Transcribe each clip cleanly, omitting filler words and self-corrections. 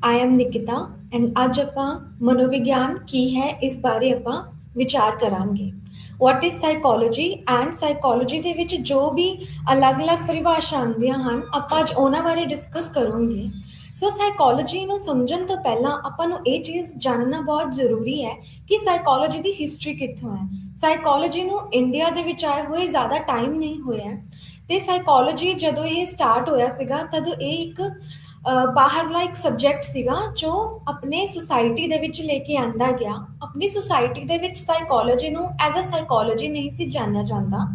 I am Nikita and ਅੱਜ ਆਪਾਂ ਮਨੋਵਿਗਿਆਨ ਕੀ ਹੈ ਇਸ ਬਾਰੇ ਆਪਾਂ ਵਿਚਾਰ ਕਰਾਂਗੇ। What is psychology and psychology ਦੇ ਵਿੱਚ ਜੋ ਵੀ ਅਲੱਗ-ਅਲੱਗ ਪਰਿਭਾਸ਼ਾ ਆਉਂਦੀਆਂ ਹਨ ਆਪਾਂ ਅੱਜ ਉਹਨਾਂ ਬਾਰੇ ਡਿਸਕਸ ਕਰਾਂਗੇ। ਸੋ ਸਾਈਕੋਲੋਜੀ ਨੂੰ ਸਮਝਣ ਤੋਂ ਪਹਿਲਾਂ ਆਪਾਂ ਨੂੰ ਇਹ ਚੀਜ਼ ਜਾਣਨਾ ਬਹੁਤ ਜ਼ਰੂਰੀ ਹੈ ਕਿ ਸਾਈਕੋਲੋਜੀ ਦੀ ਹਿਸਟਰੀ ਕਿੱਥੋਂ ਹੈ। ਸਾਈਕੋਲੋਜੀ ਨੂੰ ਇੰਡੀਆ ਦੇ ਵਿੱਚ ਆਏ ਹੋਏ ਜ਼ਿਆਦਾ ਟਾਈਮ ਨਹੀਂ ਹੋਇਆ ਤੇ ਸਾਈਕੋਲੋਜੀ ਜਦੋਂ ਇਹ ਸਟਾਰਟ ਹੋਇਆ ਸੀਗਾ ਤਦੋਂ ਇਹ ਇੱਕ ਬਾਹਰਲਾ ਇੱਕ ਸਬਜੈਕਟ ਸੀਗਾ ਜੋ ਆਪਣੇ ਸੁਸਾਇਟੀ ਦੇ ਵਿੱਚ ਲੈ ਕੇ ਆਂਦਾ ਗਿਆ। ਆਪਣੀ ਸੁਸਾਇਟੀ ਦੇ ਵਿੱਚ ਸਾਈਕੋਲੋਜੀ ਨੂੰ ਐਜ਼ ਅ ਸਾਈਕੋਲੋਜੀ ਨਹੀਂ ਸੀ ਜਾਣਿਆ ਜਾਂਦਾ,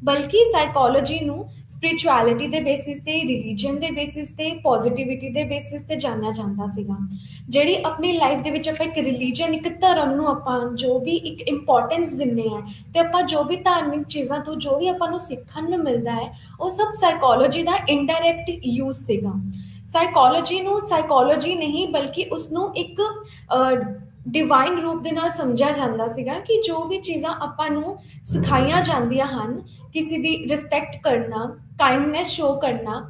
ਬਲਕਿ ਸਾਈਕੋਲੋਜੀ ਨੂੰ ਸਪਿਰਿਚੁਅਲਿਟੀ ਦੇ ਬੇਸਿਸ ਤੇ, ਰਿਲੀਜੀਅਨ ਦੇ ਬੇਸਿਸ ਤੇ, ਪੋਜ਼ਿਟਿਵਿਟੀ ਦੇ ਬੇਸਿਸ ਤੇ ਜਾਣਿਆ ਜਾਂਦਾ ਸੀਗਾ। ਜਿਹੜੀ ਆਪਣੀ ਲਾਈਫ ਦੇ ਵਿੱਚ ਆਪਾਂ ਇੱਕ ਰਿਲੀਜੀਅਨ, ਇੱਕ ਧਰਮ ਨੂੰ ਆਪਾਂ ਜੋ ਵੀ ਇੱਕ ਇੰਪੋਰਟੈਂਸ ਦਿੰਦੇ ਆ ਤੇ ਆਪਾਂ ਜੋ ਵੀ ਧਾਰਮਿਕ ਚੀਜ਼ਾਂ ਤੋਂ ਜੋ ਵੀ ਆਪਾਂ ਨੂੰ ਸਿੱਖਣ ਨੂੰ ਮਿਲਦਾ ਹੈ ਉਹ ਸਭ ਸਾਈਕੋਲੋਜੀ ਦਾ ਇਨਡਾਇਰੈਕਟ ਯੂਜ਼ ਸੀਗਾ। ਸਾਈਕੋਲੋਜੀ ਨੂੰ ਸਾਈਕੋਲੋਜੀ ਨਹੀਂ ਬਲਕਿ ਉਸਨੂੰ ਇੱਕ ਡਿਵਾਈਨ ਰੂਪ ਦੇ ਨਾਲ ਸਮਝਿਆ ਜਾਂਦਾ ਸੀਗਾ ਕਿ ਜੋ ਵੀ ਚੀਜ਼ਾਂ ਆਪਾਂ ਨੂੰ ਸਿਖਾਈਆਂ ਜਾਂਦੀਆਂ ਹਨ, ਕਿਸੇ ਦੀ ਰਿਸਪੈਕਟ ਕਰਨਾ, ਕਾਈਂਡਨੈਸ ਸ਼ੋ ਕਰਨਾ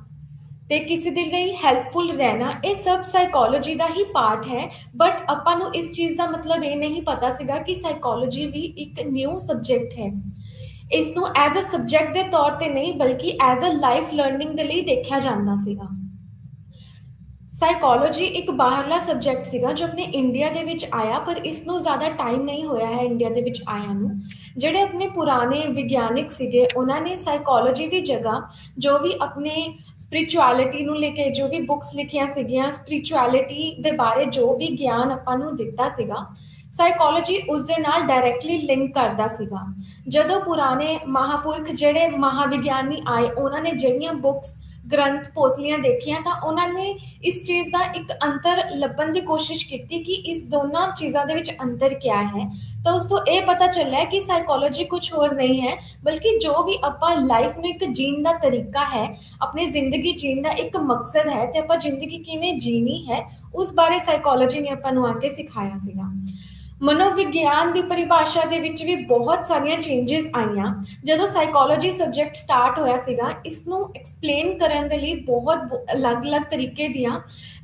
ਤੇ ਕਿਸੇ ਦੇ ਲਈ ਹੈਲਪਫੁਲ ਰਹਿਣਾ, ਇਹ ਸਭ ਸਾਈਕੋਲੋਜੀ ਦਾ ਹੀ ਪਾਰਟ ਹੈ। ਬਟ ਆਪਾਂ ਨੂੰ ਇਸ ਚੀਜ਼ ਦਾ ਮਤਲਬ ਇਹ ਨਹੀਂ ਪਤਾ ਸੀਗਾ ਕਿ ਸਾਈਕੋਲੋਜੀ ਵੀ ਇੱਕ ਨਿਊ ਸਬਜੈਕਟ ਹੈ। ਇਸ ਨੂੰ ਐਜ਼ ਅ ਸਬਜੈਕਟ ਦੇ ਤੌਰ ਤੇ ਨਹੀਂ ਬਲਕਿ ਐਜ਼ ਅ ਲਾਈਫ ਲਰਨਿੰਗ ਦੇ ਲਈ ਦੇਖਿਆ ਜਾਂਦਾ ਸੀਗਾ। ਸਾਈਕੋਲੋਜੀ ਇੱਕ ਬਾਹਰਲਾ ਸਬਜੈਕਟ ਸੀਗਾ ਜੋ ਆਪਣੇ ਇੰਡੀਆ ਦੇ ਵਿੱਚ ਆਇਆ, ਪਰ ਇਸ ਨੂੰ ਜ਼ਿਆਦਾ ਟਾਈਮ ਨਹੀਂ ਹੋਇਆ ਹੈ ਇੰਡੀਆ ਦੇ ਵਿੱਚ ਆਇਆ ਨੂੰ। ਜਿਹੜੇ ਆਪਣੇ ਪੁਰਾਣੇ ਵਿਗਿਆਨਿਕ ਸੀਗੇ ਉਹਨਾਂ ਨੇ ਸਾਈਕੋਲੋਜੀ ਦੀ ਜਗ੍ਹਾ ਜੋ ਵੀ ਆਪਣੇ ਸਪਿਰਿਚੁਅਲਿਟੀ ਨੂੰ ਲੈ ਕੇ ਜੋ ਵੀ ਬੁੱਕਸ ਲਿਖੀਆਂ ਸੀਗੀਆਂ, ਸਪਿਰਿਚੁਅਲਿਟੀ ਦੇ ਬਾਰੇ ਜੋ ਵੀ ਗਿਆਨ ਆਪਾਂ ਨੂੰ ਦਿੱਤਾ ਸੀਗਾ, ਸਾਈਕੋਲੋਜੀ ਉਸ ਦੇ ਨਾਲ ਡਾਇਰੈਕਟਲੀ ਲਿੰਕ ਕਰਦਾ ਸੀਗਾ। ਜਦੋਂ ਪੁਰਾਣੇ ਮਹਾਪੁਰਖ ਜਿਹੜੇ ਮਹਾਵਿਗਿਆਨੀ ਆਏ ਉਹਨਾਂ ਨੇ ਜਿਹੜੀਆਂ ਬੁੱਕਸ, ਗ੍ਰੰਥ, ਪੋਥਲੀਆਂ ਦੇਖੀਆਂ ਤਾਂ ਉਹਨਾਂ ਨੇ ਇਸ ਚੀਜ਼ ਦਾ ਇੱਕ ਅੰਤਰ ਲੱਭਣ ਦੀ ਕੋਸ਼ਿਸ਼ ਕੀਤੀ ਕਿ ਇਸ ਦੋਨਾਂ ਚੀਜ਼ਾਂ ਦੇ ਵਿੱਚ ਅੰਤਰ ਕਿਆ ਹੈ। ਤਾਂ ਉਸ ਤੋਂ ਇਹ ਪਤਾ ਚੱਲਿਆ ਕਿ ਸਾਈਕੋਲੋਜੀ ਕੁਝ ਹੋਰ ਨਹੀਂ ਹੈ ਬਲਕਿ ਜੋ ਵੀ ਆਪਾਂ ਲਾਈਫ ਨੂੰ ਇੱਕ ਜੀਣ ਦਾ ਤਰੀਕਾ ਹੈ, ਆਪਣੀ ਜ਼ਿੰਦਗੀ ਜੀਣ ਦਾ ਇੱਕ ਮਕਸਦ ਹੈ ਤੇ ਆਪਾਂ ਜ਼ਿੰਦਗੀ ਕਿਵੇਂ ਜੀਣੀ ਹੈ ਉਸ ਬਾਰੇ ਸਾਈਕੋਲੋਜੀ ਨੇ ਆਪਾਂ ਨੂੰ ਆ ਕੇ ਸਿਖਾਇਆ ਸੀਗਾ। ਮਨੋਵਿਗਿਆਨ ਦੀ ਪਰਿਭਾਸ਼ਾ ਦੇ ਵਿੱਚ ਵੀ ਬਹੁਤ ਸਾਰੀਆਂ ਚੇਂਜਸ ਆਈਆਂ ਜਦੋਂ ਸਾਈਕੋਲੋਜੀ ਸਬਜੈਕਟ ਸਟਾਰਟ ਹੋਇਆ ਸੀਗਾ। ਇਸ ਨੂੰ ਐਕਸਪਲੇਨ ਕਰਨ ਦੇ ਲਈ ਬਹੁਤ ਅਲੱਗ-ਅਲੱਗ ਤਰੀਕੇ ਦੀਆਂ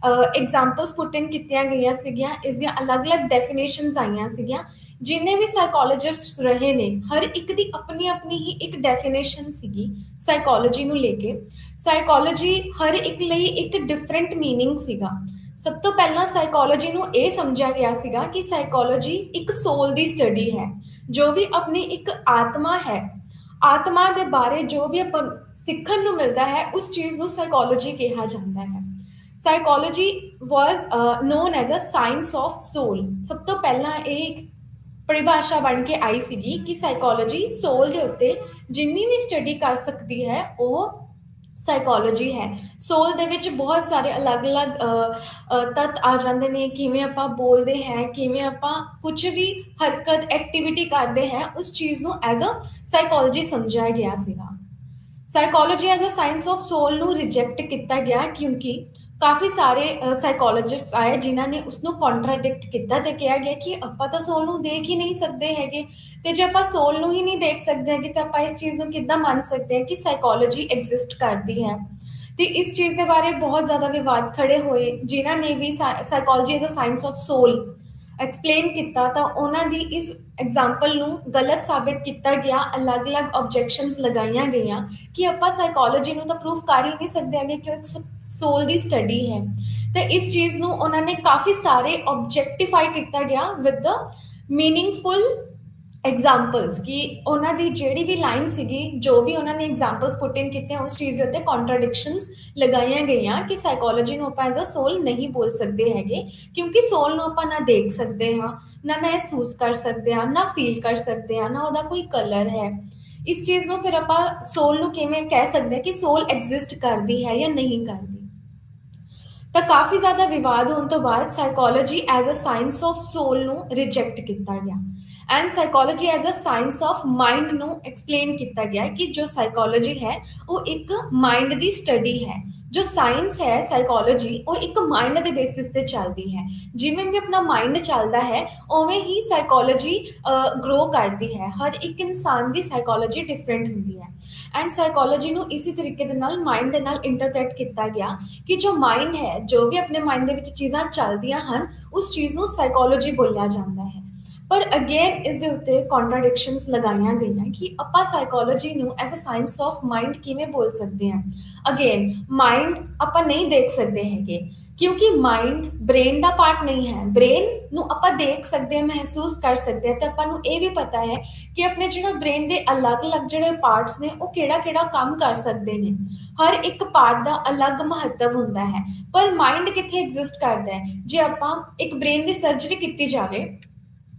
ਐਗਜ਼ਾਮਪਲਸ ਪੁੱਟ ਇਨ ਕੀਤੀਆਂ ਗਈਆਂ ਸੀਗੀਆਂ, ਇਸ ਦੀਆਂ ਅਲੱਗ-ਅਲੱਗ ਡੈਫੀਨੇਸ਼ਨਸ ਆਈਆਂ ਸੀਗੀਆਂ। ਜਿੰਨੇ ਵੀ ਸਾਈਕੋਲੋਜਿਸਟ ਰਹੇ ਨੇ ਹਰ ਇੱਕ ਦੀ ਆਪਣੀ ਆਪਣੀ ਹੀ ਇੱਕ ਡੈਫੀਨੇਸ਼ਨ ਸੀਗੀ ਸਾਈਕੋਲੋਜੀ ਨੂੰ ਲੈ ਕੇ। ਸਾਈਕੋਲੋਜੀ ਹਰ ਇੱਕ ਲਈ ਇੱਕ ਡਿਫਰੈਂਟ ਮੀਨਿੰਗ ਸੀਗਾ। ਸਭ ਤੋਂ ਪਹਿਲਾਂ ਸਾਈਕੋਲੋਜੀ ਨੂੰ ਇਹ ਸਮਝਿਆ ਗਿਆ ਸੀਗਾ ਕਿ ਸਾਈਕੋਲੋਜੀ ਇੱਕ ਸੋਲ ਦੀ ਸਟੱਡੀ ਹੈ, ਜੋ ਵੀ ਆਪਣੀ ਇੱਕ ਆਤਮਾ ਹੈ, ਆਤਮਾ ਦੇ ਬਾਰੇ ਜੋ ਵੀ ਆਪਾਂ ਸਿੱਖਣ ਨੂੰ ਮਿਲਦਾ ਹੈ ਉਸ ਚੀਜ਼ ਨੂੰ ਸਾਈਕੋਲੋਜੀ ਕਿਹਾ ਜਾਂਦਾ ਹੈ। Psychology was known as a science of soul. ਸਭ ਤੋਂ ਪਹਿਲਾਂ ਇਹ ਇੱਕ ਪਰਿਭਾਸ਼ਾ ਬਣ ਕੇ ਆਈ ਸੀਗੀ ਕਿ ਸਾਈਕੋਲੋਜੀ ਸੋਲ ਦੇ ਉੱਤੇ ਜਿੰਨੀ ਵੀ ਸਟੱਡੀ ਕਰ ਸਕਦੀ ਹੈ ਉਹ ਸਾਈਕੋਲੋਜੀ ਹੈ। ਸੋਲ ਦੇ ਵਿੱਚ ਬਹੁਤ ਸਾਰੇ ਅਲੱਗ-ਅਲੱਗ ਤੱਤ ਆ ਜਾਂਦੇ ਨੇ, ਕਿਵੇਂ ਆਪਾਂ ਬੋਲਦੇ ਹੈ, ਕਿਵੇਂ ਆਪਾਂ ਕੁਝ ਵੀ ਹਰਕਤ, ਐਕਟੀਵਿਟੀ ਕਰਦੇ ਹੈ, ਉਸ ਚੀਜ਼ ਨੂੰ ਐਜ਼ ਅ ਸਾਈਕੋਲੋਜੀ ਸਮਝਿਆ ਗਿਆ ਸੀਗਾ। Psychology as a science of soul ਨੂੰ ਰਿਜੈਕਟ ਕੀਤਾ ਗਿਆ ਕਿਉਂਕਿ ਕਾਫੀ ਸਾਰੇ ਸਾਈਕੋਲੋਜਿਸਟ ਆਏ ਜਿਨ੍ਹਾਂ ਨੇ ਉਸਨੂੰ ਕੰਟਰਾਡਿਕਟ ਕੀਤਾ ਤੇ ਕਿਹਾ ਗਿਆ ਕਿ ਆਪਾਂ ਤਾਂ ਸੋਲ ਨੂੰ ਦੇਖ ਹੀ ਨਹੀਂ ਸਕਦੇ ਹੈਗੇ, ਤੇ ਜੇ ਆਪਾਂ ਸੋਲ ਨੂੰ ਹੀ ਨਹੀਂ ਦੇਖ ਸਕਦੇ ਹੈਗੇ ਤਾਂ ਆਪਾਂ ਇਸ ਚੀਜ਼ ਨੂੰ ਕਿੱਦਾਂ ਮੰਨ ਸਕਦੇ ਹਾਂ ਕਿ ਸਾਈਕੋਲੋਜੀ ਐਗਜ਼ਿਸਟ ਕਰਦੀ ਹੈ। ਤੇ ਇਸ ਚੀਜ਼ ਦੇ ਬਾਰੇ ਬਹੁਤ ਜ਼ਿਆਦਾ ਵਿਵਾਦ ਖੜੇ ਹੋਏ। ਜਿਨ੍ਹਾਂ ਨੇ ਵੀ psychology as a science of soul explain ਕੀਤਾ ਤਾਂ ਉਹਨਾਂ ਦੀ ਇਸ ਐਗਜ਼ਾਮਪਲ ਨੂੰ ਗਲਤ ਸਾਬਿਤ ਕੀਤਾ ਗਿਆ। ਅਲੱਗ-ਅਲੱਗ ਆਬਜੈਕਸ਼ਨਸ ਲਗਾਈਆਂ ਗਈਆਂ ਕਿ ਆਪਾਂ ਸਾਈਕੋਲੋਜੀ ਨੂੰ ਤਾਂ ਪ੍ਰੂਫ ਕਰ ਹੀ ਨਹੀਂ ਸਕਦੇ ਹੈਗੇ ਕਿ ਉਹ ਇੱਕ ਸੋਲ ਦੀ ਸਟੱਡੀ ਹੈ। ਤੇ ਇਸ ਚੀਜ਼ ਨੂੰ ਉਹਨਾਂ ਨੇ ਕਾਫੀ ਸਾਰੇ ਆਬਜੈਕਟੀਫਾਈ ਕੀਤਾ ਗਿਆ ਵਿਦ ਦ ਮੀਨਿੰਗਫੁਲ ਐਗਜ਼ਾਮਪਲਸ ਕਿ ਉਹਨਾਂ ਦੀ ਜਿਹੜੀ ਵੀ ਲਾਈਨ ਸੀਗੀ, ਜੋ ਵੀ ਉਹਨਾਂ ਨੇ ਐਗਜ਼ਾਮਪਲਸ ਪੁੱਟ ਇਨ ਕੀਤੀਆਂ ਉਸ ਚੀਜ਼ ਦੇ ਉੱਤੇ ਕੰਟਰਾਡਿਕਸ਼ਨਸ ਲਗਾਈਆਂ ਗਈਆਂ ਕਿ ਸਾਈਕੋਲੋਜੀ ਨੂੰ ਆਪਾਂ ਐਜ਼ ਅ ਸੋਲ ਨਹੀਂ ਬੋਲ ਸਕਦੇ ਹੈਗੇ ਕਿਉਂਕਿ ਸੋਲ ਨੂੰ ਆਪਾਂ ਨਾ ਦੇਖ ਸਕਦੇ ਹਾਂ, ਨਾ ਮਹਿਸੂਸ ਕਰ ਸਕਦੇ ਹਾਂ, ਨਾ ਫੀਲ ਕਰ ਸਕਦੇ ਹਾਂ, ਨਾ ਉਹਦਾ ਕੋਈ ਕਲਰ ਹੈ। ਇਸ ਚੀਜ਼ ਨੂੰ ਫਿਰ ਆਪਾਂ ਸੋਲ ਨੂੰ ਕਿਵੇਂ ਕਹਿ ਸਕਦੇ ਹਾਂ ਕਿ ਸੋਲ ਐਗਜ਼ਿਸਟ ਕਰਦੀ ਹੈ ਜਾਂ ਨਹੀਂ ਕਰਦੀ। ਤਾਂ ਕਾਫੀ ਜ਼ਿਆਦਾ ਵਿਵਾਦ ਹੋਣ ਤੋਂ ਬਾਅਦ psychology as a science of soul ਨੂੰ ਰਿਜੈਕਟ ਕੀਤਾ ਗਿਆ and psychology as a science of mind ਨੂੰ ਐਕਸਪਲੇਨ ਕੀਤਾ ਗਿਆ ਕਿ ਜੋ ਸਾਈਕੋਲੋਜੀ ਹੈ ਉਹ ਇੱਕ ਮਾਈਂਡ ਦੀ ਸਟੱਡੀ ਹੈ। ਜੋ ਸਾਇੰਸ ਹੈ ਸਾਈਕੋਲੋਜੀ, ਉਹ ਇੱਕ ਮਾਈਂਡ ਦੇ ਬੇਸਿਸ ਤੇ ਚੱਲਦੀ ਹੈ। ਜਿਵੇਂ ਵੀ ਆਪਣਾ ਮਾਈਂਡ ਚੱਲਦਾ ਹੈ, ਉਵੇਂ ਹੀ ਸਾਈਕੋਲੋਜੀ ਗਰੋ ਕਰਦੀ ਹੈ। ਹਰ ਇੱਕ ਇਨਸਾਨ ਦੀ ਸਾਈਕੋਲੋਜੀ ਡਿਫਰੈਂਟ ਹੁੰਦੀ ਹੈ। ਐਂਡ ਸਾਈਕੋਲੋਜੀ ਨੂੰ ਇਸੇ ਤਰੀਕੇ ਦੇ ਨਾਲ ਮਾਈਂਡ ਦੇ ਨਾਲ ਇੰਟਰਪ੍ਰੇਟ ਕੀਤਾ ਗਿਆ ਕਿ ਜੋ ਮਾਈਂਡ ਹੈ, ਜੋ ਵੀ ਆਪਣੇ ਮਾਈਂਡ ਦੇ ਵਿੱਚ ਚੀਜ਼ਾਂ ਚੱਲਦੀਆਂ ਹਨ, ਉਸ ਚੀਜ਼ ਨੂੰ ਸਾਈਕੋਲੋਜੀ ਬੋਲਿਆ ਜਾਂਦਾ ਹੈ। ਪਰ ਅਗੇਨ ਇਸ ਦੇ ਉੱਤੇ ਕੰਟਰਾਡਿਕਸ਼ਨਸ ਲਗਾਈਆਂ ਗਈਆਂ ਕਿ ਆਪਾਂ ਸਾਈਕੋਲੋਜੀ ਨੂੰ as a science of mind ਕਿਵੇਂ ਬੋਲ ਸਕਦੇ ਹਾਂ। ਅਗੇਨ ਮਾਈਂਡ ਆਪਾਂ ਨਹੀਂ ਦੇਖ ਸਕਦੇ ਹੈਗੇ, ਕਿਉਂਕਿ ਮਾਈਂਡ ਬ੍ਰੇਨ ਦਾ ਪਾਰਟ ਨਹੀਂ ਹੈ। ਬ੍ਰੇਨ ਨੂੰ ਆਪਾਂ ਦੇਖ ਸਕਦੇ ਹਾਂ, ਮਹਿਸੂਸ ਕਰ ਸਕਦੇ ਹਾਂ, ਤੇ ਆਪਾਂ ਨੂੰ ਇਹ ਵੀ ਪਤਾ ਹੈ ਕਿ ਆਪਣੇ ਜਿਹੜਾ ਬ੍ਰੇਨ ਦੇ ਅਲੱਗ-ਅਲੱਗ ਜਿਹੜੇ ਪਾਰਟਸ ਨੇ, ਉਹ ਕਿਹੜਾ-ਕਿਹੜਾ ਕੰਮ ਕਰ ਸਕਦੇ ਨੇ। ਹਰ ਇੱਕ ਪਾਰਟ ਦਾ ਅਲੱਗ ਮਹੱਤਵ ਹੁੰਦਾ ਹੈ। ਪਰ ਮਾਈਂਡ ਕਿੱਥੇ ਐਗਜ਼ਿਸਟ ਕਰਦਾ ਹੈ? ਜੇ ਆਪਾਂ ਇੱਕ ਬ੍ਰੇਨ ਦੀ ਸਰਜਰੀ ਕੀਤੀ ਜਾਵੇ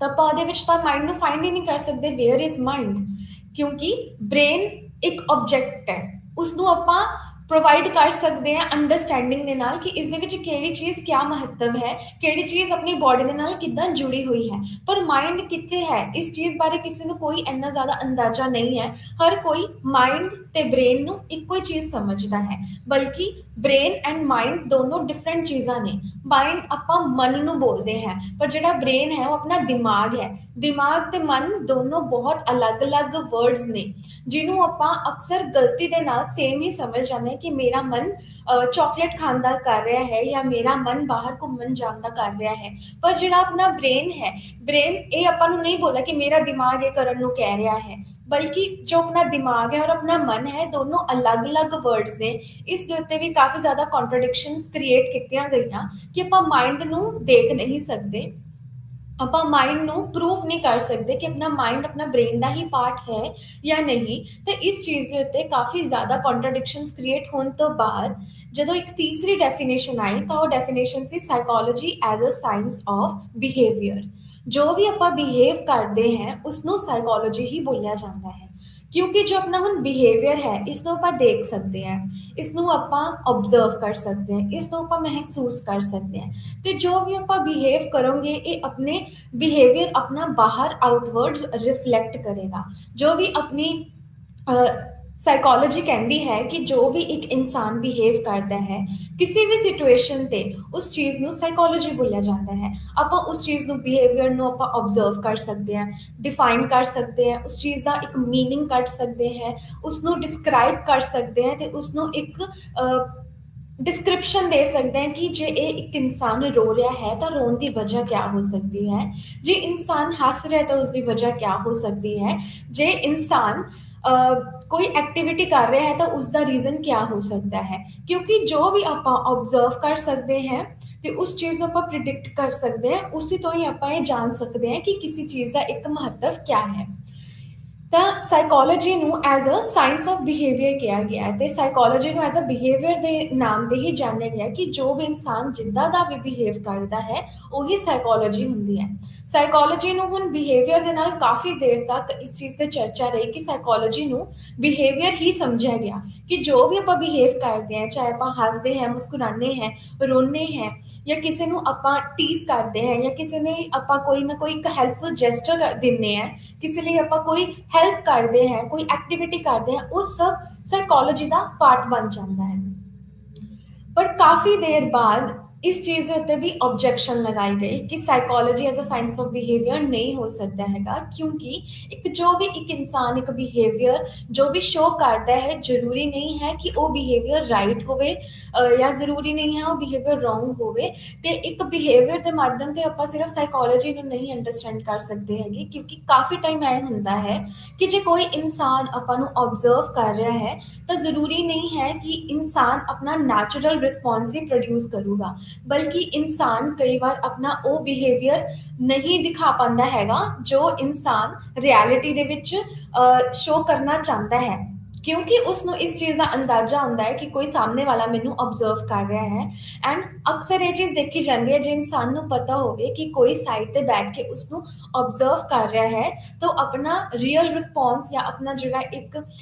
ਤਾਂ ਆਪਾਂ ਉਹਦੇ ਵਿੱਚ ਤਾਂ ਮਾਈਂਡ ਨੂੰ ਫਾਈਂਡ ਹੀ ਨਹੀਂ ਕਰ ਸਕਦੇ, ਵੇਅਰ ਇਜ਼ ਮਾਈਂਡ, ਕਿਉਂਕਿ ਬ੍ਰੇਨ ਇੱਕ ਆਬਜੈਕਟ ਹੈ। ਉਸਨੂੰ ਆਪਾਂ ਪ੍ਰੋਵਾਈਡ ਕਰ ਸਕਦੇ ਹਾਂ ਅੰਡਰਸਟੈਂਡਿੰਗ ਦੇ ਨਾਲ ਕਿ ਇਸ ਦੇ ਵਿੱਚ ਕਿਹੜੀ ਚੀਜ਼ ਕਿਆ ਮਹੱਤਵ ਹੈ, ਕਿਹੜੀ ਚੀਜ਼ ਆਪਣੀ ਬੋਡੀ ਦੇ ਨਾਲ ਕਿੱਦਾਂ ਜੁੜੀ ਹੋਈ ਹੈ। ਪਰ ਮਾਈਂਡ ਕਿੱਥੇ ਹੈ, ਇਸ ਚੀਜ਼ ਬਾਰੇ ਕਿਸੇ ਨੂੰ ਕੋਈ ਇੰਨਾ ਜ਼ਿਆਦਾ ਅੰਦਾਜ਼ਾ ਨਹੀਂ ਹੈ। ਹਰ ਕੋਈ ਮਾਈਂਡ ਤੇ ਬ੍ਰੇਨ ਨੂੰ ਇੱਕੋ ਹੀ ਚੀਜ਼ ਸਮਝਦਾ ਹੈ, ਬਲਕਿ ਬ੍ਰੇਨ ਐਂਡ ਮਾਈਂਡ ਦੋਨੋਂ ਡਿਫਰੈਂਟ ਚੀਜ਼ਾਂ ਨੇ। ਮਾਈਂਡ ਆਪਾਂ ਮਨ ਨੂੰ ਬੋਲਦੇ ਹਾਂ, ਪਰ ਜਿਹੜਾ ਬ੍ਰੇਨ ਹੈ ਉਹ ਆਪਣਾ ਦਿਮਾਗ ਹੈ। ਦਿਮਾਗ ਤੇ ਮਨ ਦੋਨੋਂ ਬਹੁਤ ਅਲੱਗ-ਅਲੱਗ ਵਰਡਸ ਨੇ, ਜਿਹਨੂੰ ਆਪਾਂ ਅਕਸਰ ਗਲਤੀ ਦੇ ਨਾਲ ਸੇਮ ਹੀ ਸਮਝ ਜਾਂਦੇ ਹਾਂ ਕਿ ਮੇਰਾ ਮਨ ਚਾਕਲੇਟ ਖਾਣ ਦਾ ਕਰ ਰਿਹਾ ਹੈ ਜਾਂ ਮੇਰਾ ਮਨ ਬਾਹਰ ਘੁੰਮਣ ਜਾਣ ਦਾ ਕਰ ਰਿਹਾ ਹੈ। ਪਰ ਜਿਹੜਾ ਆਪਣਾ ਬ੍ਰੇਨ ਹੈ, ਬ੍ਰੇਨ ਇਹ ਆਪਾਂ ਨੂੰ ਨਹੀਂ ਬੋਲਦਾ ਕਿ ਮੇਰਾ ਦਿਮਾਗ ਇਹ ਕਰਨ ਨੂੰ ਕਹਿ ਰਿਹਾ ਹੈ, ਬਲਕਿ ਜੋ ਆਪਣਾ ਦਿਮਾਗ ਹੈ ਔਰ ਆਪਣਾ ਮਨ ਹੈ, ਦੋਨੋਂ ਅਲੱਗ-ਅਲੱਗ ਵਰਡਸ ਨੇ। ਇਸ ਦੇ ਉੱਤੇ ਵੀ ਕਾਫੀ ਜ਼ਿਆਦਾ ਕੰਟਰਡਿਕਸ਼ਨਸ ਕ੍ਰੀਏਟ ਕੀਤੀਆਂ ਗਈਆਂ ਕਿ ਆਪਾਂ ਮਾਈਂਡ ਨੂੰ ਦੇਖ ਨਹੀਂ ਸਕਦੇ, ਆਪਾਂ ਮਾਈਂਡ ਨੂੰ ਪ੍ਰੂਫ ਨਹੀਂ ਕਰ ਸਕਦੇ ਕਿ ਆਪਣਾ ਮਾਈਂਡ ਆਪਣਾ ਬ੍ਰੇਨ ਦਾ ਹੀ ਪਾਰਟ ਹੈ ਜਾਂ ਨਹੀਂ। ਤੇ ਇਸ ਚੀਜ਼ ਦੇ ਉੱਤੇ ਕਾਫੀ ਜ਼ਿਆਦਾ ਕੰਟਰਡਿਕਸ਼ਨਸ ਕ੍ਰੀਏਟ ਹੋਣ ਤੋਂ ਬਾਅਦ ਜਦੋਂ ਇੱਕ ਤੀਸਰੀ ਡੈਫੀਨੇਸ਼ਨ ਆਈ, ਤਾਂ ਉਹ ਡੈਫੀਨੇਸ਼ਨ ਸੀ psychology as a science of behaviour. ਜੋ ਵੀ ਆਪਾਂ ਬਿਹੇਵ ਕਰਦੇ ਹਾਂ, ਉਸਨੂੰ ਸਾਈਕੋਲੋਜੀ ਹੀ ਬੋਲਿਆ ਜਾਂਦਾ ਹੈ, ਕਿਉਂਕਿ ਜੋ ਆਪਣਾ ਹੁਣ ਬਿਹੇਵੀਅਰ ਹੈ, ਇਸ ਨੂੰ ਆਪਾਂ ਦੇਖ ਸਕਦੇ ਹਾਂ, ਇਸ ਨੂੰ ਆਪਾਂ ਓਬਜ਼ਰਵ ਕਰ ਸਕਦੇ ਹਾਂ, ਇਸ ਨੂੰ ਆਪਾਂ ਮਹਿਸੂਸ ਕਰ ਸਕਦੇ ਹਾਂ। ਤੇ ਜੋ ਵੀ ਆਪਾਂ ਬਿਹੇਵ ਕਰੋਗੇ, ਇਹ ਆਪਣੇ ਬਿਹੇਵੀਅਰ ਆਪਣਾ ਬਾਹਰ ਆਊਟਵਰਡਸ ਰਿਫਲੈਕਟ ਕਰੇਗਾ। ਜੋ ਵੀ ਆਪਣੀ ਸਾਈਕੋਲੋਜੀ ਕਹਿੰਦੀ ਹੈ ਕਿ ਜੋ ਵੀ ਇੱਕ ਇਨਸਾਨ ਬਿਹੇਵ ਕਰਦਾ ਹੈ ਕਿਸੇ ਵੀ ਸਿਚੁਏਸ਼ਨ ਤੇ, ਉਸ ਚੀਜ਼ ਨੂੰ ਸਾਈਕੋਲੋਜੀ ਬੋਲਿਆ ਜਾਂਦਾ ਹੈ। ਆਪਾਂ ਉਸ ਚੀਜ਼ ਨੂੰ, ਬਿਹੇਵੀਅਰ ਨੂੰ ਆਪਾਂ ਓਬਜ਼ਰਵ ਕਰ ਸਕਦੇ ਹਾਂ, ਡਿਫਾਈਨ ਕਰ ਸਕਦੇ ਹਾਂ, ਉਸ ਚੀਜ਼ ਦਾ ਇੱਕ ਮੀਨਿੰਗ ਕੱਢ ਸਕਦੇ ਹੈ, ਉਸਨੂੰ ਡਿਸਕ੍ਰਾਈਬ ਕਰ ਸਕਦੇ ਹਾਂ, ਤੇ ਉਸਨੂੰ ਇੱਕ ਡਿਸਕ੍ਰਿਪਸ਼ਨ ਦੇ ਸਕਦੇ ਹਾਂ ਕਿ ਜੇ ਇਹ ਇੱਕ ਇਨਸਾਨ ਰੋ ਰਿਹਾ ਹੈ ਤਾਂ ਰੋਣ ਦੀ ਵਜ੍ਹਾ ਕਿਆ ਹੋ ਸਕਦੀ ਹੈ, ਜੇ ਇਨਸਾਨ ਹੱਸ ਰਿਹਾ ਤਾਂ ਉਸਦੀ ਵਜ੍ਹਾ ਕਿਆ ਹੋ ਸਕਦੀ ਹੈ, ਜੇ ਇਨਸਾਨ ਕੋਈ ਐਕਟੀਵਿਟੀ ਕਰ ਰਿਹਾ ਹੈ ਤਾਂ ਉਸਦਾ ਰੀਜ਼ਨ ਕਿਆ ਹੋ ਸਕਦਾ ਹੈ। ਕਿਉਂਕਿ ਜੋ ਵੀ ਆਪਾਂ ਓਬਜ਼ਰਵ ਕਰ ਸਕਦੇ ਹਾਂ ਤੇ ਉਸ ਚੀਜ਼ ਨੂੰ ਆਪਾਂ ਪ੍ਰਿਡਿਕਟ ਕਰ ਸਕਦੇ ਹਾਂ, ਉਸੇ ਤੋਂ ਹੀ ਆਪਾਂ ਇਹ ਜਾਣ ਸਕਦੇ ਹਾਂ ਕਿ ਕਿਸੇ ਚੀਜ਼ ਦਾ ਇੱਕ ਮਹੱਤਵ ਕਿਆ ਹੈ। ਤਾਂ ਸਾਈਕੋਲੋਜੀ ਨੂੰ as a science of behaviour ਕਿਹਾ ਗਿਆ ਹੈ, ਤੇ ਸਾਈਕੋਲੋਜੀ ਨੂੰ ਐਜ਼ ਅ ਬਿਹੇਵੀਅਰ ਦੇ ਨਾਮ ਦੇ ਹੀ ਜਾਣਿਆ ਗਿਆ ਕਿ ਜੋ ਵੀ ਇਨਸਾਨ ਜਿੱਦਾਂ ਦਾ ਵੀ ਬਿਹੇਵ ਕਰਦਾ ਹੈ, ਉਹੀ ਸਾਈਕੋਲੋਜੀ ਹੁੰਦੀ ਹੈ। ਸਾਈਕੋਲੋਜੀ ਨੂੰ ਹੁਣ ਬਿਹੇਵੀਅਰ ਦੇ ਨਾਲ ਕਾਫੀ ਦੇਰ ਤੱਕ ਇਸ ਚੀਜ਼ ਤੇ ਚਰਚਾ ਰਹੀ ਕਿ ਸਾਈਕੋਲੋਜੀ ਨੂੰ ਬਿਹੇਵੀਅਰ ਹੀ ਸਮਝਿਆ ਗਿਆ ਕਿ ਜੋ ਵੀ ਆਪਾਂ ਬਿਹੇਵ ਕਰਦੇ ਹਾਂ, ਚਾਹੇ ਆਪਾਂ ਹੱਸਦੇ ਹਾਂ, ਮੁਸਕਰਾਉਂਦੇ ਹਾਂ, ਰੋਂਦੇ ਹਾਂ, ਜਾਂ ਕਿਸੇ ਨੂੰ ਆਪਾਂ ਟੀਸ ਕਰਦੇ ਹਾਂ, ਜਾਂ ਕਿਸੇ ਨੇ ਆਪਾਂ ਕੋਈ ਨਾ ਕੋਈ ਇੱਕ ਹੈਲਪਫੁਲ ਜੈਸਚਰ ਦਿੰਦੇ ਹਾਂ, ਕਿਸੇ ਲਈ ਆਪਾਂ ਕੋਈ ਹੈਲਪ ਕਰਦੇ ਹਾਂ, ਕੋਈ ਐਕਟੀਵਿਟੀ ਕਰਦੇ ਹਾਂ, ਉਹ ਸਭ ਸਾਈਕੋਲੋਜੀ ਦਾ ਪਾਰਟ ਬਣ ਜਾਂਦਾ ਹੈ। ਪਰ ਕਾਫੀ ਦੇਰ ਬਾਅਦ ਇਸ ਚੀਜ਼ ਦੇ ਉੱਤੇ ਵੀ ਆਬਜੈਕਸ਼ਨ ਲਗਾਈ ਗਈ ਕਿ psychology as a science of behaviour ਨਹੀਂ ਹੋ ਸਕਦਾ ਹੈਗਾ, ਕਿਉਂਕਿ ਜੋ ਵੀ ਇੱਕ ਇਨਸਾਨ ਇੱਕ ਬਿਹੇਵੀਅਰ ਜੋ ਵੀ ਸ਼ੋ ਕਰਦਾ ਹੈ, ਜ਼ਰੂਰੀ ਨਹੀਂ ਹੈ ਕਿ ਉਹ ਬਿਹੇਵੀਅਰ ਰਾਈਟ ਹੋਵੇ ਜਾਂ ਜ਼ਰੂਰੀ ਨਹੀਂ ਹੈ ਉਹ ਬਿਹੇਵੀਅਰ ਰੋਂਗ ਹੋਵੇ। ਤੇ ਇੱਕ ਬਿਹੇਵੀਅਰ ਦੇ ਮਾਧਿਅਮ ਤੇ ਆਪਾਂ ਸਿਰਫ ਸਾਈਕੋਲੋਜੀ ਨੂੰ ਨਹੀਂ ਅੰਡਰਸਟੈਂਡ ਕਰ ਸਕਦੇ ਹੈਗੇ, ਕਿਉਂਕਿ ਕਾਫੀ ਟਾਈਮ ਐ ਹੁੰਦਾ ਹੈ ਕਿ ਜੇ ਕੋਈ ਇਨਸਾਨ ਆਪਾਂ ਨੂੰ ਓਬਜ਼ਰਵ ਕਰ ਰਿਹਾ ਹੈ ਤਾਂ ਜ਼ਰੂਰੀ ਨਹੀਂ ਹੈ ਕਿ ਇਨਸਾਨ ਆਪਣਾ ਨੈਚੁਰਲ ਰਿਸਪੌਂਸ ਹੀ ਪ੍ਰੋਡਿਊਸ ਕਰੂਗਾ, ਬਲਕਿ ਇਨਸਾਨ ਕਈ ਵਾਰ ਆਪਣਾ ਉਹ ਬਿਹੇਵੀਅਰ ਨਹੀਂ ਦਿਖਾ ਪਾਉਂਦਾ ਹੈਗਾ ਜੋ ਇਨਸਾਨ ਰਿਐਲਿਟੀ ਦੇ ਵਿੱਚ ਸ਼ੋ ਕਰਨਾ ਚਾਹੁੰਦਾ ਹੈ, ਕਿਉਂਕਿ ਉਸਨੂੰ ਇਸ ਚੀਜ਼ ਦਾ ਅੰਦਾਜ਼ਾ ਹੁੰਦਾ ਹੈ ਕਿ ਕੋਈ ਸਾਹਮਣੇ ਵਾਲਾ ਮੈਨੂੰ ਓਬਜ਼ਰਵ ਕਰ ਰਿਹਾ ਹੈ। ਐਂਡ ਅਕਸਰ ਇਹ ਚੀਜ਼ ਦੇਖੀ ਜਾਂਦੀ ਹੈ, ਜੇ ਇਨਸਾਨ ਨੂੰ ਪਤਾ ਹੋਵੇ ਕਿ ਕੋਈ ਸਾਈਡ ਤੇ ਬੈਠ ਕੇ ਉਸਨੂੰ ਓਬਜ਼ਰਵ ਕਰ ਰਿਹਾ ਹੈ, ਤਾਂ ਆਪਣਾ ਰੀਅਲ ਰਿਸਪੌਂਸ ਜਾਂ ਆਪਣਾ ਜਿਹੜਾ ਇੱਕ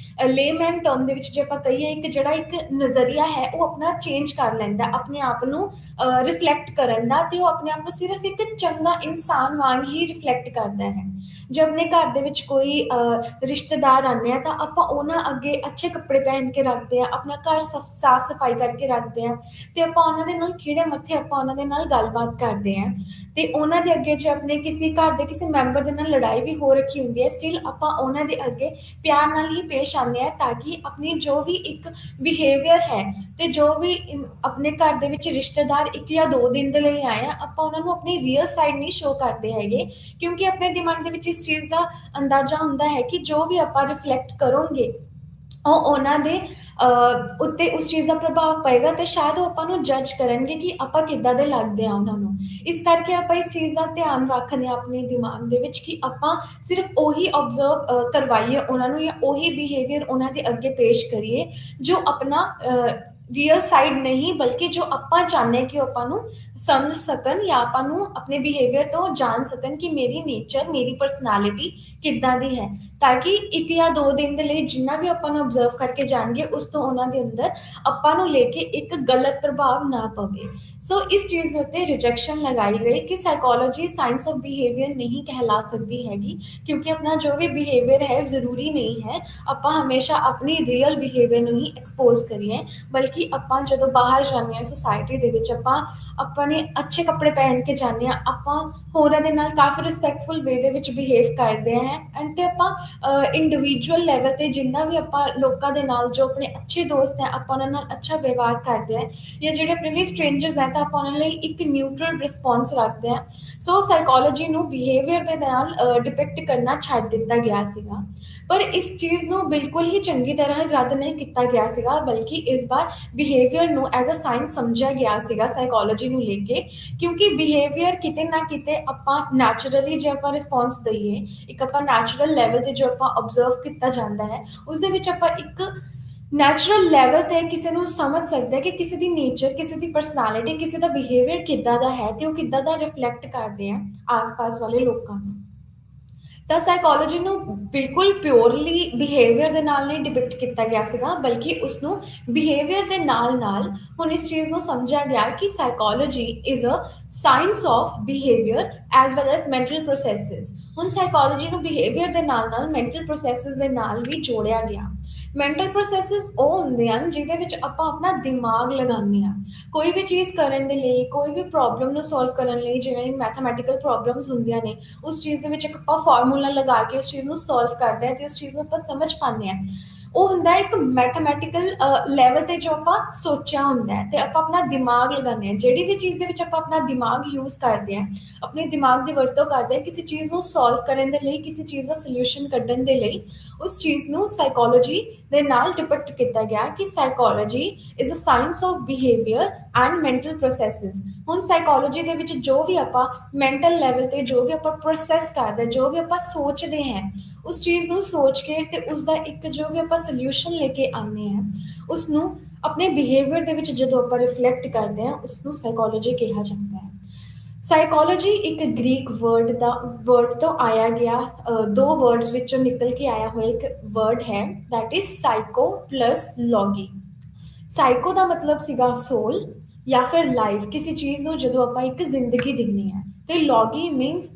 ਲੇਮੈਨ ਟਰਮ ਦੇ ਵਿੱਚ ਜੇ ਆਪਾਂ ਕਹੀਏ, ਇੱਕ ਜਿਹੜਾ ਇੱਕ ਨਜ਼ਰੀਆ ਹੈ ਉਹ ਆਪਣਾ ਚੇਂਜ ਕਰ ਲੈਂਦਾ ਆਪਣੇ ਆਪ ਨੂੰ ਰਿਫਲੈਕਟ ਕਰਨ ਦਾ, ਤੇ ਉਹ ਆਪਣੇ ਆਪ ਨੂੰ ਸਿਰਫ ਇੱਕ ਚੰਗਾ ਇਨਸਾਨ ਵਾਂਗ ਹੀ ਰਿਫਲੈਕਟ ਕਰਦਾ ਹੈ। ਜੇ ਆਪਣੇ ਘਰ ਦੇ ਵਿੱਚ ਕੋਈ ਰਿਸ਼ਤੇਦਾਰ ਆਉਂਦੇ ਆ ਤਾਂ ਆਪਾਂ ਉਹਨਾਂ ਅੱਗੇ ਅੱਛੇ ਕੱਪੜੇ ਪਹਿਨ ਕੇ ਰੱਖਦੇ ਆ, ਆਪਣਾ ਘਰ ਸਾਫ਼ ਸਫਾਈ ਕਰਕੇ ਰੱਖਦੇ ਆ, ਤੇ ਆਪਾਂ ਉਹਨਾਂ ਦੇ ਨਾਲ ਖਿੜੇ ਮੱਥੇ ਆਪਾਂ ਉਹਨਾਂ ਦੇ ਨਾਲ ਗੱਲਬਾਤ ਕਰਦੇ ਆ, ਤੇ ਉਹਨਾਂ ਦੇ ਅੱਗੇ ਜੇ ਆਪਣੇ ਕਿਸੇ ਘਰ ਦੇ ਕਿਸੇ ਮੈਂਬਰ ਦੇ ਨਾਲ ਲੜਾਈ ਵੀ ਹੋ ਰੱਖੀ ਹੁੰਦੀ ਹੈ, ਸਟਿਲ ਆਪਾਂ ਉਹਨਾਂ ਦੇ ਅੱਗੇ ਪਿਆਰ ਨਾਲ ਹੀ ਪੇਸ਼ ਆਉਂਦੇ ਆ, ਤਾਂ ਕਿ ਆਪਣੀ ਜੋ ਵੀ ਇੱਕ ਬਿਹੇਵੀਅਰ ਹੈ ਤੇ ਜੋ ਵੀ ਆਪਣੇ ਘਰ ਦੇ ਵਿੱਚ ਰਿਸ਼ਤੇਦਾਰ 1 ਜਾਂ 2 ਦਿਨ ਦੇ ਲਈ ਆਏ ਆ, ਆਪਾਂ ਉਹਨਾਂ ਨੂੰ ਆਪਣੀ ਰੀਅਲ ਸਾਈਡ ਨਹੀਂ ਸ਼ੋ ਕਰਦੇ ਹੈਗੇ, ਕਿਉਂਕਿ ਆਪਣੇ ਦਿਮਾਗ ਦੇ ਵਿੱਚ ਇਸ ਚੀਜ਼ ਦਾ ਅੰਦਾਜ਼ਾ ਹੁੰਦਾ ਹੈ ਕਿ ਜੋ ਵੀ ਆਪਾਂ ਰਿਫਲੈਕਟ ਕਰੋਗੇ ਉਹ ਉਹਨਾਂ ਦੇ ਉੱਤੇ ਉਸ ਚੀਜ਼ ਦਾ ਪ੍ਰਭਾਵ ਪਏਗਾ, ਤੇ ਸ਼ਾਇਦ ਉਹ ਆਪਾਂ ਨੂੰ ਜੱਜ ਕਰਨਗੇ ਕਿ ਆਪਾਂ ਕਿੱਦਾਂ ਦੇ ਲੱਗਦੇ ਆ ਉਹਨਾਂ ਨੂੰ। ਇਸ ਕਰਕੇ ਆਪਾਂ ਇਸ ਚੀਜ਼ ਦਾ ਧਿਆਨ ਰੱਖਦੇ ਹਾਂ ਆਪਣੇ ਦਿਮਾਗ ਦੇ ਵਿੱਚ ਕਿ ਆਪਾਂ ਸਿਰਫ ਉਹੀ ਓਬਜ਼ਰਵ ਕਰਵਾਈਏ ਉਹਨਾਂ ਨੂੰ, ਜਾਂ ਉਹੀ ਬਿਹੇਵੀਅਰ ਉਹਨਾਂ ਦੇ ਅੱਗੇ ਪੇਸ਼ ਕਰੀਏ ਜੋ ਆਪਣਾ ਰੀਅਲ ਸਾਈਡ ਨਹੀਂ, ਬਲਕਿ ਜੋ ਆਪਾਂ ਚਾਹੁੰਦੇ ਕਿ ਉਹ ਆਪਾਂ ਨੂੰ ਸਮਝ ਸਕਣ, ਜਾਂ ਆਪਾਂ ਨੂੰ ਆਪਣੇ ਬਿਹੇਵੀਅਰ ਤੋਂ ਜਾਣ ਸਕਣ ਕਿ ਮੇਰੀ ਨੇਚਰ, ਮੇਰੀ ਪਰਸਨੈਲਿਟੀ ਕਿੱਦਾਂ ਦੀ ਹੈ, ਤਾਂ ਕਿ 1 ਜਾਂ 2 ਦਿਨ ਦੇ ਲਈ ਜਿੰਨਾ ਵੀ ਆਪਾਂ ਨੂੰ ਓਬਜ਼ਰਵ ਕਰਕੇ ਜਾਣਗੇ, ਉਸ ਤੋਂ ਉਹਨਾਂ ਦੇ ਅੰਦਰ ਆਪਾਂ ਨੂੰ ਲੈ ਕੇ ਇੱਕ ਗਲਤ ਪ੍ਰਭਾਵ ਨਾ ਪਵੇ। ਸੋ ਇਸ ਚੀਜ਼ ਦੇ ਉੱਤੇ ਰਿਜੈਕਸ਼ਨ ਲਗਾਈ ਗਈ ਕਿ ਸਾਈਕੋਲੋਜੀ ਸਾਇੰਸ ਆਫ ਬਿਹੇਵੀਅਰ ਨਹੀਂ ਕਹਿਲਾ ਸਕਦੀ ਹੈਗੀ, ਕਿਉਂਕਿ ਆਪਣਾ ਜੋ ਵੀ ਬਿਹੇਵੀਅਰ ਹੈ ਜ਼ਰੂਰੀ ਨਹੀਂ ਹੈ ਆਪਾਂ ਹਮੇਸ਼ਾ ਆਪਣੀ ਰੀਅਲ ਬਿਹੇਵੀਅਰ ਨੂੰ ਹੀ ਐਕਸਪੋਜ਼ ਕਰੀਏ, ਬਲਕਿ ਆਪਾਂ ਜਦੋਂ ਬਾਹਰ ਜਾਂਦੇ ਹਾਂ ਸੁਸਾਇਟੀ ਦੇ ਵਿੱਚ, ਆਪਾਂ ਆਪਣੇ ਅੱਛੇ ਕੱਪੜੇ ਪਹਿਨ ਕੇ ਜਾਂਦੇ ਹਾਂ, ਆਪਾਂ ਹੋਰਾਂ ਦੇ ਨਾਲ ਕਾਫੀ ਰਿਸਪੈਕਟਫੁਲ ਵੇ ਦੇ ਵਿੱਚ ਬਿਹੇਵ ਕਰਦੇ ਹਾਂ, ਐਂਡ ਤੇ ਆਪਾਂ ਇੰਡੀਵਿਜੂਅਲ ਲੈਵਲ ਤੇ ਜਿੰਨਾ ਵੀ ਆਪਾਂ ਲੋਕਾਂ ਦੇ ਨਾਲ, ਜੋ ਆਪਣੇ ਅੱਛੇ ਦੋਸਤ ਹੈ, ਆਪਾਂ ਉਹਨਾਂ ਨਾਲ ਅੱਛਾ ਵਿਵਹਾਰ ਕਰਦੇ ਹਾਂ, ਜਾਂ ਜਿਹੜੇ ਆਪਣੇ ਲਈ ਸਟ੍ਰੇਂਜਰਸ ਹੈ ਤਾਂ ਆਪਾਂ ਉਹਨਾਂ ਲਈ ਇੱਕ ਨਿਊਟਰਲ ਰਿਸਪੌਂਸ ਰੱਖਦੇ ਹਾਂ। ਸੋ ਸਾਈਕੋਲੋਜੀ ਨੂੰ ਬਿਹੇਵੀਅਰ ਦੇ ਨਾਲ ਡਿਪਿਕਟ ਕਰਨਾ ਛੱਡ ਦਿੱਤਾ ਗਿਆ ਸੀਗਾ, ਪਰ ਇਸ ਚੀਜ਼ ਨੂੰ ਬਿਲਕੁਲ ਹੀ ਚੰਗੀ ਤਰ੍ਹਾਂ ਰੱਦ ਨਹੀਂ ਕੀਤਾ ਗਿਆ ਸੀਗਾ, ਬਲਕਿ ਇਸ ਵਾਰ ਬਿਹੇਵੀਅਰ ਨੂੰ ਐਜ਼ ਅ ਸਾਇੰਸ ਸਮਝਿਆ ਗਿਆ ਸੀਗਾ ਸਾਈਕੋਲੋਜੀ ਨੂੰ ਲੈ ਕੇ, ਕਿਉਂਕਿ ਬਿਹੇਵੀਅਰ ਕਿਤੇ ਨਾ ਕਿਤੇ ਆਪਾਂ ਨੈਚੁਰਲੀ ਜੇ ਆਪਾਂ ਰਿਸਪੌਂਸ ਦਈਏ, ਇੱਕ ਆਪਾਂ ਨੈਚੁਰਲ ਲੈਵਲ ਤੇ ਜੋ ਆਪਾਂ ਆਬਜ਼ਰਵ ਕੀਤਾ ਜਾਂਦਾ ਹੈ, ਉਸ ਦੇ ਵਿੱਚ ਆਪਾਂ ਇੱਕ ਨੈਚੁਰਲ ਲੈਵਲ ਤੇ ਕਿਸੇ ਨੂੰ ਸਮਝ ਸਕਦਾ ਕਿ ਕਿਸੇ ਦੀ ਨੇਚਰ, ਕਿਸੇ ਦੀ ਪਰਸਨੈਲਿਟੀ, ਕਿਸੇ ਦਾ ਬਿਹੇਵੀਅਰ ਕਿੱਦਾਂ ਦਾ ਹੈ, ਤੇ ਉਹ ਕਿੱਦਾਂ ਦਾ ਰਿਫਲੈਕਟ ਕਰਦੇ ਆ ਆਸ-ਪਾਸ ਵਾਲੇ ਲੋਕਾਂ ਨੂੰ। ਤਾਂ ਸਾਈਕੋਲੋਜੀ ਨੂੰ ਬਿਲਕੁਲ ਪਿਓਰਲੀ ਬਿਹੇਵੀਅਰ ਦੇ ਨਾਲ ਨਹੀਂ ਡਿਪਿਕਟ ਕੀਤਾ ਗਿਆ ਸੀਗਾ, ਬਲਕਿ ਉਸਨੂੰ ਬਿਹੇਵੀਅਰ ਦੇ ਨਾਲ-ਨਾਲ ਹੁਣ ਇਸ ਚੀਜ਼ ਨੂੰ ਸਮਝਿਆ ਗਿਆ ਕਿ psychology is a science of behaviour as well as mental processes. ਹੁਣ ਸਾਈਕੋਲੋਜੀ ਨੂੰ ਬਿਹੇਵੀਅਰ ਦੇ ਨਾਲ-ਨਾਲ ਮੈਂਟਲ ਪ੍ਰੋਸੈਸਿਸ ਦੇ ਨਾਲ ਵੀ ਜੋੜਿਆ ਗਿਆ। ਮੈਂਟਲ ਪ੍ਰੋਸੈਸਿਸ ਉਹ ਹੁੰਦੇ ਹਨ ਜਿਹਦੇ ਵਿੱਚ ਆਪਾਂ ਆਪਣਾ ਦਿਮਾਗ ਲਗਾਉਂਦੇ ਹਾਂ ਕੋਈ ਵੀ ਚੀਜ਼ ਕਰਨ ਦੇ ਲਈ, ਕੋਈ ਵੀ ਪ੍ਰੋਬਲਮ ਨੂੰ ਸੋਲਵ ਕਰਨ ਲਈ, ਜਿਵੇਂ ਮੈਥਮੈਟੀਕਲ ਪ੍ਰੋਬਲਮਸ ਹੁੰਦੀਆਂ ਨੇ, ਉਸ ਚੀਜ਼ ਦੇ ਵਿੱਚ ਇੱਕ ਆਪਾਂ ਫਾਰਮੂਲਾ ਲਗਾ ਕੇ ਉਸ ਚੀਜ਼ ਨੂੰ ਸੋਲਵ ਕਰਦੇ ਹਾਂ ਤੇ ਉਸ ਚੀਜ਼ ਨੂੰ ਆਪਾਂ ਸਮਝ ਪਾਉਂਦੇ ਹਾਂ। ਉਹ ਹੁੰਦਾ ਇੱਕ ਮੈਥਮੈਟੀਕਲ ਲੈਵਲ ਤੇ ਜੋ ਆਪਾਂ ਸੋਚਿਆ ਹੁੰਦਾ ਹੈ, ਤੇ ਆਪਾਂ ਆਪਣਾ ਦਿਮਾਗ ਲਗਾਉਂਦੇ ਹਾਂ। ਜਿਹੜੀ ਵੀ ਚੀਜ਼ ਦੇ ਵਿੱਚ ਆਪਾਂ ਆਪਣਾ ਦਿਮਾਗ ਯੂਜ਼ ਕਰਦੇ ਹਾਂ, ਆਪਣੇ ਦਿਮਾਗ ਦੀ ਵਰਤੋਂ ਕਰਦੇ ਹਾਂ ਕਿਸੇ ਚੀਜ਼ ਨੂੰ ਸੋਲਵ ਕਰਨ ਦੇ ਲਈ, ਕਿਸੇ ਚੀਜ਼ ਦਾ ਸੋਲਿਊਸ਼ਨ ਕੱਢਣ ਦੇ ਲਈ, ਉਸ ਚੀਜ਼ ਨੂੰ ਸਾਈਕੋਲੋਜੀ ਦੇ ਨਾਲ ਡਿਪਿਕਟ ਕੀਤਾ ਗਿਆ ਕਿ psychology is a science of behaviour and mental processes. ਹੁਣ ਸਾਈਕੋਲੋਜੀ ਦੇ ਵਿੱਚ ਜੋ ਵੀ ਆਪਾਂ ਮੈਂਟਲ ਲੈਵਲ ਤੇ ਜੋ ਵੀ ਆਪਾਂ ਪ੍ਰੋਸੈਸ ਕਰਦੇ, ਜੋ ਵੀ ਆਪਾਂ ਸੋਚਦੇ ਹਾਂ, ਉਸ ਚੀਜ਼ ਨੂੰ ਸੋਚ ਕੇ ਤੇ ਉਸਦਾ ਇੱਕ ਜੋ ਵੀ ਆਪਾਂ ਸੋਲਿਊਸ਼ਨ ਲੈ ਕੇ ਆਉਂਦੇ ਹਾਂ, ਉਸਨੂੰ ਆਪਣੇ ਬਿਹੇਵੀਅਰ ਦੇ ਵਿੱਚ ਜਦੋਂ ਆਪਾਂ ਰਿਫਲੈਕਟ ਕਰਦੇ ਹਾਂ, ਉਸਨੂੰ ਸਾਈਕੋਲੋਜੀ ਕਿਹਾ ਜਾਂਦਾ ਹੈ। ਸਾਈਕੋਲੋਜੀ ਇੱਕ ਗ੍ਰੀਕ ਵਰਡ ਤੋਂ ਆਇਆ ਗਿਆ, 2 ਵਰਡਸ ਵਿੱਚੋਂ ਨਿਕਲ ਕੇ ਆਇਆ ਹੋਇਆ ਇੱਕ ਵਰਡ ਹੈ, that is psycho plus logy. Psycho ਦਾ ਮਤਲਬ ਸੀਗਾ ਸੋਲ ਜਾਂ ਫਿਰ ਲਾਈਫ, ਕਿਸੇ ਚੀਜ਼ ਨੂੰ ਜਦੋਂ ਆਪਾਂ ਇੱਕ ਜ਼ਿੰਦਗੀ ਦਿੰਦੇ ਹਾਂ, ਤੇ ਲੌਗੀ ਮੀਨਸ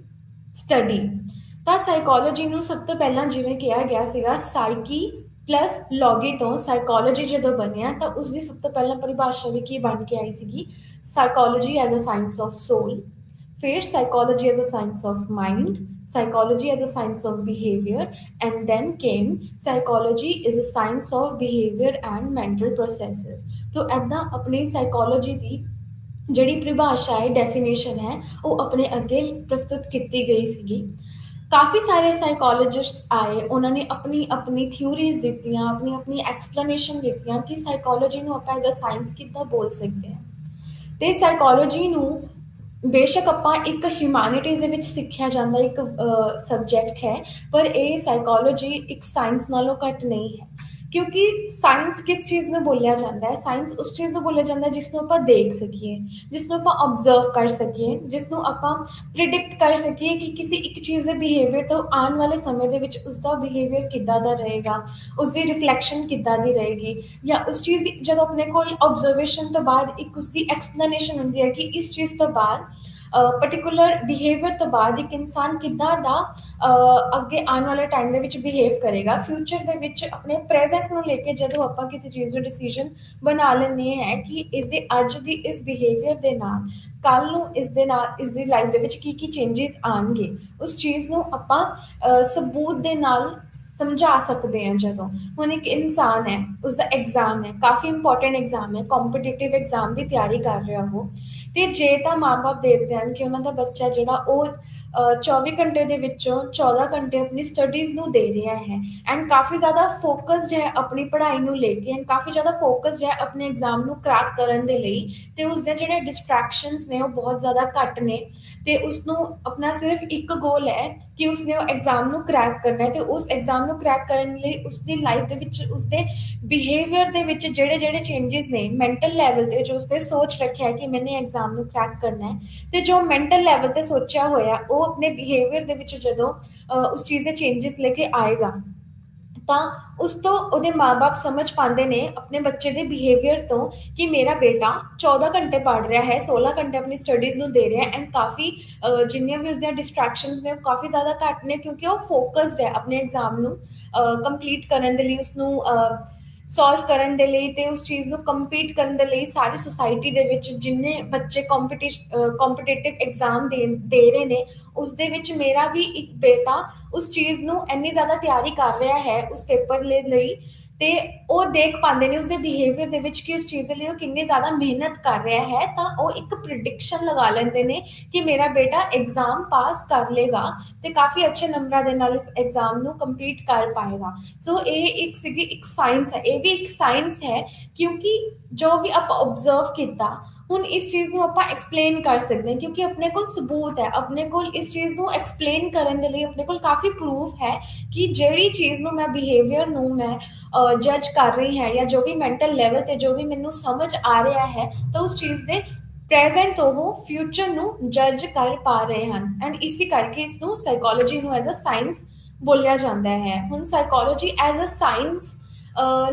ਸਟੱਡੀ। ਤਾਂ ਸਾਈਕੋਲੋਜੀ ਨੂੰ ਸਭ ਤੋਂ ਪਹਿਲਾਂ ਜਿਵੇਂ ਕਿਹਾ ਗਿਆ ਸੀਗਾ, ਸਾਈਕੀ ਪਲਸ ਲੌਗੀ ਤੋਂ ਸਾਈਕੋਲੋਜੀ ਜਦੋਂ ਬਣਿਆ, ਤਾਂ ਉਸਦੀ ਸਭ ਤੋਂ ਪਹਿਲਾਂ ਪਰਿਭਾਸ਼ਾ ਵੀ ਕੀ ਬਣ ਕੇ ਆਈ ਸੀਗੀ, psychology as a science of soul, ਫਿਰ psychology as a science of mind, psychology as a science of behavior, and then came psychology is a science of behavior and mental processes। तो ऐदा अपनी साइकोलॉजी ਦੀ ਜਿਹੜੀ ਪਰਿਭਾਸ਼ਾ ਹੈ, definition ਹੈ, ਉਹ ਆਪਣੇ ਅੱਗੇ ਪ੍ਰਸਤੁਤ ਕੀਤੀ ਗਈ ਸੀਗੀ। ਕਾਫੀ ਸਾਰੇ ਸਾਈਕੋਲੋਜਿਸਟ ਆਏ, ਉਹਨਾਂ ਨੇ ਆਪਣੀ ਆਪਣੀ ਥਿਊਰੀਜ਼ ਦਿੱਤੀਆਂ, ਆਪਣੀ ਆਪਣੀ ਐਕਸਪਲੇਨੇਸ਼ਨ ਦਿੱਤੀਆਂ ਕਿ ਸਾਈਕੋਲੋਜੀ ਨੂੰ ਆਪਾਂ ਐਜ਼ ਅ ਸਾਇੰਸ ਕਿੱਦਾਂ ਬੋਲ ਸਕਦੇ ਹਾਂ। ਤੇ ਸਾਈਕੋਲੋਜੀ ਨੂੰ ਬੇਸ਼ੱਕ ਆਪਾਂ ਇੱਕ ਹਿਊਮੈਨਿਟੀਜ਼ ਦੇ ਵਿੱਚ ਸਿੱਖਿਆ ਜਾਂਦਾ ਇੱਕ ਸਬਜੈਕਟ ਹੈ, ਪਰ ਇਹ ਸਾਈਕੋਲੋਜੀ ਇੱਕ ਸਾਇੰਸ ਨਾਲੋਂ ਘੱਟ ਨਹੀਂ ਹੈ, ਕਿਉਂਕਿ ਸਾਇੰਸ ਕਿਸ ਚੀਜ਼ ਨੂੰ ਬੋਲਿਆ ਜਾਂਦਾ ਹੈ, ਸਾਇੰਸ ਉਸ ਚੀਜ਼ ਨੂੰ ਬੋਲਿਆ ਜਾਂਦਾ ਹੈ ਜਿਸ ਨੂੰ ਆਪਾਂ ਦੇਖ ਸਕੀਏ, ਜਿਸ ਨੂੰ ਆਪਾਂ ਆਬਜ਼ਰਵ ਕਰ ਸਕੀਏ, ਜਿਸ ਨੂੰ ਆਪਾਂ ਪ੍ਰਿਡਿਕਟ ਕਰ ਸਕੀਏ ਕਿ ਕਿਸੇ ਇੱਕ ਚੀਜ਼ ਦੇ ਬਿਹੇਵੀਅਰ ਤੋਂ ਆਉਣ ਵਾਲੇ ਸਮੇਂ ਦੇ ਵਿੱਚ ਉਸਦਾ ਬਿਹੇਵੀਅਰ ਕਿੱਦਾਂ ਦਾ ਰਹੇਗਾ, ਉਸਦੀ ਰਿਫਲੈਕਸ਼ਨ ਕਿੱਦਾਂ ਦੀ ਰਹੇਗੀ, ਜਾਂ ਉਸ ਚੀਜ਼ ਦੀ ਜਦੋਂ ਆਪਣੇ ਕੋਲ ਆਬਜ਼ਰਵੇਸ਼ਨ ਤੋਂ ਬਾਅਦ ਇੱਕ ਉਸਦੀ ਐਕਸਪਲੇਨੇਸ਼ਨ ਹੁੰਦੀ ਹੈ ਕਿ ਇਸ ਚੀਜ਼ ਤੋਂ ਬਾਅਦ ਪਰਟੀਕੂਲਰ ਬਿਹੇਵੀਅਰ ਤੋਂ ਬਾਅਦ ਇੱਕ ਇਨਸਾਨ ਕਿੱਦਾਂ ਦਾ ਅੱਗੇ ਆਉਣ ਵਾਲੇ ਟਾਈਮ ਦੇ ਵਿੱਚ ਬਿਹੇਵ ਕਰੇਗਾ ਫਿਊਚਰ ਦੇ ਵਿੱਚ ਆਪਣੇ ਪ੍ਰੈਜ਼ੈਂਟ ਨੂੰ ਲੈ ਕੇ ਜਦੋਂ ਆਪਾਂ ਕਿਸੇ ਚੀਜ਼ ਦਾ ਡਿਸੀਜਨ ਬਣਾ ਲੈਂਦੇ ਹੈ ਕਿ ਇਸ ਦੇ ਅੱਜ ਦੀ ਇਸ ਬਿਹੇਵੀਅਰ ਦੇ ਨਾਲ ਕੱਲ ਨੂੰ ਇਸ ਦੇ ਨਾਲ ਇਸ ਦੀ ਲਾਈਫ ਦੇ ਵਿੱਚ ਕੀ ਕੀ ਚੇਂਜਸ ਆਉਣਗੇ ਉਸ ਚੀਜ਼ ਨੂੰ ਆਪਾਂ ਸਬੂਤ ਦੇ ਨਾਲ ਸਮਝਾ ਸਕਦੇ ਹਾਂ ਜਦੋਂ ਹੁਣ ਇੱਕ ਇਨਸਾਨ ਹੈ ਉਸਦਾ ਐਗਜ਼ਾਮ ਹੈ ਕਾਫੀ ਇੰਪੋਰਟੈਂਟ ਐਗਜ਼ਾਮ ਹੈ ਕੰਪੀਟੀਟਿਵ ਐਗਜ਼ਾਮ ਦੀ ਤਿਆਰੀ ਕਰ ਰਿਹਾ ਉਹ ਤੇ ਜੇ ਤਾਂ ਮਾਪੇ ਦੇਖਦੇ ਹਨ ਕਿ ਉਹਨਾਂ ਦਾ ਬੱਚਾ ਜਿਹੜਾ ਉਹ 24 ਘੰਟੇ ਦੇ ਵਿੱਚੋਂ 14 ਘੰਟੇ ਆਪਣੀ ਸਟੱਡੀਜ਼ ਨੂੰ ਦੇ ਰਿਹਾ ਹੈ ਐਂਡ ਕਾਫੀ ਜ਼ਿਆਦਾ ਫੋਕਸਡ ਹੈ ਆਪਣੀ ਪੜ੍ਹਾਈ ਨੂੰ ਲੈ ਕੇ ਐਂਡ ਕਾਫੀ ਜ਼ਿਆਦਾ ਫੋਕਸਡ ਹੈ ਆਪਣੇ ਐਗਜ਼ਾਮ ਨੂੰ ਕ੍ਰੈਕ ਕਰਨ ਦੇ ਲਈ ਤੇ ਉਸਦੇ ਜਿਹੜੇ ਡਿਸਟਰੈਕਸ਼ਨਸ ਨੇ ਉਹ ਬਹੁਤ ਜ਼ਿਆਦਾ ਘੱਟ ਨੇ ਤੇ ਉਸਨੂੰ ਆਪਣਾ ਸਿਰਫ ਇੱਕ ਗੋਲ ਹੈ ਕਿ ਉਸਨੇ ਉਹ ਐਗਜ਼ਾਮ ਨੂੰ ਕ੍ਰੈਕ ਕਰਨਾ ਹੈ ਤੇ ਉਸ ਐਗਜ਼ਾਮ ਨੂੰ ਕ੍ਰੈਕ ਕਰਨ ਲਈ ਉਸਦੀ ਲਾਈਫ ਦੇ ਵਿੱਚ ਉਸਦੇ ਬਿਹੇਵੀਅਰ ਦੇ ਵਿੱਚ ਜਿਹੜੇ ਜਿਹੜੇ ਚੇਂਜਸ ਨੇ ਮੈਂਟਲ ਲੈਵਲ ਤੇ ਜੋ ਉਸਨੇ ਸੋਚ ਰੱਖਿਆ ਹੈ ਕਿ ਮੈਨੇ ਐਗਜ਼ਾਮ ਨੂੰ ਕ੍ਰੈਕ ਕਰਨਾ ਹੈ ਤੇ ਜੋ ਮੈਂਟਲ ਲੈਵਲ ਤੇ ਸੋਚਿਆ ਹੋਇਆ ਉਹ ਆਪਣੇ ਬਿਹੇਵੀਅਰ ਦੇ ਵਿੱਚ ਜਦੋਂ ਉਸ ਚੀਜ਼ ਦੇ ਚੇਂਜਸ ਲੈ ਕੇ ਆਏਗਾ ਤਾਂ ਉਸ ਤੋਂ ਉਹਦੇ ਮਾਪੇ ਸਮਝ ਪਾਉਂਦੇ ਨੇ ਆਪਣੇ ਬੱਚੇ ਦੇ ਬਿਹੇਵੀਅਰ ਤੋਂ ਕਿ ਮੇਰਾ ਬੇਟਾ 14 ਘੰਟੇ ਪੜ੍ਹ ਰਿਹਾ ਹੈ 16 ਘੰਟੇ ਆਪਣੀ ਸਟੱਡੀਜ਼ ਨੂੰ ਦੇ ਰਿਹਾ ਹੈ ਐਂਡ ਕਾਫੀ ਜਿੰਨੀਆਂ ਵੀ ਉਸਦੀਆਂ ਡਿਸਟਰੈਕਸ਼ਨਸ ਨੇ ਉਹ ਕਾਫੀ ਜ਼ਿਆਦਾ ਘੱਟ ਨੇ ਕਿਉਂਕਿ ਉਹ ਫੋਕਸਡ ਹੈ ਆਪਣੇ ਐਗਜ਼ਾਮ ਨੂੰ ਕੰਪਲੀਟ ਕਰਨ ਦੇ ਲਈ ਉਸਨੂੰ ਸੋਲਵ ਕਰਨ ਦੇ ਲਈ ਤੇ ਉਸ ਚੀਜ਼ ਨੂੰ ਕੰਪੀਟ ਕਰਨ ਦੇ ਲਈ ਸਾਰੀ ਸੁਸਾਇਟੀ ਦੇ ਵਿੱਚ ਜਿੰਨੇ ਬੱਚੇ ਕੰਪੀਟੀਟਿਵ ਐਗਜ਼ਾਮ ਦੇ ਰਹੇ ਨੇ ਉਸ ਦੇ ਵਿੱਚ ਮੇਰਾ ਵੀ ਇੱਕ ਬੇਟਾ ਉਸ ਚੀਜ਼ ਨੂੰ ਇੰਨੀ ਜ਼ਿਆਦਾ ਤਿਆਰੀ ਕਰ ਰਿਹਾ ਹੈ ਉਸ ਪੇਪਰ ਲਈ ਤੇ ਉਹ ਦੇਖ ਪਾਉਂਦੇ ਨੇ ਉਸਦੇ ਬਿਹੇਵੀਅਰ ਦੇ ਵਿੱਚ ਕਿ ਉਸ ਚੀਜ਼ ਦੇ ਲਈ ਉਹ ਕਿੰਨੀ ਜ਼ਿਆਦਾ ਮਿਹਨਤ ਕਰ ਰਿਹਾ ਹੈ ਤਾਂ ਉਹ ਇੱਕ ਪ੍ਰਿਡਿਕਸ਼ਨ ਲਗਾ ਲੈਂਦੇ ਨੇ ਕਿ ਮੇਰਾ ਬੇਟਾ ਐਗਜ਼ਾਮ ਪਾਸ ਕਰ ਲੇਗਾ ਤੇ ਕਾਫੀ ਅੱਛੇ ਨੰਬਰਾਂ ਦੇ ਨਾਲ ਇਸ ਐਗਜ਼ਾਮ ਨੂੰ ਕੰਪਲੀਟ ਕਰ ਪਾਏਗਾ ਸੋ ਇਹ ਇੱਕ ਸੀਗੀ ਇੱਕ ਸਾਇੰਸ ਹੈ ਇਹ ਵੀ ਇੱਕ ਸਾਇੰਸ ਹੈ ਕਿਉਂਕਿ ਜੋ ਵੀ ਆਪਾਂ ਓਬਜ਼ਰਵ ਕੀਤਾ ਹੁਣ ਇਸ ਚੀਜ਼ ਨੂੰ ਆਪਾਂ ਐਕਸਪਲੇਨ ਕਰ ਸਕਦੇ ਹਾਂ ਕਿਉਂਕਿ ਆਪਣੇ ਕੋਲ ਸਬੂਤ ਹੈ ਆਪਣੇ ਕੋਲ ਇਸ ਚੀਜ਼ ਨੂੰ ਐਕਸਪਲੇਨ ਕਰਨ ਦੇ ਲਈ ਆਪਣੇ ਕੋਲ ਕਾਫੀ ਪ੍ਰੂਫ ਹੈ ਕਿ ਜਿਹੜੀ ਚੀਜ਼ ਨੂੰ ਮੈਂ ਬਿਹੇਵੀਅਰ ਨੂੰ ਮੈਂ ਜੱਜ ਕਰ ਰਹੀ ਹਾਂ ਜਾਂ ਜੋ ਵੀ ਮੈਂਟਲ ਲੈਵਲ ਤੇ ਜੋ ਵੀ ਮੈਨੂੰ ਸਮਝ ਆ ਰਿਹਾ ਹੈ ਤਾਂ ਉਸ ਚੀਜ਼ ਦੇ ਪ੍ਰੈਜ਼ੈਂਟ ਤੋਂ ਉਹ ਫਿਊਚਰ ਨੂੰ ਜੱਜ ਕਰ ਪਾ ਰਹੇ ਹਨ ਐਂਡ ਇਸੇ ਕਰਕੇ ਇਸ ਨੂੰ ਸਾਈਕੋਲੋਜੀ ਨੂੰ ਐਜ਼ ਅ ਸਾਇੰਸ ਬੋਲਿਆ ਜਾਂਦਾ ਹੈ ਹੁਣ ਸਾਈਕੋਲੋਜੀ ਐਜ਼ ਅ ਸਾਇੰਸ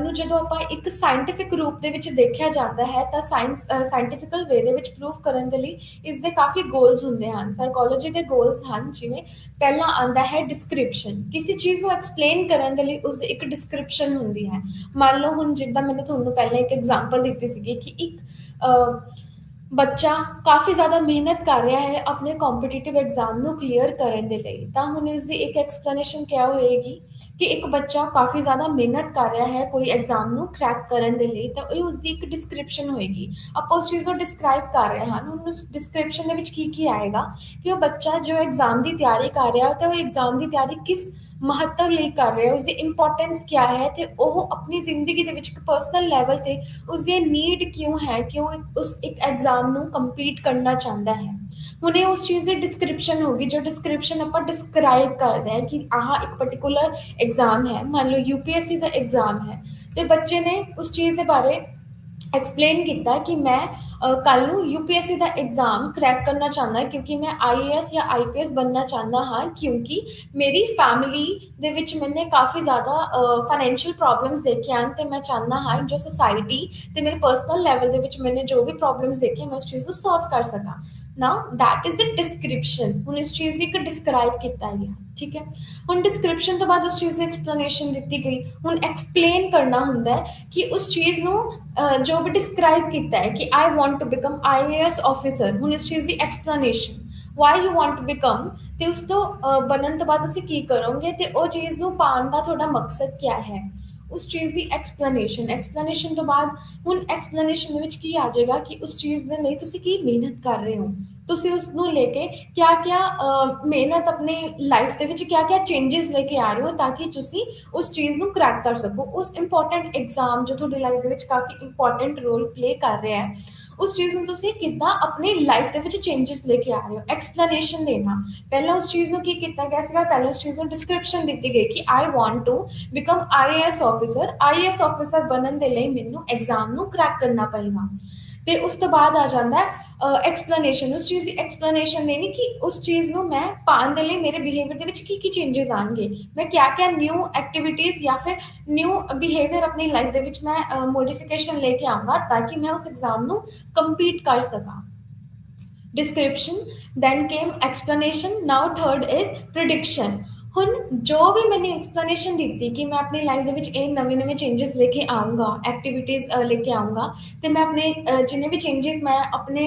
ਨੂੰ ਜਦੋਂ ਆਪਾਂ ਇੱਕ ਸਾਇੰਟੀਫਿਕ ਰੂਪ ਦੇ ਵਿੱਚ ਦੇਖਿਆ ਜਾਂਦਾ ਹੈ ਤਾਂ ਸਾਇੰਟੀਫਿਕਲ ਵੇ ਦੇ ਵਿੱਚ ਪ੍ਰੂਫ ਕਰਨ ਦੇ ਲਈ ਇਸ ਦੇ ਕਾਫੀ ਗੋਲਸ ਹੁੰਦੇ ਹਨ ਸਾਈਕੋਲੋਜੀ ਦੇ ਗੋਲਸ ਹਨ ਜਿਵੇਂ ਪਹਿਲਾਂ ਆਉਂਦਾ ਹੈ ਡਿਸਕ੍ਰਿਪਸ਼ਨ ਕਿਸੇ ਚੀਜ਼ ਨੂੰ ਐਕਸਪਲੇਨ ਕਰਨ ਦੇ ਲਈ ਉਸ ਦੀ ਇੱਕ ਡਿਸਕ੍ਰਿਪਸ਼ਨ ਹੁੰਦੀ ਹੈ ਮੰਨ ਲਓ ਹੁਣ ਜਿੱਦਾਂ ਮੈंने ਤੁਹਾਨੂੰ ਪਹਿਲਾਂ ਇੱਕ ਐਗਜ਼ਾਮਪਲ ਦਿੱਤੀ ਸੀਗੀ ਕਿ ਇੱਕ ਬੱਚਾ ਕਾਫੀ ਜ਼ਿਆਦਾ ਮਿਹਨਤ ਕਰ ਰਿਹਾ ਹੈ ਆਪਣੇ ਕੰਪੀਟੀਟਿਵ ਐਗਜ਼ਾਮ ਨੂੰ ਕਲੀਅਰ ਕਰਨ ਦੇ ਲਈ ਤਾਂ ਹੁਣ ਇਸ ਦੀ ਇੱਕ ਐਕਸਪਲੇਨੇਸ਼ਨ ਕਿਆ ਹੋਏਗੀ ਕਿ ਇੱਕ ਬੱਚਾ ਕਾਫੀ ਜ਼ਿਆਦਾ ਮਿਹਨਤ ਕਰ ਰਿਹਾ ਹੈ ਕੋਈ ਐਗਜ਼ਾਮ ਨੂੰ ਕ੍ਰੈਕ ਕਰਨ ਦੇ ਲਈ ਤਾਂ ਇਹ ਉਸਦੀ ਇੱਕ ਡਿਸਕ੍ਰਿਪਸ਼ਨ ਹੋਏਗੀ ਆਪਾਂ ਉਸ ਚੀਜ਼ ਨੂੰ ਡਿਸਕ੍ਰਾਈਬ ਕਰ ਰਹੇ ਹਨ ਹੁਣ ਉਸ ਡਿਸਕ੍ਰਿਪਸ਼ਨ ਦੇ ਵਿੱਚ ਕੀ ਕੀ ਆਏਗਾ ਕਿ ਉਹ ਬੱਚਾ ਜੋ ਐਗਜ਼ਾਮ ਦੀ ਤਿਆਰੀ ਕਰ ਰਿਹਾ ਤੇ ਉਹ ਐਗਜ਼ਾਮ ਦੀ ਤਿਆਰੀ ਕਿਸ ਮਹੱਤਵ ਲਈ ਕਰ ਰਿਹਾ ਉਸਦੀ ਇੰਪੋਰਟੈਂਸ ਕਿਆ ਹੈ ਤੇ ਉਹ ਆਪਣੀ ਜ਼ਿੰਦਗੀ ਦੇ ਵਿੱਚ ਇੱਕ ਪਰਸਨਲ ਲੈਵਲ ਤੇ ਉਸਦੀ ਨੀਡ ਕਿਉਂ ਹੈ ਕਿ ਉਹ ਉਸ ਇੱਕ ਐਗਜ਼ਾਮ ਨੂੰ ਕੰਪਲੀਟ ਕਰਨਾ ਚਾਹੁੰਦਾ ਹੈ ਹੁਣ ਇਹ ਉਸ ਚੀਜ਼ ਦੀ ਡਿਸਕ੍ਰਿਪਸ਼ਨ ਹੋਗੀ ਜੋ ਡਿਸਕ੍ਰਿਪਸ਼ਨ ਆਪਾਂ ਡਿਸਕ੍ਰਾਈਬ ਕਰਦੇ ਹਾਂ ਕਿ ਆਹ ਇੱਕ ਪਰਟੀਕੂਲਰ ਐਗਜ਼ਾਮ ਹੈ ਮੰਨ ਲਓ ਯੂਪੀਐਸਸੀ ਦਾ ਐਗਜ਼ਾਮ ਹੈ ਤੇ ਬੱਚੇ ਨੇ ਉਸ ਚੀਜ਼ ਦੇ ਬਾਰੇ ਐਕਸਪਲੇਨ ਕੀਤਾ ਕਿ ਮੈਂ ਕੱਲ ਨੂੰ ਯੂਪੀਐਸਸੀ ਦਾ ਐਗਜ਼ਾਮ ਕ੍ਰੈਕ ਕਰਨਾ ਚਾਹੁੰਦਾ ਕਿਉਂਕਿ ਮੈਂ ਆਈਏਐਸ ਜਾਂ ਆਈਪੀਐਸ ਬਣਨਾ ਚਾਹੁੰਦਾ ਹਾਂ ਕਿਉਂਕਿ ਮੇਰੀ ਫੈਮਿਲੀ ਦੇ ਵਿੱਚ ਮੈंने ਕਾਫੀ ਜ਼ਿਆਦਾ ਫਾਈਨੈਂਸ਼ੀਅਲ ਪ੍ਰੋਬਲਮਸ ਦੇਖੇ ਹਨ ਤੇ ਮੈਂ ਚਾਹੁੰਦਾ ਹਾਂ ਜੋ ਸੋਸਾਇਟੀ ਤੇ ਮੇਰੇ ਪਰਸਨਲ ਲੈਵਲ ਦੇ ਵਿੱਚ ਮੈंने ਜੋ ਵੀ ਪ੍ਰੋਬਲਮਸ ਦੇਖੇ ਮੈਂ ਉਸ ਚੀਜ਼ ਨੂੰ ਸੋਲਵ ਕਰ ਸਕਾਂ ਨਾउ दैट इज द डिस्क्रिप्शन ਹੁਣ ਇਸ ਚੀਜ਼ ਦੀ ਇੱਕ ਡਿਸਕ੍ਰਾਈਬ ਕੀਤਾ ਗਿਆ ਠੀਕ ਹੈ ਹੁਣ ਡਿਸਕ੍ਰਿਪਸ਼ਨ ਤੋਂ ਬਾਅਦ ਉਸ ਚੀਜ਼ ਦੀ ਐਕਸਪਲੇਨੇਸ਼ਨ ਦਿੱਤੀ ਗਈ ਹੁਣ ਐਕਸਪਲੇਨ ਕਰਨਾ ਹੁੰਦਾ ਹੈ ਕਿ ਉਸ ਚੀਜ਼ ਨੂੰ ਜੋ ਵੀ ਡਿਸਕ੍ਰਾਈਬ ਕੀਤਾ ਹੈ ਕਿ I want to become IAS officer ਹੁਣ ਇਸ ਚੀਜ਼ ਦੀ explanation why you want to become ਤੇ ਉਸ ਤੋਂ ਬਣਨ ਤੋਂ ਬਾਅਦ ਤੁਸੀਂ ਕੀ ਕਰੋਗੇ ਤੇ ਉਹ ਚੀਜ਼ ਨੂੰ ਪਾਉਣ ਦਾ ਤੁਹਾਡਾ ਮਕਸਦ ਕੀ ਹੈ ਉਸ ਚੀਜ਼ ਦੀ ਐਕਸਪਲੇਨੇਸ਼ਨ ਤੋਂ ਬਾਅਦ ਹੁਣ ਐਕਸਪਲੇਨੇਸ਼ਨ ਦੇ ਵਿੱਚ ਕੀ ਆ ਜਾਏਗਾ ਕਿ ਉਸ ਚੀਜ਼ ਦੇ ਲਈ ਤੁਸੀਂ ਕੀ ਮਿਹਨਤ ਕਰ ਰਹੇ ਹੋ ਤੁਸੀਂ ਉਸ ਨੂੰ ਲੈ ਕੇ ਕਿਆ ਕਿਆ ਮਿਹਨਤ ਆਪਣੀ ਲਾਈਫ ਦੇ ਵਿੱਚ ਕਿਆ ਕਿਆ ਚੇਂਜਸ ਲੈ ਕੇ ਆ ਰਹੇ ਹੋ ਤਾਂ ਕਿ ਤੁਸੀਂ ਉਸ ਚੀਜ਼ ਨੂੰ ਕਰੈਕ ਕਰ ਸਕੋ ਉਸ ਇੰਪੋਰਟੈਂਟ ਐਗਜ਼ਾਮ ਜੋ ਤੁਹਾਡੀ ਲਾਈਫ ਦੇ ਵਿੱਚ ਕਾਫੀ ਇੰਪੋਰਟੈਂਟ ਰੋਲ ਪਲੇ ਕਰ ਰਿਹਾ ਹੈ ਉਸ ਚੀਜ਼ ਨੂੰ ਤੁਸੀਂ ਕਿੱਦਾਂ ਆਪਣੀ ਲਾਈਫ ਦੇ ਵਿੱਚ ਚੇਂਜਸ ਲੈ ਕੇ ਆ ਰਹੇ ਹੋ ਐਕਸਪਲੇਨੇਸ਼ਨ ਦੇਣਾ ਪਹਿਲਾਂ ਉਸ ਚੀਜ਼ ਨੂੰ ਕੀ ਕੀਤਾ ਗਿਆ ਸੀਗਾ ਪਹਿਲਾਂ ਉਸ ਚੀਜ਼ ਨੂੰ ਡਿਸਕ੍ਰਿਪਸ਼ਨ ਦਿੱਤੀ ਗਈ ਕਿ I want to become IAS officer ਬਣਨ ਦੇ ਲਈ ਮੈਨੂੰ ਐਗਜ਼ਾਮ ਨੂੰ ਕਰੈਕ ਕਰਨਾ ਪਏਗਾ ਤੇ ਉਸ ਤੋਂ ਬਾਅਦ ਆ ਜਾਂਦਾ ਐਕਸਪਲੇਨੇਸ਼ਨ ਉਸ ਚੀਜ਼ ਦੀ ਐਕਸਪਲੇਨੇਸ਼ਨ ਦੇਣੀ ਕਿ ਉਸ ਚੀਜ਼ ਨੂੰ ਮੈਂ ਪਾਉਣ ਦੇ ਲਈ ਮੇਰੇ ਬਿਹੇਵੀਅਰ ਦੇ ਵਿੱਚ ਕੀ ਕੀ ਚੇਂਜਸ ਆਉਣਗੇ ਮੈਂ ਕਿਆ ਕਿਆ ਨਿਊ ਐਕਟੀਵਿਟੀਜ਼ ਜਾਂ ਫਿਰ ਨਿਊ ਬਿਹੇਵੀਅਰ ਆਪਣੀ ਲਾਈਫ ਦੇ ਵਿੱਚ ਮੈਂ ਮੋਡੀਫਿਕੇਸ਼ਨ ਲੈ ਕੇ ਆਊਂਗਾ ਤਾਂ ਕਿ ਮੈਂ ਉਸ ਐਗਜ਼ਾਮ ਨੂੰ ਕੰਪਲੀਟ ਕਰ ਸਕਾਂ description, then came explanation, now third is prediction. ਹੁਣ ਜੋ ਵੀ मैंने एक्सप्लेनेशन ਦਿੱਤੀ ਕਿ ਮੈਂ ਆਪਣੀ ਲਾਈਫ ਦੇ ਵਿੱਚ ਇਹ ਨਵੇਂ-ਨਵੇਂ ਚੇਂजेस ਲੈ ਕੇ ਆਊਂਗਾ, ਐਕਟੀਵਿਟੀਜ਼ ਲੈ ਕੇ ਆਊਂਗਾ ਤੇ ਮੈਂ ਆਪਣੇ ਜਿੰਨੇ ਵੀ ਚੇਂजेस ਮੈਂ ਆਪਣੇ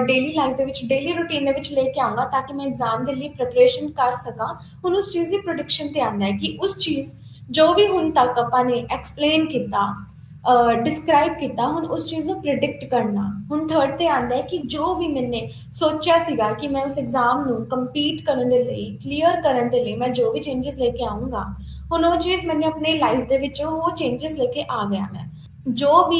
ਡੇਲੀ ਲਾਈਫ ਦੇ ਵਿੱਚ, ਡੇਲੀ ਰੂਟੀਨ ਦੇ ਵਿੱਚ ਲੈ ਕੇ ਆਊਂਗਾ ਤਾਂ ਕਿ ਮੈਂ ਐਗਜ਼ਾਮ ਦੇ ਲਈ ਪ੍ਰੈਪਰੇਸ਼ਨ ਕਰ ਸਕਾਂ। ਹੁਣ ਉਸ ਚੀਜ਼ ਦੀ ਪ੍ਰੋਡਿਕਸ਼ਨ ਤੇ ਆਉਂਦਾ ਹੈ ਕਿ ਉਸ ਚੀਜ਼ ਜੋ ਵੀ ਹੁਣ ਤੱਕ ਆਪਾਂ ਨੇ ਐਕਸਪਲੇਨ ਕੀਤਾ, ਡਿਸਕ੍ਰਾਈਬ ਕੀਤਾ, ਹੁਣ ਉਸ ਚੀਜ਼ ਨੂੰ ਪ੍ਰਿਡਿਕਟ ਕਰਨਾ। ਹੁਣ ਥਰਡ ਤੇ ਆਉਂਦਾ ਹੈ ਕਿ ਜੋ ਵੀ ਮੈंने ਸੋਚਿਆ ਸੀਗਾ ਕਿ ਮੈਂ ਉਸ ਐਗਜ਼ਾਮ ਨੂੰ ਕੰਪੀਟ ਕਰਨ ਦੇ ਲਈ, ਕਲੀਅਰ ਕਰਨ ਦੇ ਲਈ ਮੈਂ ਜੋ ਵੀ ਚੇਂजेस ਲੈ ਕੇ ਆਊਂਗਾ, ਹੁਣ ਉਹ ਚੀਜ਼ ਮੈंने ਆਪਣੀ ਲਾਈਫ ਦੇ ਵਿੱਚ ਉਹ ਚੇਂजेस ਲੈ ਕੇ ਆ ਗਿਆ ਮੈਂ। ਜੋ ਵੀ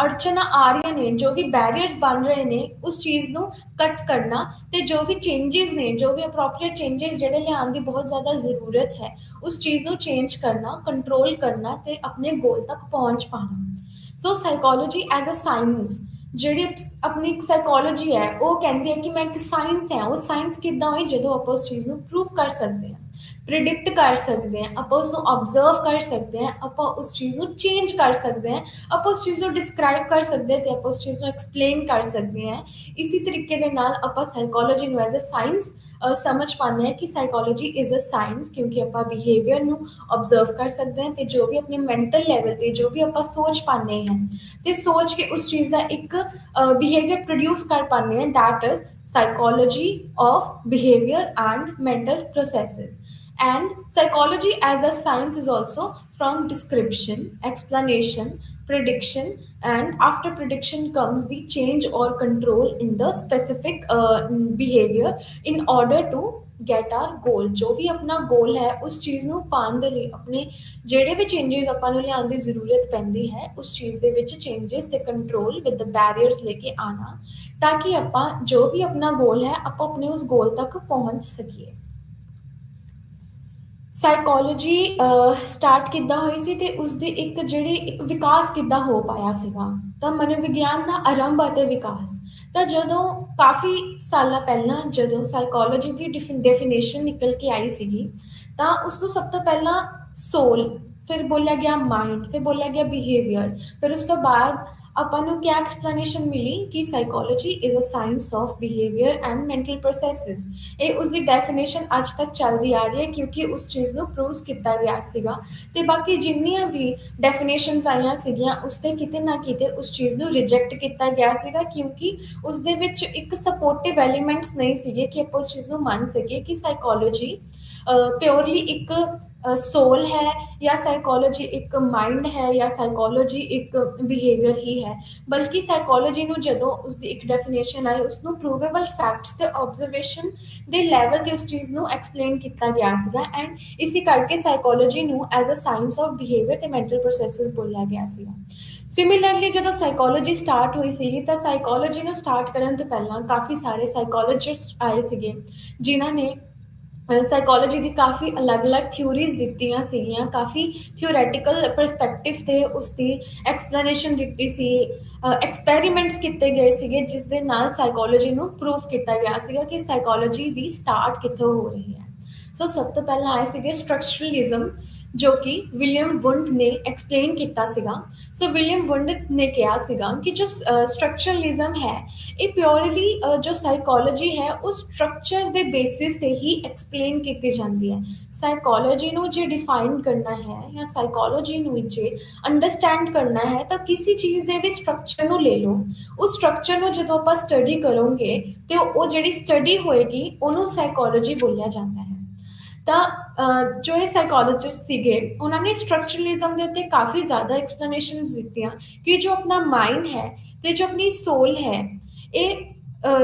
ਅੜਚਨਾਂ ਆ ਰਹੀਆਂ ਨੇ, ਜੋ ਵੀ ਬੈਰੀਅਰਸ ਬਣ ਰਹੇ ਨੇ, ਉਸ ਚੀਜ਼ ਨੂੰ ਕੱਟ ਕਰਨਾ ਤੇ ਜੋ ਵੀ ਚੇਂजेस ਨੇ, ਜੋ ਵੀ ਅਪਰੋਪਰੀਏਟ ਚੇਂजेस ਜਿਹੜੇ ਲਿਆਉਣ ਦੀ ਬਹੁਤ ਜ਼ਿਆਦਾ ਜ਼ਰੂਰਤ ਹੈ, ਉਸ ਚੀਜ਼ ਨੂੰ ਚੇਂਜ ਕਰਨਾ, ਕੰਟਰੋਲ ਕਰਨਾ ਤੇ ਆਪਣੇ ਗੋਲ ਤੱਕ ਪਹੁੰਚ ਪਾਉਣਾ। ਸੋ ਸਾਈਕੋਲੋਜੀ ਐਜ਼ ਅ ਸਾਇੰਸ, ਜਿਹੜੀ ਆਪਣੀ ਇੱਕ ਸਾਈਕੋਲੋਜੀ ਹੈ, ਉਹ ਕਹਿੰਦੀ ਹੈ ਕਿ ਮੈਂ ਇੱਕ ਸਾਇੰਸ ਹੈ। ਉਹ ਸਾਇੰਸ ਕਿੱਦਾਂ ਹੋਈ? ਜਦੋਂ ਆਪਾਂ ਉਸ ਚੀਜ਼ ਨੂੰ ਪ੍ਰੂਵ ਕਰ ਸਕਦੇ ਹਾਂ, ਪ੍ਰਿਡਿਕਟ ਕਰ ਸਕਦੇ ਹਾਂ, ਆਪਾਂ ਉਸ ਨੂੰ ਆਬਜ਼ਰਵ ਕਰ ਸਕਦੇ ਹਾਂ, ਆਪਾਂ ਉਸ ਚੀਜ਼ ਨੂੰ ਚੇਂਜ ਕਰ ਸਕਦੇ ਹਾਂ, ਆਪਾਂ ਉਸ ਚੀਜ਼ ਨੂੰ ਡਿਸਕ੍ਰਾਈਬ ਕਰ ਸਕਦੇ ਹਾਂ ਤੇ ਆਪਾਂ ਉਸ ਚੀਜ਼ ਨੂੰ ਐਕਸਪਲੇਨ ਕਰ ਸਕਦੇ ਹਾਂ। ਇਸੇ ਤਰੀਕੇ ਦੇ ਨਾਲ ਆਪਾਂ ਸਾਈਕੋਲੋਜੀ ਨੂੰ ਐਜ਼ ਅ ਸਾਇੰਸ ਸਮਝ ਪਾਉਂਦੇ ਹਾਂ ਕਿ ਸਾਈਕੋਲੋਜੀ ਇਜ਼ ਅ ਸਾਇੰਸ, ਕਿਉਂਕਿ ਆਪਾਂ ਬਿਹੇਵੀਅਰ ਨੂੰ ਆਬਜ਼ਰਵ ਕਰ ਸਕਦੇ ਹਾਂ ਤੇ ਜੋ ਵੀ ਆਪਣੇ ਮੈਂਟਲ ਲੈਵਲ ਤੇ ਜੋ ਵੀ ਆਪਾਂ ਸੋਚ ਪਾਉਂਦੇ ਹਾਂ ਤੇ ਸੋਚ ਕੇ ਉਸ ਚੀਜ਼ ਦਾ ਇੱਕ ਬਿਹੇਵੀਅਰ ਪ੍ਰੋਡਿਊਸ ਕਰ ਪਾਉਂਦੇ ਹਾਂ, that is psychology of behavior and mental processes. And psychology as a science is also from description, explanation, prediction, and after prediction comes the change or control in the specific behavior in order to get our goal। ਜੋ ਵੀ ਆਪਣਾ ਗੋਲ ਹੈ ਉਸ ਚੀਜ਼ ਨੂੰ ਪਾਉਣ ਦੇ ਲਈ ਆਪਣੇ ਜਿਹੜੇ ਵੀ ਚੇਂजेस ਆਪਾਂ ਨੂੰ ਲਿਆਉਣ ਦੀ ਜ਼ਰੂਰਤ ਪੈਂਦੀ ਹੈ, ਉਸ ਚੀਜ਼ ਦੇ ਵਿੱਚ ਚੇਂजेस ਤੇ ਕੰਟਰੋਲ ਵਿਦ ਦ ਬੈਰੀਅਰਸ ਲੈ ਕੇ ਆਉਣਾ, ਤਾਂ ਕਿ ਆਪਾਂ ਜੋ ਵੀ ਆਪਣਾ ਗੋਲ ਹੈ ਆਪਾਂ ਆਪਣੇ ਉਸ ਗੋਲ ਤੱਕ ਪਹੁੰਚ ਸਕੀਏ। ਸਾਈਕੋਲੋਜੀ ਸਟਾਰਟ ਕਿੱਦਾਂ ਹੋਈ ਸੀ ਤੇ ਉਸਦੀ ਇੱਕ ਵਿਕਾਸ ਕਿੱਦਾਂ ਹੋ ਪਾਇਆ ਸੀਗਾ? ਤਾਂ ਮਨੋਵਿਗਿਆਨ ਦਾ ਆਰੰਭ ਅਤੇ ਵਿਕਾਸ। ਤਾਂ ਜਦੋਂ ਕਾਫੀ ਸਾਲਾਂ ਪਹਿਲਾਂ ਜਦੋਂ ਸਾਈਕੋਲੋਜੀ ਦੀ ਡੈਫੀਨੇਸ਼ਨ ਨਿਕਲ ਕੇ ਆਈ ਸੀਗੀ, ਤਾਂ ਉਸ ਤੋਂ ਸਭ ਤੋਂ ਪਹਿਲਾਂ ਸੋਲ, ਫਿਰ ਬੋਲਿਆ ਗਿਆ ਮਾਈਂਡ, ਫਿਰ ਬੋਲਿਆ ਗਿਆ ਬਿਹੇਵੀਅਰ, ਫਿਰ ਉਸ ਤੋਂ ਬਾਅਦ ਆਪਾਂ ਨੂੰ ਕਿਆ ਐਕਸਪਲੇਨੇਸ਼ਨ ਮਿਲੀ ਕਿ psychology is a science of behaviour and mental processes. ਇਹ ਉਸਦੀ ਡੈਫੀਨੇਸ਼ਨ ਅੱਜ ਤੱਕ ਚੱਲਦੀ ਆ ਰਹੀ ਹੈ ਕਿਉਂਕਿ ਉਸ ਚੀਜ਼ ਨੂੰ ਪ੍ਰੂਵ ਕੀਤਾ ਗਿਆ ਸੀਗਾ। ਤੇ ਬਾਕੀ ਜਿੰਨੀਆਂ ਵੀ ਡੈਫੀਨੇਸ਼ਨਸ ਆਈਆਂ ਸੀਗੀਆਂ ਉਸ ਤੇ ਕਿਤੇ ਨਾ ਕਿਤੇ ਉਸ ਚੀਜ਼ ਨੂੰ ਰਿਜੈਕਟ ਕੀਤਾ ਗਿਆ ਸੀਗਾ, ਕਿਉਂਕਿ ਉਸ ਦੇ ਵਿੱਚ ਇੱਕ ਸਪੋਰਟਿਵ ਐਲੀਮੈਂਟਸ ਨਹੀਂ ਸੀਗੇ ਕਿ ਆਪਾਂ ਉਸ ਚੀਜ਼ ਨੂੰ ਮੰਨ ਸਕੀਏ ਕਿ ਸਾਈਕੋਲੋਜੀ ਪਿਓਰਲੀ ਇੱਕ सोल है या साइकोलॉजी एक माइंड है या साइकोलॉजी एक बिहेवियर ही है। बल्कि साइकोलॉजी ਨੂੰ ਜਦੋਂ ਉਸਦੀ ਇੱਕ ਡੈਫੀਨੇਸ਼ਨ ਆਈ, ਉਸਨੂੰ ਪ੍ਰੂਵੇਬਲ ਫੈਕਟਸ ਤੇ ਆਬਜ਼ਰਵੇਸ਼ਨ ਦੇ ਲੈਵਲ ਤੇ ਉਸ ਚੀਜ਼ ਨੂੰ ਐਕਸਪਲੇਨ ਕੀਤਾ ਗਿਆ ਸੀਗਾ। ਐਂਡ ਇਸੇ ਕਰਕੇ ਸਾਈਕੋਲॉजी ਨੂੰ as a science of behaviour ਤੇ ਮੈਂਟਲ ਪ੍ਰੋਸੈਸਿਸ ਬੋਲਿਆ ਗਿਆ ਸੀਗਾ। ਸਿਮਿਲਰਲੀ ਜਦੋਂ ਸਾਈਕੋਲॉजी ਸਟਾਰਟ ਹੋਈ ਸੀਗੀ ਤਾਂ ਸਾਈਕੋਲॉजी ਨੂੰ ਸਟਾਰਟ ਕਰਨ ਤੋਂ ਪਹਿਲਾਂ ਕਾਫੀ ਸਾਰੇ ਸਾਈਕੋਲੋਜਿਸਟ ਆਏ ਸੀਗੇ ਜਿਨ੍ਹਾਂ ਨੇ ਸਾਈਕੋਲੋਜੀ ਦੀ ਕਾਫੀ ਅਲੱਗ-ਅਲੱਗ ਥਿਊਰੀਜ਼ ਦਿੱਤੀਆਂ ਸੀਗੀਆਂ, ਕਾਫੀ ਥਿਓਰੈਟੀਕਲ ਪਰਸਪੈਕਟਿਵ ਤੇ ਉਸਦੀ ਐਕਸਪਲੇਨੇਸ਼ਨ ਦਿੱਤੀ ਸੀ, ਐਕਸਪੈਰੀਮੈਂਟਸ ਕੀਤੇ ਗਏ ਸੀਗੇ ਜਿਸ ਦੇ ਨਾਲ ਸਾਈਕੋਲੋਜੀ ਨੂੰ ਪ੍ਰੂਵ ਕੀਤਾ ਗਿਆ ਸੀਗਾ ਕਿ ਸਾਈਕੋਲੋਜੀ ਦੀ ਸਟਾਰਟ ਕਿੱਥੋਂ ਹੋ ਰਹੀ ਹੈ। ਸੋ ਸਭ ਤੋਂ ਪਹਿਲਾਂ ਆਏ ਸੀਗੇ ਸਟਰਕਚਰਲਿਜ਼ਮ, ਜੋ ਕਿ ਵਿਲੀਅਮ ਵੁੰਡ ਨੇ ਐਕਸਪਲੇਨ ਕੀਤਾ ਸੀਗਾ। ਸੋ ਵਿਲੀਅਮ ਵੁੰਡ ਨੇ ਕਿਹਾ ਸੀਗਾ ਕਿ ਜੋ ਸਟਰਕਚਰਲਿਜ਼ਮ ਹੈ ਇਹ ਪਿਓਰਲੀ ਜੋ ਸਾਈਕੋਲੋਜੀ ਹੈ ਉਹ ਸਟਰਕਚਰ ਦੇ ਬੇਸਿਸ ਤੇ ਹੀ ਐਕਸਪਲੇਨ ਕੀਤੀ ਜਾਂਦੀ ਹੈ। ਸਾਈਕੋਲੋਜੀ ਨੂੰ ਜੇ ਡਿਫਾਈਨ ਕਰਨਾ ਹੈ ਜਾਂ ਸਾਈਕੋਲੋਜੀ ਨੂੰ ਜੇ ਅੰਡਰਸਟੈਂਡ ਕਰਨਾ ਹੈ ਤਾਂ ਕਿਸੇ ਚੀਜ਼ ਦੇ ਵੀ ਸਟਰਕਚਰ ਨੂੰ ਲੈ ਲਓ। ਉਸ ਸਟਰਕਚਰ ਨੂੰ ਜਦੋਂ ਆਪਾਂ ਸਟੱਡੀ ਕਰੋਗੇ ਤੇ ਉਹ ਜਿਹੜੀ ਸਟੱਡੀ ਹੋਏਗੀ ਉਹਨੂੰ ਸਾਈਕੋਲੋਜੀ ਬੋਲਿਆ ਜਾਂਦਾ ਹੈ। ਤਾਂ ਜੋ ਇਹ ਸਾਈਕੋਲੋਜਿਸਟ ਸੀਗੇ ਉਹਨਾਂ ਨੇ ਸਟਰਕਚਰਲਿਜ਼ਮ ਦੇ ਉੱਤੇ ਕਾਫੀ ਜ਼ਿਆਦਾ ਐਕਸਪਲੇਨੇਸ਼ਨਸ ਦਿੱਤੀਆਂ ਕਿ ਜੋ ਆਪਣਾ ਮਾਈਂਡ ਹੈ ਤੇ ਜੋ ਆਪਣੀ ਸੋਲ ਹੈ ਇਹ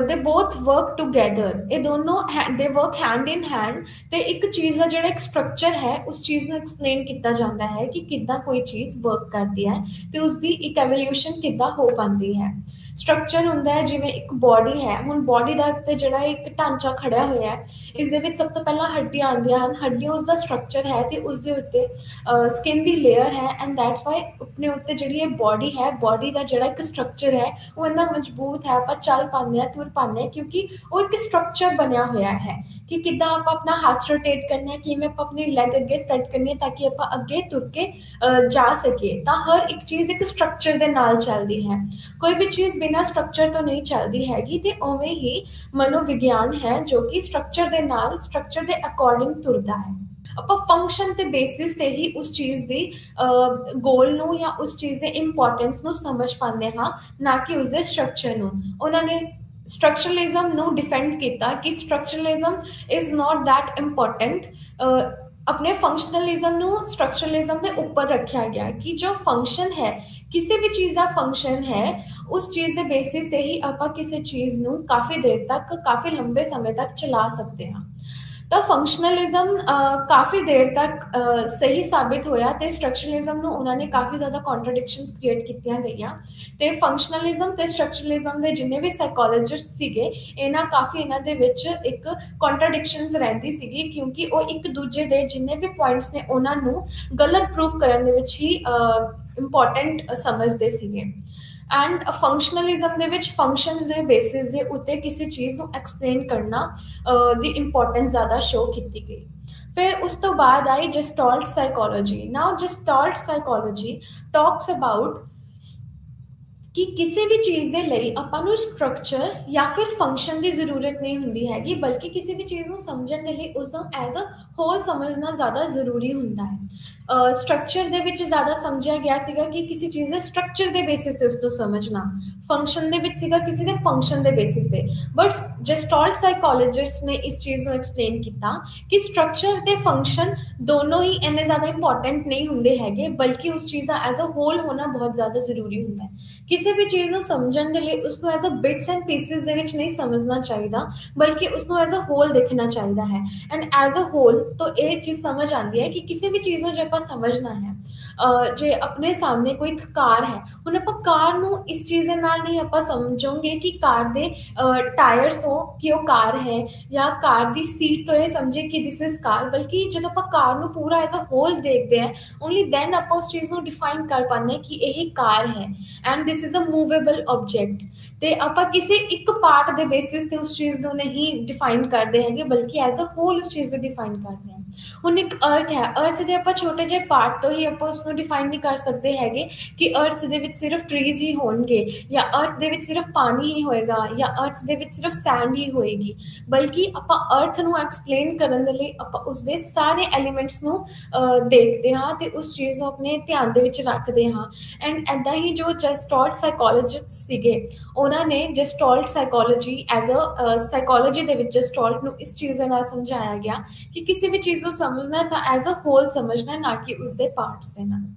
ਦੇ ਬੋਥ ਵਰਕ ਟੂਗੈਦਰ, ਇਹ ਦੋਨੋਂ ਦੇ ਵਰਕ ਹੈਂਡ ਇਨ ਹੈਂਡ ਤੇ ਇੱਕ ਚੀਜ਼ ਦਾ ਜਿਹੜਾ ਇੱਕ ਸਟਰਕਚਰ ਹੈ ਉਸ ਚੀਜ਼ ਨੂੰ ਐਕਸਪਲੇਨ ਕੀਤਾ ਜਾਂਦਾ ਹੈ ਕਿ ਕਿੱਦਾਂ ਕੋਈ ਚੀਜ਼ ਵਰਕ ਕਰਦੀ ਹੈ ਤੇ ਉਸਦੀ ਇੱਕ ਐਵੋਲਿਊਸ਼ਨ ਕਿੱਦਾਂ ਹੋ ਪਾਉਂਦੀ ਹੈ। ਸਟਰਕਚਰ ਹੁੰਦਾ ਹੈ ਜਿਵੇਂ ਇੱਕ ਬੋਡੀ ਹੈ, ਹੁਣ ਬੋਡੀ ਦਾ ਉੱਤੇ ਜਿਹੜਾ ਇੱਕ ਢਾਂਚਾ ਖੜਿਆ ਹੋਇਆ ਹੈ, ਇਸ ਦੇ ਵਿੱਚ ਸਭ ਤੋਂ ਪਹਿਲਾਂ ਹੱਡੀਆਂ ਆਉਂਦੀਆਂ ਹਨ, ਹੱਡੀਆਂ ਉਸਦਾ ਸਟਰਕਚਰ ਹੈ ਤੇ ਉਸਦੇ ਉੱਤੇ ਸਕਿਨ ਦੀ ਲੇਅਰ ਹੈ ਐਂਡ ਦੈਟਸ ਵਾਈ ਆਪਣੇ ਉੱਤੇ ਜਿਹੜੀ ਇਹ ਬੋਡੀ ਹੈ, ਬੋਡੀ ਦਾ ਜਿਹੜਾ ਇੱਕ ਸਟਰਕਚਰ ਹੈ ਉਹ ਇੰਨਾ ਮਜ਼ਬੂਤ ਹੈ, ਆਪਾਂ ਚੱਲ ਪਾਉਂਦੇ ਹਾਂ, ਤੁਰ ਪਾਉਂਦੇ ਹਾਂ ਕਿਉਂਕਿ ਉਹ ਇੱਕ ਸਟਰਕਚਰ ਬਣਿਆ ਹੋਇਆ ਹੈ ਕਿ ਕਿੱਦਾਂ ਆਪਾਂ ਆਪਣਾ ਹੱਥ ਰੋਟੇਟ ਕਰਨਾ ਹੈ, ਕਿਵੇਂ ਆਪਾਂ ਆਪਣੀ ਲੈਗ ਅੱਗੇ ਸਪਰੈਡ ਕਰਨੀ ਹੈ ਤਾਂ ਕਿ ਆਪਾਂ ਅੱਗੇ ਤੁਰ ਕੇ ਜਾ ਸਕੀਏ। ਤਾਂ ਹਰ ਇੱਕ ਚੀਜ਼ ਇੱਕ ਸਟਰਕਚਰ ਦੇ ਨਾਲ ਚੱਲਦੀ ਹੈ। ਕੋਈ ਵੀ ਚੀਜ਼ ਬਿਨਾਂ ਸਟਰਕਚਰ ਤੋਂ ਨਹੀਂ ਚੱਲਦੀ ਹੈਗੀ, ਤੇ ਉਵੇਂ ਹੀ ਮਨੋਵਿਗਿਆਨ ਹੈ ਜੋ ਕਿ ਸਟਰਕਚਰ ਦੇ ਨਾਲ, ਸਟਰਕਚਰ ਦੇ ਅਕੋਰਡਿੰਗ ਤੁਰਦਾ ਹੈ। ਆਪਾਂ ਫੰਕਸ਼ਨ ਤੇ ਬੇਸਿਸ ਤੇ ਹੀ ਉਸ ਚੀਜ਼ ਦੀ ਗੋਲ ਨੂੰ ਜਾਂ ਉਸ ਚੀਜ਼ ਦੇ ਇੰਪੋਰਟੈਂਸ ਨੂੰ ਸਮਝ ਪਾਉਂਦੇ ਹਾਂ, ਨਾ ਕਿ ਉਸਦੇ ਸਟਰਕਚਰ ਨੂੰ। ਉਹਨਾਂ ਨੇ ਸਟਰਕਚਰਲਿਜ਼ਮ ਨੂੰ ਡਿਫੈਂਡ ਕੀਤਾ ਕਿ ਸਟਰਕਚਰਲਿਜ਼ਮ ਇਜ਼ ਨਾਟ ਦੈਟ ਇੰਪੋਰਟੈਂਟ। ਆਪਣੇ ਫੰਕਸ਼ਨਲਿਜ਼ਮ ਨੂੰ ਸਟਰਕਚਰਲਿਜ਼ਮ ਦੇ ਉੱਪਰ ਰੱਖਿਆ ਗਿਆ ਕਿ ਜੋ ਫੰਕਸ਼ਨ ਹੈ, ਕਿਸੇ ਵੀ ਚੀਜ਼ ਦਾ ਫੰਕਸ਼ਨ ਹੈ, ਉਸ ਚੀਜ਼ ਦੇ ਬੇਸਿਸ ਤੇ ਹੀ ਆਪਾਂ ਕਿਸੇ ਚੀਜ਼ ਨੂੰ ਕਾਫੀ ਦੇਰ ਤੱਕ, ਕਾਫੀ ਲੰਬੇ ਸਮੇਂ ਤੱਕ ਚਲਾ ਸਕਦੇ ਹਾਂ। ਤਾਂ ਫੰਕਸ਼ਨਲਿਜ਼ਮ ਕਾਫੀ ਦੇਰ ਤੱਕ ਸਹੀ ਸਾਬਿਤ ਹੋਇਆ, ਤੇ ਸਟਰਕਚਰਲਿਜ਼ਮ ਨੂੰ ਉਹਨਾਂ ਨੇ ਕਾਫੀ ਜ਼ਿਆਦਾ ਕੰਟਰਡਿਕਸ਼ਨਸ ਕ੍ਰੀਏਟ ਕੀਤੀਆਂ ਗਈਆਂ। ਤੇ ਫੰਕਸ਼ਨਲਿਜ਼ਮ ਤੇ ਸਟਰਕਚਰਲਿਜ਼ਮ ਦੇ ਜਿੰਨੇ ਵੀ ਸਾਈਕੋਲੋਜਿਸਟ ਸੀਗੇ, ਇਹਨਾਂ ਦੇ ਵਿੱਚ ਇੱਕ ਕੰਟਰਡਿਕਸ਼ਨਸ ਰਹਿੰਦੀ ਸੀਗੀ, ਕਿਉਂਕਿ ਉਹ ਇੱਕ ਦੂਜੇ ਦੇ ਜਿੰਨੇ ਵੀ ਪੁਆਇੰਟਸ ਨੇ ਉਹਨਾਂ ਨੂੰ ਗਲਤ ਪ੍ਰੂਫ ਕਰਨ ਦੇ ਵਿੱਚ ਹੀ ਇੰਪੋਰਟੈਂਟ ਸਮਝਦੇ ਸੀਗੇ। ਐਂਡ ਫੰਕਸ਼ਨਲਿਜ਼ਮ ਦੇ ਵਿੱਚ ਫੰਕਸ਼ਨਸ ਦੇ ਬੇਸਿਸ ਦੇ ਉੱਤੇ ਕਿਸੇ ਚੀਜ਼ ਨੂੰ ਐਕਸਪਲੇਨ ਕਰਨਾ ਦੀ ਇੰਪੋਰਟੈਂਸ ਜ਼ਿਆਦਾ ਸ਼ੋ ਕੀਤੀ ਗਈ। ਫਿਰ ਉਸ ਤੋਂ ਬਾਅਦ ਆਈ gestalt psychology. Now gestalt psychology talks about ਕਿ ਕਿਸੇ ਵੀ ਚੀਜ਼ ਦੇ ਲਈ ਆਪਾਂ ਨੂੰ ਸਟਰਕਚਰ ਜਾਂ ਫਿਰ ਫੰਕਸ਼ਨ ਦੀ ਜ਼ਰੂਰਤ ਨਹੀਂ ਹੁੰਦੀ ਹੈਗੀ, ਬਲਕਿ ਕਿਸੇ ਵੀ ਚੀਜ਼ ਨੂੰ ਸਮਝਣ ਦੇ ਲਈ ਉਸ ਨੂੰ ਐਜ਼ ਅ ਹੋਲ ਸਮਝਣਾ ਜ਼ਿਆਦਾ ਜ਼ਰੂਰੀ ਹੁੰਦਾ ਹੈ। ਸਟਰਕਚਰ ਦੇ ਵਿੱਚ ਜ਼ਿਆਦਾ ਸਮਝਿਆ ਗਿਆ ਸੀਗਾ ਕਿ ਕਿਸੇ ਚੀਜ਼ ਦੇ ਸਟਰਕਚਰ ਦੇ ਬੇਸਿਸ ਤੇ ਉਸ ਨੂੰ ਸਮਝਣਾ, ਫੰਕਸ਼ਨ ਦੇ ਵਿੱਚ ਸੀਗਾ ਕਿਸੇ ਦੇ ਫੰਕਸ਼ਨ ਦੇ ਬੇਸਿਸ ਤੇ। ਬਟ ਜਸਟਾਲਟ ਸਾਈਕੋਲੋਜਿਸਟ ਨੇ ਇਸ ਚੀਜ਼ ਨੂੰ ਐਕਸਪਲੇਨ ਕੀਤਾ ਕਿ ਸਟਰਕਚਰ ਤੇ ਫੰਕਸ਼ਨ ਦੋਨੋਂ ਹੀ ਇੰਨੇ ਜ਼ਿਆਦਾ ਇੰਪੋਰਟੈਂਟ ਨਹੀਂ ਹੁੰਦੇ ਹੈਗੇ, ਬਲਕਿ ਉਸ ਚੀਜ਼ ਦਾ ਐਜ਼ ਅ ਹੋਲ ਹੋਣਾ ਬਹੁਤ ਜ਼ਿਆਦਾ ਜ਼ਰੂਰੀ ਹੁੰਦਾ ਹੈ। ਕਿਸੇ ਵੀ ਚੀਜ਼ ਨੂੰ ਸਮਝਣ ਦੇ ਲਈ ਉਸ ਨੂੰ as a bits and pieces ਦੇ ਵਿੱਚ ਨਹੀਂ ਸਮਝਣਾ ਚਾਹੀਦਾ, ਬਲਕਿ ਉਸ ਨੂੰ ਐਜ਼ ਅ ਹੋਲ ਦੇਖਣਾ ਚਾਹੀਦਾ ਹੈ। ਐਂਡ ਐਜ਼ ਅ ਹੋਲ ਤੋਂ ਇਹ ਚੀਜ਼ ਸਮਝ ਆਉਂਦੀ ਹੈ ਕਿ ਕਿਸੇ ਵੀ ਚੀਜ਼ ਨੂੰ ਜੇ ਆਪਾਂ ਸਮਝਣਾ ਹੈ, ਜੇ ਆਪਣੇ ਸਾਹਮਣੇ ਕੋਈ ਇੱਕ ਕਾਰ ਹੈ, ਹੁਣ ਆਪਾਂ ਕਾਰ ਨੂੰ ਇਸ ਚੀਜ਼ ਦੇ ਨਾਲ ਨਹੀਂ ਆਪਾਂ ਸਮਝੋਗੇ ਕਿ ਕਾਰ ਦੇ ਟਾਇਰਸ ਤੋਂ ਕਿ ਉਹ ਕਾਰ ਹੈ, ਜਾਂ ਕਾਰ ਦੀ ਸੀਟ ਤੋਂ ਇਹ ਸਮਝੇ ਕਿ ਦਿਸ ਇਜ਼ ਕਾਰ, ਬਲਕਿ ਜਦੋਂ ਆਪਾਂ ਕਾਰ ਨੂੰ ਪੂਰਾ ਐਜ਼ ਅ ਹੋਲ ਦੇਖਦੇ ਹਾਂ, ਓਨਲੀ ਦੈਨ ਆਪਾਂ ਉਸ ਚੀਜ਼ ਨੂੰ ਡਿਫਾਈਨ ਕਰ ਪਾਉਂਦੇ ਹਾਂ ਕਿ ਇਹ ਕਾਰ ਹੈ and this is a movable object. ਤੇ ਆਪਾਂ ਕਿਸੇ ਇੱਕ ਪਾਰਟ ਦੇ ਬੇਸਿਸ ਤੇ ਉਸ ਚੀਜ਼ ਨੂੰ ਨਹੀਂ ਡਿਫਾਈਨ ਕਰਦੇ ਹੈਗੇ, ਬਲਕਿ ਐਜ਼ ਅ ਹੋਲ ਉਸ ਚੀਜ਼ ਨੂੰ ਡਿਫਾਈਨ ਕਰਦੇ ਹਾਂ। ਹੁਣ ਇੱਕ ਅਰਥ ਹੈ, ਅਰਥ ਦੇ ਆਪਾਂ ਛੋਟੇ ਜਿਹੇ ਪਾਰਟ ਤੋਂ ਹੀ ਆਪਾਂ ਉਸ ਨੂੰ ਡਿਫਾਈਨ ਨਹੀਂ ਕਰ ਸਕਦੇ ਹੈਗੇ ਕਿ ਅਰਥ ਦੇ ਵਿੱਚ ਸਿਰਫ ਟਰੀਜ਼ ਹੀ ਹੋਣਗੇ, ਜਾਂ ਅਰਥ ਦੇ ਵਿੱਚ ਸਿਰਫ ਪਾਣੀ ਹੀ ਹੋਏਗਾ, ਜਾਂ ਅਰਥ ਦੇ ਵਿੱਚ ਸਿਰਫ ਸੈਂਡ ਹੀ ਹੋਏਗੀ, ਬਲਕਿ ਆਪਾਂ ਅਰਥ ਨੂੰ ਐਕਸਪਲੇਨ ਕਰਨ ਦੇ ਲਈ ਆਪਾਂ ਉਸਦੇ ਸਾਰੇ ਐਲੀਮੈਂਟਸ ਨੂੰ ਦੇਖਦੇ ਹਾਂ ਤੇ ਉਸ ਚੀਜ਼ ਨੂੰ ਆਪਣੇ ਧਿਆਨ ਦੇ ਵਿੱਚ ਰੱਖਦੇ ਹਾਂ। ਐਂਡ ਇੱਦਾਂ ਹੀ ਜੋ ਜਸਟਾਲਟ ਸਾਈਕੋਲੋਜਿਸਟ ਸੀਗੇ, ਉਹਨਾਂ ਨੇ ਜਸਟਾਲਟ ਸਾਈਕੋਲੋਜੀ ਐਜ਼ ਅ ਸਾਈਕੋਲੋਜੀ ਦੇ ਵਿੱਚ ਜਸਟਾਲਟ ਨੂੰ ਇਸ ਚੀਜ਼ ਦੇ ਨਾਲ ਸਮਝਾਇਆ ਗਿਆ ਕਿ ਕਿਸੇ ਵੀ ਚੀਜ਼ ਨੂੰ ਸਮਝਣਾ ਤਾਂ ਐਜ਼ ਅ ਹੋਲ ਸਮਝਣਾ, ਨਾ ਕਿ ਉਸਦੇ ਪਾਰਟਸ ਦੇ ਨਾਲ।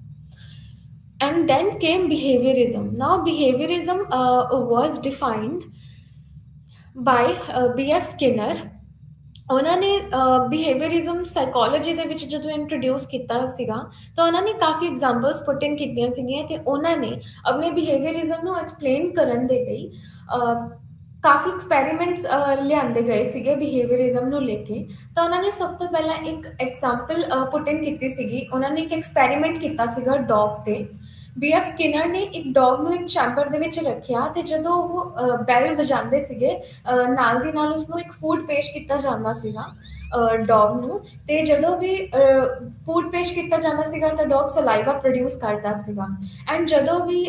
And then came behaviorism. Now behaviorism was defined by B.F. Skinner. ਉਹਨਾਂ ਨੇ ਬਿਹੇਵੀਅਰਿਜ਼ਮ ਸਾਈਕੋਲੋਜੀ ਦੇ ਵਿੱਚ ਜਦੋਂ ਇੰਟਰੋਡਿਊਸ ਕੀਤਾ ਸੀਗਾ, ਤਾਂ ਉਹਨਾਂ ਨੇ ਕਾਫੀ ਐਗਜ਼ਾਮਪਲਸ ਪੁੱਟ ਇਨ ਕੀਤੀਆਂ ਸੀਗੀਆਂ, ਤੇ ਉਹਨਾਂ ਨੇ ਆਪਣੇ ਬਿਹੇਵੀਅਰਿਜ਼ਮ ਨੂੰ ਐਕਸਪਲੇਨ ਕਰਨ ਦੇ ਲਈ ਕਾਫੀ ਐਕਸਪੈਰੀਮੈਂਟਸ ਲਿਆਂਦੇ ਗਏ ਸੀਗੇ ਬਿਹੇਵੀਅਰਿਜ਼ਮ ਨੂੰ ਲੈ ਕੇ। ਤਾਂ ਉਹਨਾਂ ਨੇ ਸਭ ਤੋਂ ਪਹਿਲਾਂ ਇੱਕ ਐਗਜ਼ਾਮਪਲ ਪੁੱਟ ਇਨ ਕੀਤੀ ਸੀਗੀ। ਉਹਨਾਂ ਨੇ ਇੱਕ ਐਕਸਪੈਰੀਮੈਂਟ ਕੀਤਾ ਸੀਗਾ ਡੌਗ ਤੇ। B.F. ਸਕਿਨਰ ਨੇ ਇੱਕ ਡੌਗ ਨੂੰ ਇੱਕ ਚੈਂਬਰ ਦੇ ਵਿੱਚ ਰੱਖਿਆ, ਤੇ ਜਦੋਂ ਉਹ ਬੈਲ ਵਜਾਉਂਦੇ ਸੀਗੇ, ਨਾਲ ਦੀ ਨਾਲ ਉਸਨੂੰ ਇੱਕ ਫੂਡ ਪੇਸ਼ ਕੀਤਾ ਜਾਂਦਾ ਸੀਗਾ ਡੌਗ ਨੂੰ। ਤੇ ਜਦੋਂ ਵੀ ਫੂਡ ਪੇਸ਼ ਕੀਤਾ ਜਾਂਦਾ ਸੀਗਾ ਤਾਂ ਡੌਗ ਸਲਾਈਵਾ ਪ੍ਰੋਡਿਊਸ ਕਰਦਾ ਸੀਗਾ। ਐਂਡ ਜਦੋਂ ਵੀ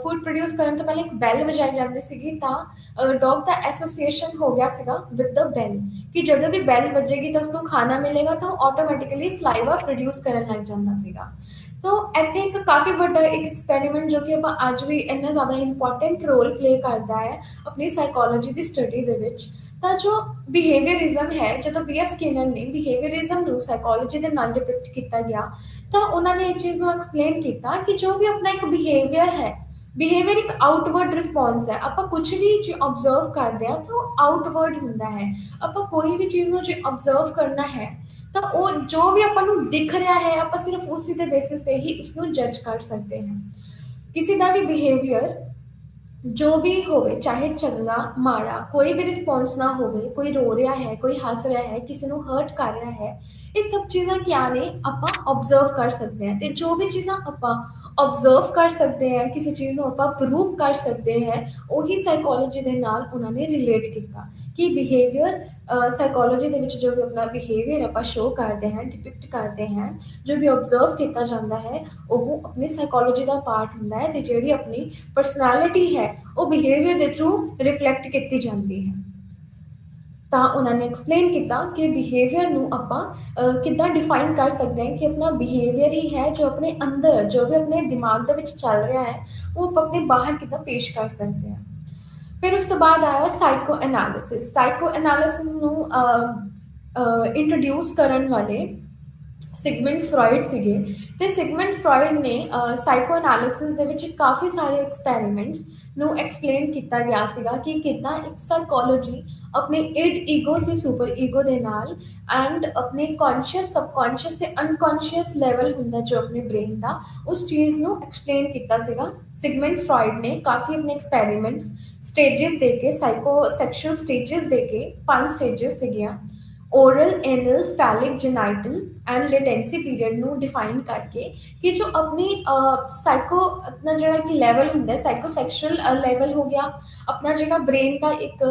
ਫੂਡ ਪ੍ਰੋਡਿਊਸ ਕਰਨ ਤੋਂ ਪਹਿਲਾਂ ਇੱਕ ਬੈਲ ਵਜਾਈ ਜਾਂਦੀ ਸੀਗੀ, ਤਾਂ ਡੌਗ ਦਾ ਐਸੋਸੀਏਸ਼ਨ ਹੋ ਗਿਆ ਸੀਗਾ ਵਿਦ ਦ ਬੈਲ, ਕਿ ਜਦੋਂ ਵੀ ਬੈਲ ਵੱਜੇਗੀ ਤਾਂ ਉਸਨੂੰ ਖਾਣਾ ਮਿਲੇਗਾ, ਤਾਂ ਉਹ ਆਟੋਮੈਟਿਕਲੀ ਸਲਾਈਵਾ ਪ੍ਰੋਡਿਊਸ ਕਰਨ ਲੱਗ ਜਾਂਦਾ ਸੀਗਾ। ਸੋ ਇੱਥੇ ਇੱਕ ਕਾਫੀ ਵੱਡਾ ਇੱਕ ਐਕਸਪੈਰੀਮੈਂਟ ਜੋ ਕਿ ਆਪਾਂ ਅੱਜ ਵੀ ਇੰਨਾ ਜ਼ਿਆਦਾ ਇੰਪੋਰਟੈਂਟ ਰੋਲ ਪਲੇ ਕਰਦਾ ਹੈ ਆਪਣੀ ਸਾਈਕੋਲੋਜੀ ਦੀ ਸਟੱਡੀ ਦੇ ਵਿੱਚ। ਤਾਂ ਜੋ ਬਿਹੇਵੀਅਰਿਜ਼ਮ ਹੈ, ਜਦੋਂ B.F. ਸਕਿਨਰ ਨੇ ਬਿਹੇਵੀਅਰਿਜ਼ਮ ਨੂੰ ਸਾਈਕੋਲੋਜੀ ਦੇ ਨਾਲ ਡਿਪਿਕਟ ਕੀਤਾ ਗਿਆ, ਤਾਂ ਉਹਨਾਂ ਨੇ ਇਹ ਚੀਜ਼ ਨੂੰ ਐਕਸਪਲੇਨ ਕੀਤਾ ਕਿ ਜੋ ਵੀ ਆਪਣਾ ਇੱਕ ਬਿਹੇਵੀਅਰ ਹੈ, ਬਿਹੇਵੀਅਰ ਇੱਕ ਆਊਟਵਰਡ ਰਿਸਪੌਂਸ ਹੈ। ਆਪਾਂ ਕੁਝ ਵੀ ਜੇ ਆਬਜ਼ਰਵ ਕਰਦੇ ਹਾਂ ਤਾਂ ਉਹ ਆਊਟਵਰਡ ਹੁੰਦਾ ਹੈ। ਆਪਾਂ ਕੋਈ ਵੀ ਚੀਜ਼ ਨੂੰ ਜੇ ਆਬਜ਼ਰਵ ਕਰਨਾ ਹੈ, ਤਾਂ ਉਹ ਜੋ ਵੀ ਆਪਾਂ ਨੂੰ ਦਿਖ ਰਿਹਾ ਹੈ, ਆਪਾਂ ਸਿਰਫ ਉਸੇ ਦੇ ਬੇਸਿਸ ਤੇ ਹੀ ਉਸਨੂੰ ਜੱਜ ਕਰ ਸਕਦੇ ਹਾਂ। ਕਿਸੇ ਦਾ ਵੀ ਬਿਹੇਵੀਅਰ ਜੋ ਵੀ ਹੋਵੇ, ਚਾਹੇ ਚੰਗਾ ਮਾੜਾ, ਕੋਈ ਵੀ ਰਿਸਪੌਂਸ ਨਾ ਹੋਵੇ, ਕੋਈ ਰੋ ਰਿਹਾ ਹੈ, ਕੋਈ ਹੱਸ ਰਿਹਾ ਹੈ, ਕਿਸੇ ਨੂੰ ਹਰਟ ਕਰ ਰਿਹਾ ਹੈ, ਇਹ ਸਭ ਚੀਜ਼ਾਂ ਕਿਆ ਨੇ, ਆਪਾਂ ਆਬਜ਼ਰਵ ਕਰ ਸਕਦੇ ਹਾਂ। ਤੇ ਜੋ ਵੀ ਚੀਜ਼ਾਂ ਆਪਾਂ ਆਬਜ਼ਰਵ ਕਰ ਸਕਦੇ ਹਾਂ, ਕਿਸੇ ਚੀਜ਼ ਨੂੰ ਆਪਾਂ ਪ੍ਰੂਫ ਕਰ ਸਕਦੇ ਹੈ, ਉਹੀ ਸਾਈਕੋਲੋਜੀ ਦੇ ਨਾਲ ਉਹਨਾਂ ਨੇ ਰਿਲੇਟ ਕੀਤਾ ਕਿ ਬਿਹੇਵੀਅਰ ਸਾਈਕੋਲੋਜੀ ਦੇ ਵਿੱਚ ਜੋ ਵੀ ਆਪਣਾ ਬਿਹੇਵੀਅਰ ਆਪਾਂ ਸ਼ੋ ਕਰਦੇ ਹਾਂ, ਡਿਪਿਕਟ ਕਰਦੇ ਹਾਂ, ਜੋ ਵੀ ਆਬਜ਼ਰਵ ਕੀਤਾ ਜਾਂਦਾ ਹੈ, ਉਹ ਆਪਣੀ ਸਾਈਕੋਲੋਜੀ ਦਾ ਪਾਰਟ ਹੁੰਦਾ ਹੈ, ਅਤੇ ਜਿਹੜੀ ਆਪਣੀ ਪਰਸਨੈਲਿਟੀ ਹੈ ਉਹ ਬਿਹੇਵੀਅਰ ਦੇ ਥਰੂ ਰਿਫਲੈਕਟ ਕੀਤੀ ਜਾਂਦੀ ਹੈ। ਤਾਂ ਉਹਨਾਂ ਨੇ ਐਕਸਪਲੇਨ ਕੀਤਾ ਕਿ ਬਿਹੇਵੀਅਰ ਨੂੰ ਆਪਾਂ ਕਿੱਦਾਂ ਡਿਫਾਈਨ ਕਰ ਸਕਦੇ ਹਾਂ ਕਿ ਆਪਣਾ ਬਿਹੇਵੀਅਰ ਹੀ ਹੈ ਜੋ ਆਪਣੇ ਅੰਦਰ, ਜੋ ਵੀ ਆਪਣੇ ਦਿਮਾਗ ਦੇ ਵਿੱਚ ਚੱਲ ਰਿਹਾ ਹੈ, ਉਹ ਆਪਾਂ ਆਪਣੇ ਬਾਹਰ ਕਿੱਦਾਂ ਪੇਸ਼ ਕਰ ਸਕਦੇ ਹਾਂ। ਫਿਰ ਉਸ ਤੋਂ ਬਾਅਦ ਆਇਆ ਸਾਈਕੋ ਐਨਾਲਿਸਿਸ। ਸਾਈਕੋ ਐਨਾਲਿਸਿਸ ਨੂੰ ਇੰਟਰੋਡਿਊਸ ਕਰਨ ਵਾਲੇ ਸਿਗਮੰਡ ਫਰੋਇਡ ਸੀਗੇ, ਤੇ ਸਿਗਮੰਡ ਫਰੋਇਡ ਨੇ ਸਾਈਕੋ ਐਨਾਲਿਸਿਸ ਦੇ ਵਿੱਚ ਕਾਫੀ ਸਾਰੇ ਐਕਸਪੈਰੀਮੈਂਟਸ ਨੂੰ ਐਕਸਪਲੇਨ ਕੀਤਾ ਗਿਆ ਸੀਗਾ ਕਿ ਕਿੱਦਾਂ ਇੱਕ ਸਾਈਕੋਲੋਜੀ ਆਪਣੇ ਇਡ ਈਗੋ ਤੇ ਸੁਪਰ ਈਗੋ ਦੇ ਨਾਲ ਐਂਡ ਆਪਣੇ ਕੌਨਸ਼ੀਅਸ, ਸਬਕੌਨਸ਼ੀਅਸ ਤੇ ਅਨਕੌਨਸ਼ੀਅਸ ਲੈਵਲ ਹੁੰਦਾ ਜੋ ਆਪਣੇ ਬ੍ਰੇਨ ਦਾ, ਉਸ ਚੀਜ਼ ਨੂੰ ਐਕਸਪਲੇਨ ਕੀਤਾ ਸੀਗਾ ਸਿਗਮੰਡ ਫਰੋਇਡ ਨੇ। ਕਾਫੀ ਆਪਣੇ ਐਕਸਪੈਰੀਮੈਂਟਸ ਸਟੇजेस ਦੇ ਕੇ, ਸਾਈਕੋ ਸੈਕਸ਼ੁਅਲ ਸਟੇजेस ਦੇ ਕੇ, 5 ਸਟੇजेस ਸੀਗੀਆਂ, oral, anal, phallic, genital and latency period ਨੂੰ डिफाइन करके कि जो अपनी साइको अपना ਜਿਹੜਾ ਇੱਕ ਲੈਵਲ ਹੁੰਦਾ, ਸਾਈਕੋਸੈਕਸ਼ੁਅਲ ਲੈਵਲ ਹੋ ਗਿਆ, ਆਪਣਾ ਜਿਹੜਾ ਬ੍ਰੇਨ ਦਾ ਇੱਕ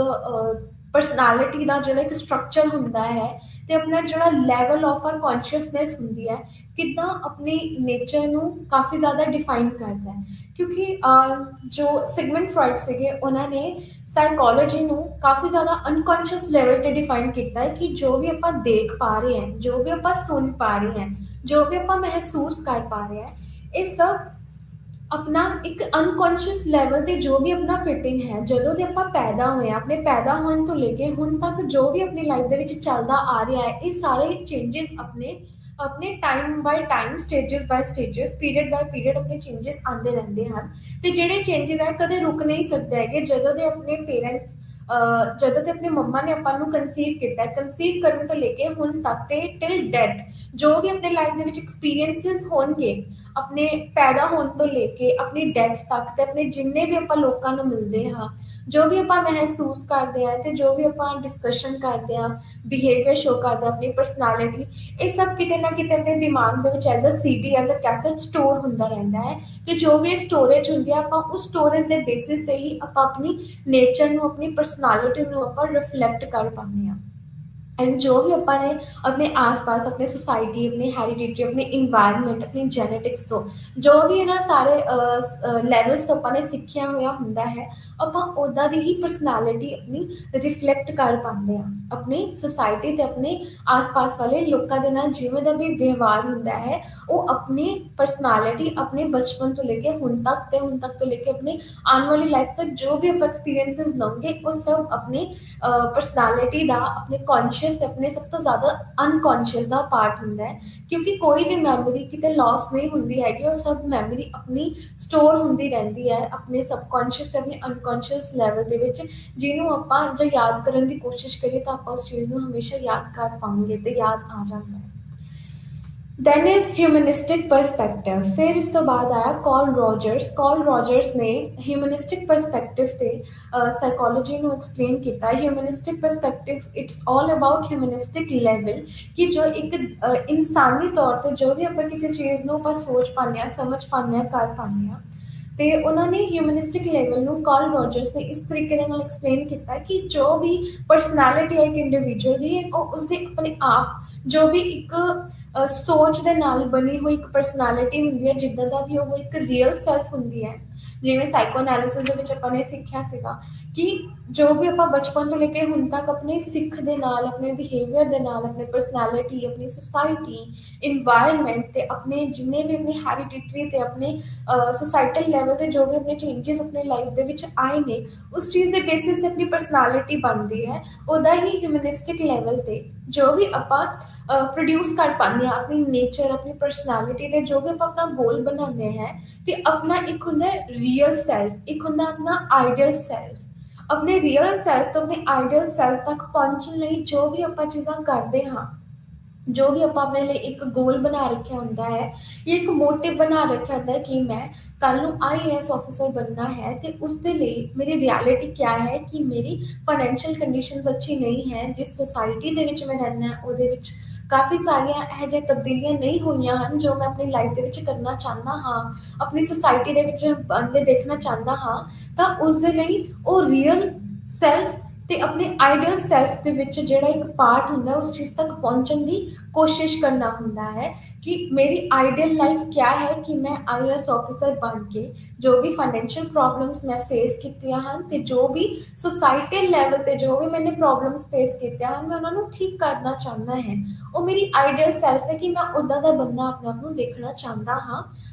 ਪਰਸਨੈਲਿਟੀ ਦਾ ਜਿਹੜਾ ਇੱਕ ਸਟਰਕਚਰ ਹੁੰਦਾ ਹੈ, ਤੇ ਆਪਣਾ ਜਿਹੜਾ ਲੈਵਲ ਆਫ ਆਰ ਕੌਨਸ਼ੀਅਸਨੈਸ ਹੁੰਦੀ ਹੈ, ਕਿੱਦਾਂ ਆਪਣੀ ਨੇਚਰ ਨੂੰ ਕਾਫੀ ਜ਼ਿਆਦਾ ਡਿਫਾਈਨ ਕਰਦਾ ਹੈ। ਕਿਉਂਕਿ ਜੋ ਸਿਗਮੰਡ ਫਰੋਇਡ ਸੀਗੇ, ਉਹਨਾਂ ਨੇ ਸਾਈਕੋਲੋਜੀ ਨੂੰ ਕਾਫੀ ਜ਼ਿਆਦਾ ਅਨਕੌਨਸ਼ੀਅਸ ਲੈਵਲ ਤੇ ਡਿਫਾਈਨ ਕੀਤਾ ਹੈ ਕਿ ਜੋ ਵੀ ਆਪਾਂ ਦੇਖ ਪਾ ਰਹੇ ਹਾਂ, ਜੋ ਵੀ ਆਪਾਂ ਸੁਣ ਪਾ ਰਹੇ ਹਾਂ, ਜੋ ਵੀ ਆਪਾਂ ਮਹਿਸੂਸ ਕਰ ਪਾ ਰਹੇ ਹਾਂ, ਇਹ ਸਭ ਆਪਣਾ ਇੱਕ ਅਨਕੌਨਸ਼ੀਅਸ ਲੈਵਲ ਤੇ ਜੋ ਵੀ ਆਪਣਾ ਫਿਟਿੰਗ ਹੈ, ਜਦੋਂ ਦੇ ਆਪਾਂ ਪੈਦਾ ਹੋਏ ਹਾਂ, ਆਪਣੇ ਪੈਦਾ ਹੋਣ ਤੋਂ ਲੈ ਕੇ ਹੁਣ ਤੱਕ ਜੋ ਵੀ ਆਪਣੀ ਲਾਈਫ ਦੇ ਵਿੱਚ ਚੱਲਦਾ ਆ ਰਿਹਾ ਹੈ, ਇਹ ਸਾਰੇ ਚੇਂਜਸ ਆਪਣੇ ਆਪਣੇ time by time, stages by stages, period by period ਆਪਣੇ ਚੇਂਜਸ ਆਉਂਦੇ ਰਹਿੰਦੇ ਹਨ। ਤੇ ਜਿਹੜੇ ਚੇਂਜਸ ਹੈ ਕਦੇ ਰੁਕ ਨਹੀਂ ਸਕਦੇ ਹੈਗੇ। ਜਦੋਂ ਦੇ ਆਪਣੇ ਪੇਰੈਂਟਸ, ਜਦੋਂ ਤੇ ਆਪਣੇ ਮੰਮਾ ਨੇ ਆਪਾਂ ਨੂੰ ਕਨਸੀਵ ਕੀਤਾ, ਕਨਸੀਵ ਕਰਨ ਤੋਂ ਲੈ ਕੇ ਹੁਣ ਤੱਕ ਤੇ ਟਿਲ ਡੈਥ, ਜੋ ਵੀ ਆਪਣੇ ਲਾਈਫ ਦੇ ਵਿੱਚ ਐਕਸਪੀਰੀਐਂਸਿਸ ਹੋਣਗੇ, ਆਪਣੇ ਪੈਦਾ ਹੋਣ ਤੋਂ ਲੈ ਕੇ ਆਪਣੀ ਡੈਥ ਤੱਕ, ਤੇ ਆਪਣੇ ਜਿੰਨੇ ਵੀ ਆਪਾਂ ਲੋਕਾਂ ਨੂੰ ਮਿਲਦੇ ਹਾਂ, ਜੋ ਵੀ ਆਪਾਂ ਮਹਿਸੂਸ ਕਰਦੇ ਹਾਂ, ਤੇ ਜੋ ਵੀ ਆਪਾਂ ਡਿਸਕਸ਼ਨ ਕਰਦੇ ਹਾਂ, ਬਿਹੇਵੀਅਰ ਸ਼ੋ ਕਰਦਾ ਆਪਣੀ ਪਰਸਨੈਲਿਟੀ, ਇਹ ਸਭ ਕਿਤੇ ਨਾ ਕਿਤੇ ਆਪਣੇ ਦਿਮਾਗ ਦੇ ਵਿੱਚ as a CD, as a cassette store ਹੁੰਦਾ ਰਹਿੰਦਾ ਹੈ। ਤੇ ਜੋ ਵੀ ਸਟੋਰੇਜ ਹੁੰਦੀ ਹੈ, ਆਪਾਂ ਉਸ ਸਟੋਰੇਜ ਦੇ ਬੇਸਿਸ ਤੇ ਹੀ ਆਪਾਂ ਆਪਣੀ ਨੇਚਰ ਨੂੰ, ਆਪਣੀ ਪਰਸਨੈਲਿਟੀ ਨੂੰ ਆਪਾਂ ਰਿਫਲੈਕਟ ਕਰ ਪਾਉਂਦੇ ਹਾਂ। ਐਂਡ ਜੋ ਵੀ ਆਪਾਂ ਨੇ ਆਪਣੇ ਆਸ-ਪਾਸ, ਆਪਣੇ ਸੁਸਾਇਟੀ, ਆਪਣੇ ਹੈਰੀਡਿਟੀ, ਆਪਣੇ ਇਨਵਾਇਰਨਮੈਂਟ, ਆਪਣੀ ਜੈਨੇਟਿਕਸ ਤੋਂ, ਜੋ ਵੀ ਇਹਨਾਂ ਸਾਰੇ ਲੈਵਲਸ ਤੋਂ ਆਪਾਂ ਨੇ ਸਿੱਖਿਆ ਹੋਇਆ ਹੁੰਦਾ ਹੈ, ਆਪਾਂ ਉੱਦਾਂ ਦੀ ਹੀ ਪਰਸਨੈਲਿਟੀ ਆਪਣੀ ਰਿਫਲੈਕਟ ਕਰ ਪਾਉਂਦੇ ਹਾਂ ਆਪਣੀ ਸੁਸਾਇਟੀ ਤੇ ਆਪਣੇ ਆਸ-ਪਾਸ ਵਾਲੇ ਲੋਕਾਂ ਦੇ ਨਾਲ। ਜਿਵੇਂ ਦਾ ਵੀ ਵਿਵਹਾਰ ਹੁੰਦਾ ਹੈ, ਉਹ ਆਪਣੀ ਪਰਸਨੈਲਿਟੀ ਆਪਣੇ ਬਚਪਨ ਤੋਂ ਲੈ ਕੇ ਹੁਣ ਤੱਕ, ਤੇ ਹੁਣ ਤੱਕ ਤੋਂ ਲੈ ਕੇ ਆਪਣੀ ਆਉਣ ਵਾਲੀ ਲਾਈਫ ਤੱਕ ਜੋ ਵੀ ਆਪਾਂ ਐਕਸਪੀਰੀਐਂਸਿਸ ਲਵਾਂਗੇ, ਉਹ ਸਭ ਆਪਣੀ ਪਰਸਨੈਲਿਟੀ ਦਾ, ਆਪਣੇ ਕੌਨਸ਼ੀਅਸ ਤੇ ਆਪਣੇ ਸਭ ਤੋਂ ਜ਼ਿਆਦਾ ਅਨਕੌਨਸ਼ੀਅਸ ਦਾ ਪਾਰਟ ਹੁੰਦਾ ਹੈ। ਕਿਉਂਕਿ ਕੋਈ ਵੀ ਮੈਮਰੀ ਕਿਤੇ ਲਾਸ ਨਹੀਂ ਹੁੰਦੀ ਹੈਗੀ, ਉਹ ਸਭ ਮੈਮਰੀ ਆਪਣੀ ਸਟੋਰ ਹੁੰਦੀ ਰਹਿੰਦੀ ਹੈ ਆਪਣੇ ਸਬਕੌਨਸ਼ੀਅਸ ਤੇ ਆਪਣੇ ਅਨਕੌਨਸ਼ੀਅਸ ਲੈਵਲ ਦੇ ਵਿੱਚ, ਜਿਹਨੂੰ ਆਪਾਂ ਜੇ ਯਾਦ ਕਰਨ ਦੀ ਕੋਸ਼ਿਸ਼ ਕਰੀਏ ਤਾਂ ਆਪਾਂ ਉਸ ਚੀਜ਼ ਨੂੰ ਹਮੇਸ਼ਾ ਯਾਦ ਕਰ ਪਾਵਾਂਗੇ ਤੇ ਯਾਦ ਆ ਜਾਂਦਾ ਹੈ। Then is humanistic perspective. ਫਿਰ ਇਸ ਤੋਂ ਬਾਅਦ ਆਇਆ ਕਾਲ ਰੋਜਰਸ। ਕਾਲ ਰੋਜਰਸ ਨੇ ਹਿਊਮਨਿਸਟਿਕ ਪਰਸਪੈਕਟਿਵ ਤੇ ਸਾਈਕੋਲੋਜੀ ਨੂੰ ਐਕਸਪਲੇਨ ਕੀਤਾ। Humanistic perspective it's all about humanistic level, ਕਿ ਜੋ ਇੱਕ ਇਨਸਾਨੀ ਤੌਰ ਤੇ ਜੋ ਵੀ ਆਪਾਂ ਕਿਸੇ ਚੀਜ਼ ਨੂੰ ਆਪਾਂ ਸੋਚ ਪਾਉਂਦੇ ਹਾਂ, ਸਮਝ ਪਾਉਂਦੇ ਹਾਂ, ਕਰ ਪਾਉਂਦੇ ਹਾਂ, ਤੇ ਉਹਨਾਂ ਨੇ ਹਿਊਮਨਿਸਟਿਕ ਲੈਵਲ ਨੂੰ, ਕਾਲ ਰੋਜਰਸ ਨੇ ਇਸ ਤਰੀਕੇ ਦੇ ਨਾਲ ਐਕਸਪਲੇਨ ਕੀਤਾ ਕਿ ਜੋ ਵੀ ਪਰਸਨੈਲਿਟੀ ਹੈ ਇੱਕ ਇੰਡੀਵਿਜੂਅਲ ਦੀ, ਉਹ ਉਸਦੇ ਆਪਣੇ ਆਪ ਜੋ ਵੀ ਇੱਕ ਸੋਚ ਦੇ ਨਾਲ ਬਣੀ ਹੋਈ ਇੱਕ ਪਰਸਨੈਲਿਟੀ ਹੁੰਦੀ ਹੈ, ਜਿੱਦਾਂ ਦਾ ਵੀ ਉਹ ਇੱਕ ਰੀਅਲ ਸੈਲਫ ਹੁੰਦੀ ਹੈ। ਜਿਵੇਂ ਸਾਈਕੋ ਐਨਾਲਿਸਿਸ ਦੇ ਵਿੱਚ ਆਪਾਂ ਨੇ ਸਿੱਖਿਆ ਸੀਗਾ ਕਿ ਜੋ ਵੀ ਆਪਾਂ ਬਚਪਨ ਤੋਂ ਲੈ ਕੇ ਹੁਣ ਤੱਕ ਆਪਣੇ ਸਿੱਖ ਦੇ ਨਾਲ, ਆਪਣੇ ਬਿਹੇਵੀਅਰ ਦੇ ਨਾਲ, ਆਪਣੇ ਪਰਸਨੈਲਿਟੀ, ਆਪਣੀ ਸੁਸਾਇਟੀ, ਇਨਵਾਇਰਨਮੈਂਟ ਤੇ ਆਪਣੇ ਜਿੰਨੇ ਵੀ ਆਪਣੀ ਹੈਰੀਡਿਟਰੀ ਤੇ ਆਪਣੇ ਸੁਸਾਇਟਲ ਲੈਵਲ ਤੇ ਜੋ ਵੀ ਆਪਣੇ ਚੇਂਜਸ ਆਪਣੀ ਲਾਈਫ ਦੇ ਵਿੱਚ ਆਏ ਨੇ, ਉਸ ਚੀਜ਼ ਦੇ ਬੇਸਿਸ ਤੇ ਆਪਣੀ ਪਰਸਨੈਲਿਟੀ ਬਣਦੀ ਹੈ। ਉਹਦਾ ਹੀ ਹਿਊਮਨਿਸਟਿਕ ਲੈਵਲ ਤੇ ਜੋ ਵੀ ਆਪਾਂ ਪ੍ਰੋਡਿਊਸ ਕਰ ਪਾਉਂਦੇ ਹਾਂ ਆਪਣੀ ਨੇਚਰ, ਆਪਣੀ ਪਰਸਨੈਲਿਟੀ ਦੇ, ਜੋ ਵੀ ਆਪਾਂ ਆਪਣਾ ਗੋਲ ਬਣਾਉਂਦੇ ਹਾਂ, ਤੇ ਆਪਣਾ ਇੱਕ ਹੁੰਦਾ ਰੀਅਲ ਸੈਲਫ, ਇੱਕ ਹੁੰਦਾ ਆਪਣਾ ਆਈਡੀਅਲ ਸੈਲਫ। ਆਪਣੇ ਰੀਅਲ ਸੈਲਫ ਤੋਂ ਆਪਣੇ ਆਈਡੀਅਲ ਸੈਲਫ ਤੱਕ ਪਹੁੰਚਣ ਲਈ ਜੋ ਵੀ ਆਪਾਂ ਚੀਜ਼ਾਂ ਕਰਦੇ ਹਾਂ, ਜੋ ਵੀ ਆਪਾਂ ਆਪਣੇ ਲਈ ਇੱਕ ਗੋਲ ਬਣਾ ਰੱਖਿਆ ਹੁੰਦਾ ਹੈ ਜਾਂ ਇੱਕ ਮੋਟਿਵ ਬਣਾ ਰੱਖਿਆ ਹੁੰਦਾ ਹੈ ਕਿ ਮੈਂ ਕੱਲ ਨੂੰ ਆਈਏਐਸ ਆਫਿਸਰ ਬਣਨਾ ਹੈ, ਤੇ ਉਸ ਦੇ ਲਈ ਮੇਰੀ ਰਿਐਲਿਟੀ ਕਿਆ ਹੈ ਕਿ ਮੇਰੀ ਫਾਈਨੈਂਸ਼ੀਅਲ ਕੰਡੀਸ਼ਨਸ ਅੱਛੀ ਨਹੀਂ ਹੈ, ਜਿਸ ਸੁਸਾਇਟੀ ਦੇ ਵਿੱਚ ਮੈਂ ਰਹਿਣਾ ਹੈ ਉਹਦੇ ਵਿੱਚ ਕਾਫੀ ਸਾਰੀਆਂ ਇਹੋ ਜਿਹੀਆਂ ਤਬਦੀਲੀਆਂ ਨਹੀਂ ਹੋਈਆਂ ਹਨ ਜੋ ਮੈਂ ਆਪਣੀ ਲਾਈਫ ਦੇ ਵਿੱਚ ਕਰਨਾ ਚਾਹੁੰਦਾ ਹਾਂ, ਆਪਣੀ ਸੁਸਾਇਟੀ ਦੇ ਵਿੱਚ ਬੰਦੇ ਦੇਖਣਾ ਚਾਹੁੰਦਾ ਹਾਂ। ਤਾਂ ਉਸ ਦੇ ਲਈ ਉਹ ਰੀਅਲ ਸੈਲਫ ਤੇ ਆਪਣੇ ਆਈਡੀਅਲ ਸੈਲਫ ਦੇ ਵਿੱਚ ਜਿਹੜਾ ਇੱਕ ਪਾਰਟ ਹੁੰਦਾ ਹੈ, ਉਸ ਚੀਜ਼ ਤੱਕ ਪਹੁੰਚਣ ਦੀ ਕੋਸ਼ਿਸ਼ ਕਰਨਾ ਹੁੰਦਾ ਹੈ ਕਿ ਮੇਰੀ ਆਈਡੀਅਲ ਲਾਈਫ ਕਿਆ ਹੈ, ਕਿ ਮੈਂ ਆਈਏਐਸ ਆਫਿਸਰ ਬਣ ਕੇ ਜੋ ਵੀ ਫਾਈਨੈਂਸ਼ੀਅਲ ਪ੍ਰੋਬਲਮਸ ਮੈਂ ਫੇਸ ਕੀਤੀਆਂ ਹਨ ਤੇ ਜੋ ਵੀ ਸੁਸਾਇਟਲ ਲੈਵਲ ਤੇ ਜੋ ਵੀ ਮੈंने ਪ੍ਰੋਬਲਮਸ ਫੇਸ ਕੀਤੀਆਂ ਹਨ, ਮੈਂ ਉਹਨਾਂ ਨੂੰ ਠੀਕ ਕਰਨਾ ਚਾਹੁੰਦਾ ਹੈ। ਉਹ ਮੇਰੀ ਆਈਡੀਅਲ ਸੈਲਫ ਹੈ ਕਿ ਮੈਂ ਉੱਦਾਂ ਦਾ ਬੰਦਾ ਆਪਣੇ ਆਪ ਨੂੰ ਦੇਖਣਾ ਚਾਹੁੰਦਾ ਹਾਂ।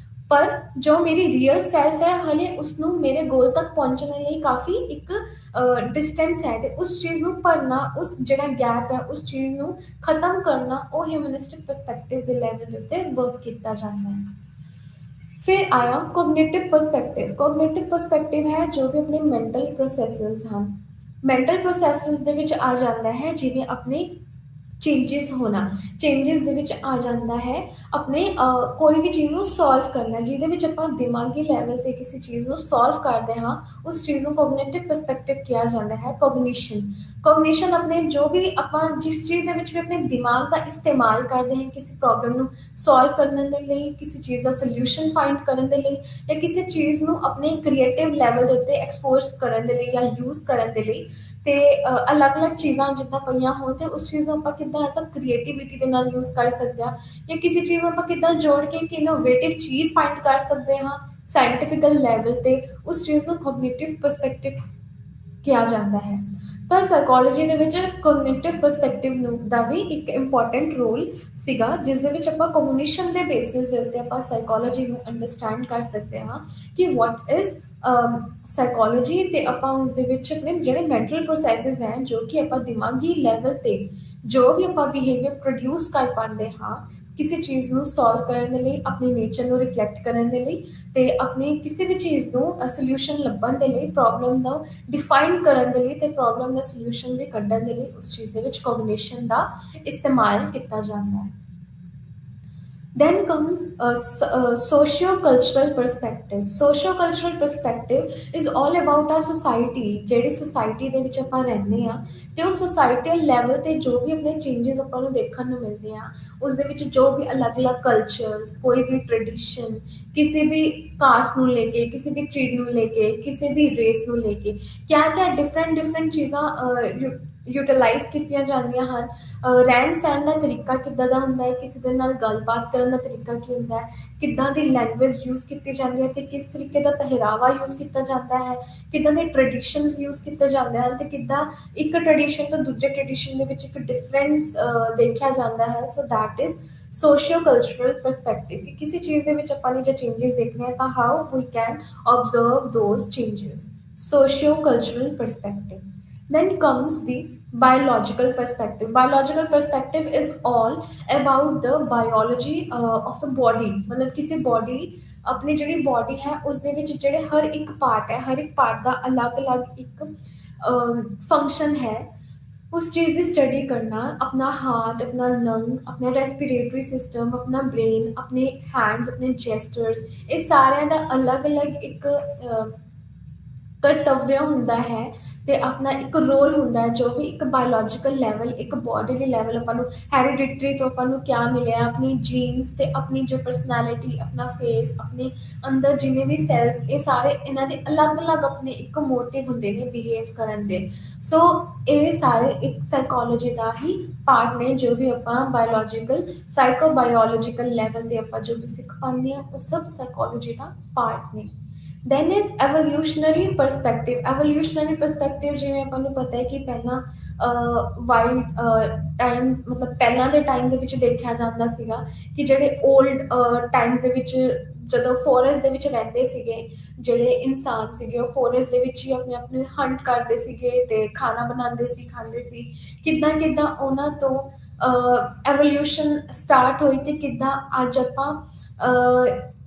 ਪਰ ਜੋ ਮੇਰੀ ਰੀਅਲ ਸੈਲਫ ਹੈ ਹਲੇ ਉਸਨੂੰ ਮੇਰੇ ਗੋਲ ਤੱਕ ਪਹੁੰਚਣ ਲਈ ਕਾਫੀ ਇੱਕ ਡਿਸਟੈਂਸ ਹੈ, ਤੇ ਉਸ ਚੀਜ਼ ਨੂੰ ਭਰਨਾ, ਉਸ ਜਿਹੜਾ ਗੈਪ ਹੈ ਉਸ ਚੀਜ਼ ਨੂੰ ਖਤਮ ਕਰਨਾ, ਉਹ ਹਿਊਮਨਿਸਟਿਕ ਪਰਸਪੈਕਟਿਵ ਦੇ ਲੈਵਲ ਦੇ ਉੱਤੇ ਵਰਕ ਕੀਤਾ ਜਾਂਦਾ ਹੈ। ਫਿਰ ਆਇਆ ਕੋਗਨੀਟਿਵ ਪਰਸਪੈਕਟਿਵ। ਕੋਗਨੀਟਿਵ ਪਰਸਪੈਕਟਿਵ ਹੈ ਜੋ ਵੀ ਆਪਣੇ ਮੈਂਟਲ ਪ੍ਰੋਸੈਸਸ ਹਨ। ਮੈਂਟਲ ਪ੍ਰੋਸੈਸਸ ਦੇ ਵਿੱਚ ਆ ਜਾਂਦਾ ਹੈ ਜਿਵੇਂ ਆਪਣੇ ਚੇਂਜਸ ਹੋਣਾ, ਚੇਂਜਸ ਦੇ ਵਿੱਚ ਆ ਜਾਂਦਾ ਹੈ ਆਪਣੇ ਕੋਈ ਵੀ ਚੀਜ਼ ਨੂੰ ਸੋਲਵ ਕਰਨਾ, ਜਿਹਦੇ ਵਿੱਚ ਆਪਾਂ ਦਿਮਾਗੀ ਲੈਵਲ ਤੇ ਕਿਸੇ ਚੀਜ਼ ਨੂੰ ਸੋਲਵ ਕਰਦੇ ਹਾਂ, ਉਸ ਚੀਜ਼ ਨੂੰ ਕੋਗਨੀਟਿਵ ਪਰਸਪੈਕਟਿਵ ਕਿਹਾ ਜਾਂਦਾ ਹੈ। ਕੋਗਨੀਸ਼ਨ, ਕੋਗਨੀਸ਼ਨ ਆਪਣੇ ਜੋ ਵੀ ਆਪਾਂ ਜਿਸ ਚੀਜ਼ ਦੇ ਵਿੱਚ ਵੀ ਆਪਣੇ ਦਿਮਾਗ ਦਾ ਇਸਤੇਮਾਲ ਕਰਦੇ ਹਾਂ ਕਿਸੇ ਪ੍ਰੋਬਲਮ ਨੂੰ ਸੋਲਵ ਕਰਨ ਦੇ ਲਈ, ਕਿਸੇ ਚੀਜ਼ ਦਾ ਸੋਲਿਊਸ਼ਨ ਫਾਈਂਡ ਕਰਨ ਦੇ ਲਈ, ਜਾਂ ਕਿਸੇ ਚੀਜ਼ ਨੂੰ ਆਪਣੇ ਕ੍ਰੀਏਟਿਵ ਲੈਵਲ ਦੇ ਉੱਤੇ ਐਕਸਪੋਜ਼ ਕਰਨ ਦੇ ਲਈ ਜਾਂ ਯੂਜ਼ ਕਰਨ ਦੇ ਲਈ। ਤੇ ਅਲੱਗ-ਅਲੱਗ ਚੀਜ਼ਾਂ ਜਿੱਦਾਂ ਪਈਆਂ ਹੋਣ ਤੇ ਉਸ ਚੀਜ਼ ਨੂੰ ਆਪਾਂ ਕਿੱਦਾਂ ਐਜ਼ ਅ ਕ੍ਰੀਏਟੀਵਿਟੀ ਦੇ ਨਾਲ ਯੂਜ਼ ਕਰ ਸਕਦੇ ਹਾਂ, ਜਾਂ ਕਿਸੇ ਚੀਜ਼ ਨੂੰ ਆਪਾਂ ਕਿੱਦਾਂ ਜੋੜ ਕੇ ਇੱਕ ਇਨੋਵੇਟਿਵ ਚੀਜ਼ ਫਾਈਂਡ ਕਰ ਸਕਦੇ ਹਾਂ ਸਾਇੰਟੀਫਿਕਲ ਲੈਵਲ ਤੇ, ਉਸ ਚੀਜ਼ ਨੂੰ ਕੋਗਨੀਟਿਵ ਪਰਸਪੈਕਟਿਵ ਕਿਹਾ ਜਾਂਦਾ ਹੈ। ਤਾਂ ਸਾਈਕੋਲੋਜੀ ਦੇ ਵਿੱਚ ਕੋਗਨੀਟਿਵ ਪਰਸਪੈਕਟਿਵ ਨੂੰ ਦਾ ਵੀ ਇੱਕ ਇੰਪੋਰਟੈਂਟ ਰੋਲ ਸੀਗਾ, ਜਿਸ ਦੇ ਵਿੱਚ ਆਪਾਂ ਕੋਗਨੀਸ਼ਨ ਦੇ ਬੇਸਿਸ ਦੇ ਉੱਤੇ ਆਪਾਂ ਸਾਈਕੋਲੋਜੀ ਨੂੰ ਅੰਡਰਸਟੈਂਡ ਕਰ ਸਕਦੇ ਹਾਂ ਕਿ ਵਾਟ ਇਜ਼ ਸਾਈਕੋਲੋਜੀ, ਤੇ ਆਪਾਂ ਉਸ ਦੇ ਵਿੱਚ ਆਪਣੇ ਜਿਹੜੇ ਮੈਂਟਲ ਪ੍ਰੋਸੈਸਿਸ ਹੈ ਜੋ ਕਿ ਆਪਾਂ ਦਿਮਾਗੀ ਲੈਵਲ ਤੇ ਜੋ ਵੀ ਆਪਾਂ ਬਿਹੇਵੀਅਰ ਪ੍ਰੋਡਿਊਸ ਕਰ ਪਾਉਂਦੇ ਹਾਂ ਕਿਸੇ ਚੀਜ਼ ਨੂੰ ਸੋਲਵ ਕਰਨ ਦੇ ਲਈ, ਆਪਣੀ ਨੇਚਰ ਨੂੰ ਰਿਫਲੈਕਟ ਕਰਨ ਦੇ ਲਈ, ਤੇ ਆਪਣੀ ਕਿਸੇ ਵੀ ਚੀਜ਼ ਨੂੰ ਸੋਲਿਊਸ਼ਨ ਲੱਭਣ ਦੇ ਲਈ, ਪ੍ਰੋਬਲਮ ਨੂੰ ਡਿਫਾਈਨ ਕਰਨ ਦੇ ਲਈ, ਤੇ ਪ੍ਰੋਬਲਮ ਦਾ ਸੋਲਿਊਸ਼ਨ ਵੀ ਕੱਢਣ ਦੇ ਲਈ ਉਸ ਚੀਜ਼ ਦੇ ਵਿੱਚ ਕੋਗਨੀਸ਼ਨ ਦਾ ਇਸਤੇਮਾਲ ਕੀਤਾ ਜਾਂਦਾ ਹੈ। Then comes socio-cultural perspective. Socio-cultural perspective is all about our society, ਜਿਹੜੀ society ਦੇ ਵਿੱਚ ਆਪਾਂ ਰਹਿੰਦੇ ਹਾਂ ਤੇ ਉਹ societal level ਤੇ ਜੋ ਵੀ ਆਪਣੇ changes ਆਪਾਂ ਨੂੰ ਦੇਖਣ ਨੂੰ ਮਿਲਦੇ ਆ, ਉਸ ਦੇ ਵਿੱਚ ਜੋ ਵੀ ਅਲੱਗ-ਅਲੱਗ cultures, ਕੋਈ ਵੀ tradition, ਕਿਸੇ ਵੀ ਕਾਸਟ ਨੂੰ ਲੈ ਕੇ, ਕਿਸੇ ਵੀ creed ਨੂੰ ਲੈ ਕੇ, ਕਿਸੇ ਵੀ race ਨੂੰ ਲੈ ਕੇ ਕਿਆ-ਕਿਆ different ਚੀਜ਼ਾਂ ਯੂਟੀਲਾਈਜ਼ ਕੀਤੀਆਂ ਜਾਂਦੀਆਂ ਹਨ। ਰਹਿਣ ਸਹਿਣ ਦਾ ਤਰੀਕਾ ਕਿੱਦਾਂ ਦਾ ਹੁੰਦਾ ਹੈ, ਕਿਸੇ ਦੇ ਨਾਲ ਗੱਲਬਾਤ ਕਰਨ ਦਾ ਤਰੀਕਾ ਕੀ ਹੁੰਦਾ ਹੈ, ਕਿੱਦਾਂ ਦੀ ਲੈਂਗੁਏਜ ਯੂਜ਼ ਕੀਤੀ ਜਾਂਦੀ ਹੈ, ਤੇ ਕਿਸ ਤਰੀਕੇ ਦਾ ਪਹਿਰਾਵਾ ਯੂਜ਼ ਕੀਤਾ ਜਾਂਦਾ ਹੈ, ਕਿੱਦਾਂ ਦੇ ਟ੍ਰੈਡੀਸ਼ਨਸ ਯੂਜ਼ ਕੀਤੇ ਜਾਂਦੇ ਹਨ, ਤੇ ਕਿੱਦਾਂ ਇੱਕ ਟ੍ਰੈਡੀਸ਼ਨ ਤੋਂ ਦੂਜੇ ਟ੍ਰੈਡੀਸ਼ਨ ਦੇ ਵਿੱਚ ਇੱਕ ਡਿਫਰੈਂਸ ਦੇਖਿਆ ਜਾਂਦਾ ਹੈ। So that is socio cultural perspective, ਕਿ ਕਿਸੇ ਚੀਜ਼ ਦੇ ਵਿੱਚ ਆਪਾਂ ਨੇ ਜੇ ਚੇਂਜਸ ਦੇਖਣੇ ਆ ਤਾਂ how we can observe those changes. Socio cultural perspective. Then comes the biological perspective. Biological perspective is all about the biology of the body, मतलब किसी body, अपनी ਜਿਹੜੀ body ਹੈ ਉਸ ਦੇ ਵਿੱਚ ਜਿਹੜੇ ਹਰ ਇੱਕ part ਹੈ, ਹਰ ਇੱਕ part ਦਾ ਅਲੱਗ-ਅਲੱਗ ਇੱਕ ਫੰਕਸ਼ਨ ਹੈ, उस चीज़ की स्टडी करना, अपना हार्ट, अपना लंग, अपना रेस्पिरेटरी सिस्टम, अपना ब्रेन, अपने हैंड्स, अपने जेस्टर्स, ये सारे का अलग अलग एक ਕਰਤੱਵਯ ਹੁੰਦਾ ਹੈ ਤੇ ਆਪਣਾ ਇੱਕ ਰੋਲ ਹੁੰਦਾ ਹੈ, ਜੋ ਵੀ ਇੱਕ ਬਾਇਓਲੋਜੀਕਲ ਲੈਵਲ, ਇੱਕ ਬੋਡੀਲੀ ਲੈਵਲ ਆਪਾਂ ਨੂੰ ਹੈਰੀਡਿਟਰੀ ਤੋਂ ਆਪਾਂ ਨੂੰ ਕਿਆ ਮਿਲਿਆ, ਆਪਣੀ ਜੀਨਸ ਤੇ ਆਪਣੀ ਜੋ ਪਰਸਨੈਲਿਟੀ, ਆਪਣਾ ਫੇਸ, ਆਪਣੇ ਅੰਦਰ ਜਿੰਨੇ ਵੀ ਸੈਲਸ, ਇਹ ਸਾਰੇ ਇਹਨਾਂ ਦੇ ਅਲੱਗ-ਅਲੱਗ ਆਪਣੇ ਇੱਕ ਮੋਟਿਵ ਹੁੰਦੇ ਨੇ ਬਿਹੇਵ ਕਰਨ ਦੇ। ਸੋ ਇਹ ਸਾਰੇ ਇੱਕ ਸਾਈਕੋਲੋਜੀ ਦਾ ਹੀ ਪਾਰਟ ਨੇ, ਜੋ ਵੀ ਆਪਾਂ ਬਾਇਓਲੋਜੀਕਲ ਸਾਈਕੋਬਾਇਓਲੋਜੀਕਲ ਲੈਵਲ ਤੇ ਆਪਾਂ ਜੋ ਵੀ ਸਿੱਖ ਪਾਉਂਦੇ ਹਾਂ ਉਹ ਸਭ ਸਾਈਕੋਲੋਜੀ ਦਾ ਪਾਰਟ ਨੇ। Then is evolutionary perspective. Evolutionary perspective ਜਿਵੇਂ ਆਪਾਂ ਨੂੰ ਪਤਾ ਹੈ ਕਿ ਪਹਿਲਾਂ ਵਾਈਲਡ ਟਾਈਮਸ, ਮਤਲਬ ਪਹਿਲਾਂ ਦੇ ਟਾਈਮ ਦੇ ਵਿੱਚ ਦੇਖਿਆ ਜਾਂਦਾ ਸੀਗਾ ਕਿ ਜਿਹੜੇ ਓਲਡ ਟਾਈਮਸ ਦੇ ਵਿੱਚ ਜਦੋਂ ਫੋਰੈਸਟ ਦੇ ਵਿੱਚ ਰਹਿੰਦੇ ਸੀਗੇ ਜਿਹੜੇ ਇਨਸਾਨ ਸੀਗੇ, ਉਹ ਫੋਰੈਸਟ ਦੇ ਵਿੱਚ ਹੀ ਆਪਣੇ ਆਪ ਨੂੰ ਹੰਟ ਕਰਦੇ ਸੀਗੇ ਤੇ ਖਾਣਾ ਬਣਾਉਂਦੇ ਸੀ, ਖਾਂਦੇ ਸੀ। ਕਿੱਦਾਂ ਕਿੱਦਾਂ ਉਹਨਾਂ ਤੋਂ ਐਵੋਲਿਊਸ਼ਨ ਸਟਾਰਟ ਹੋਈ ਤੇ ਕਿੱਦਾਂ ਅੱਜ ਆਪਾਂ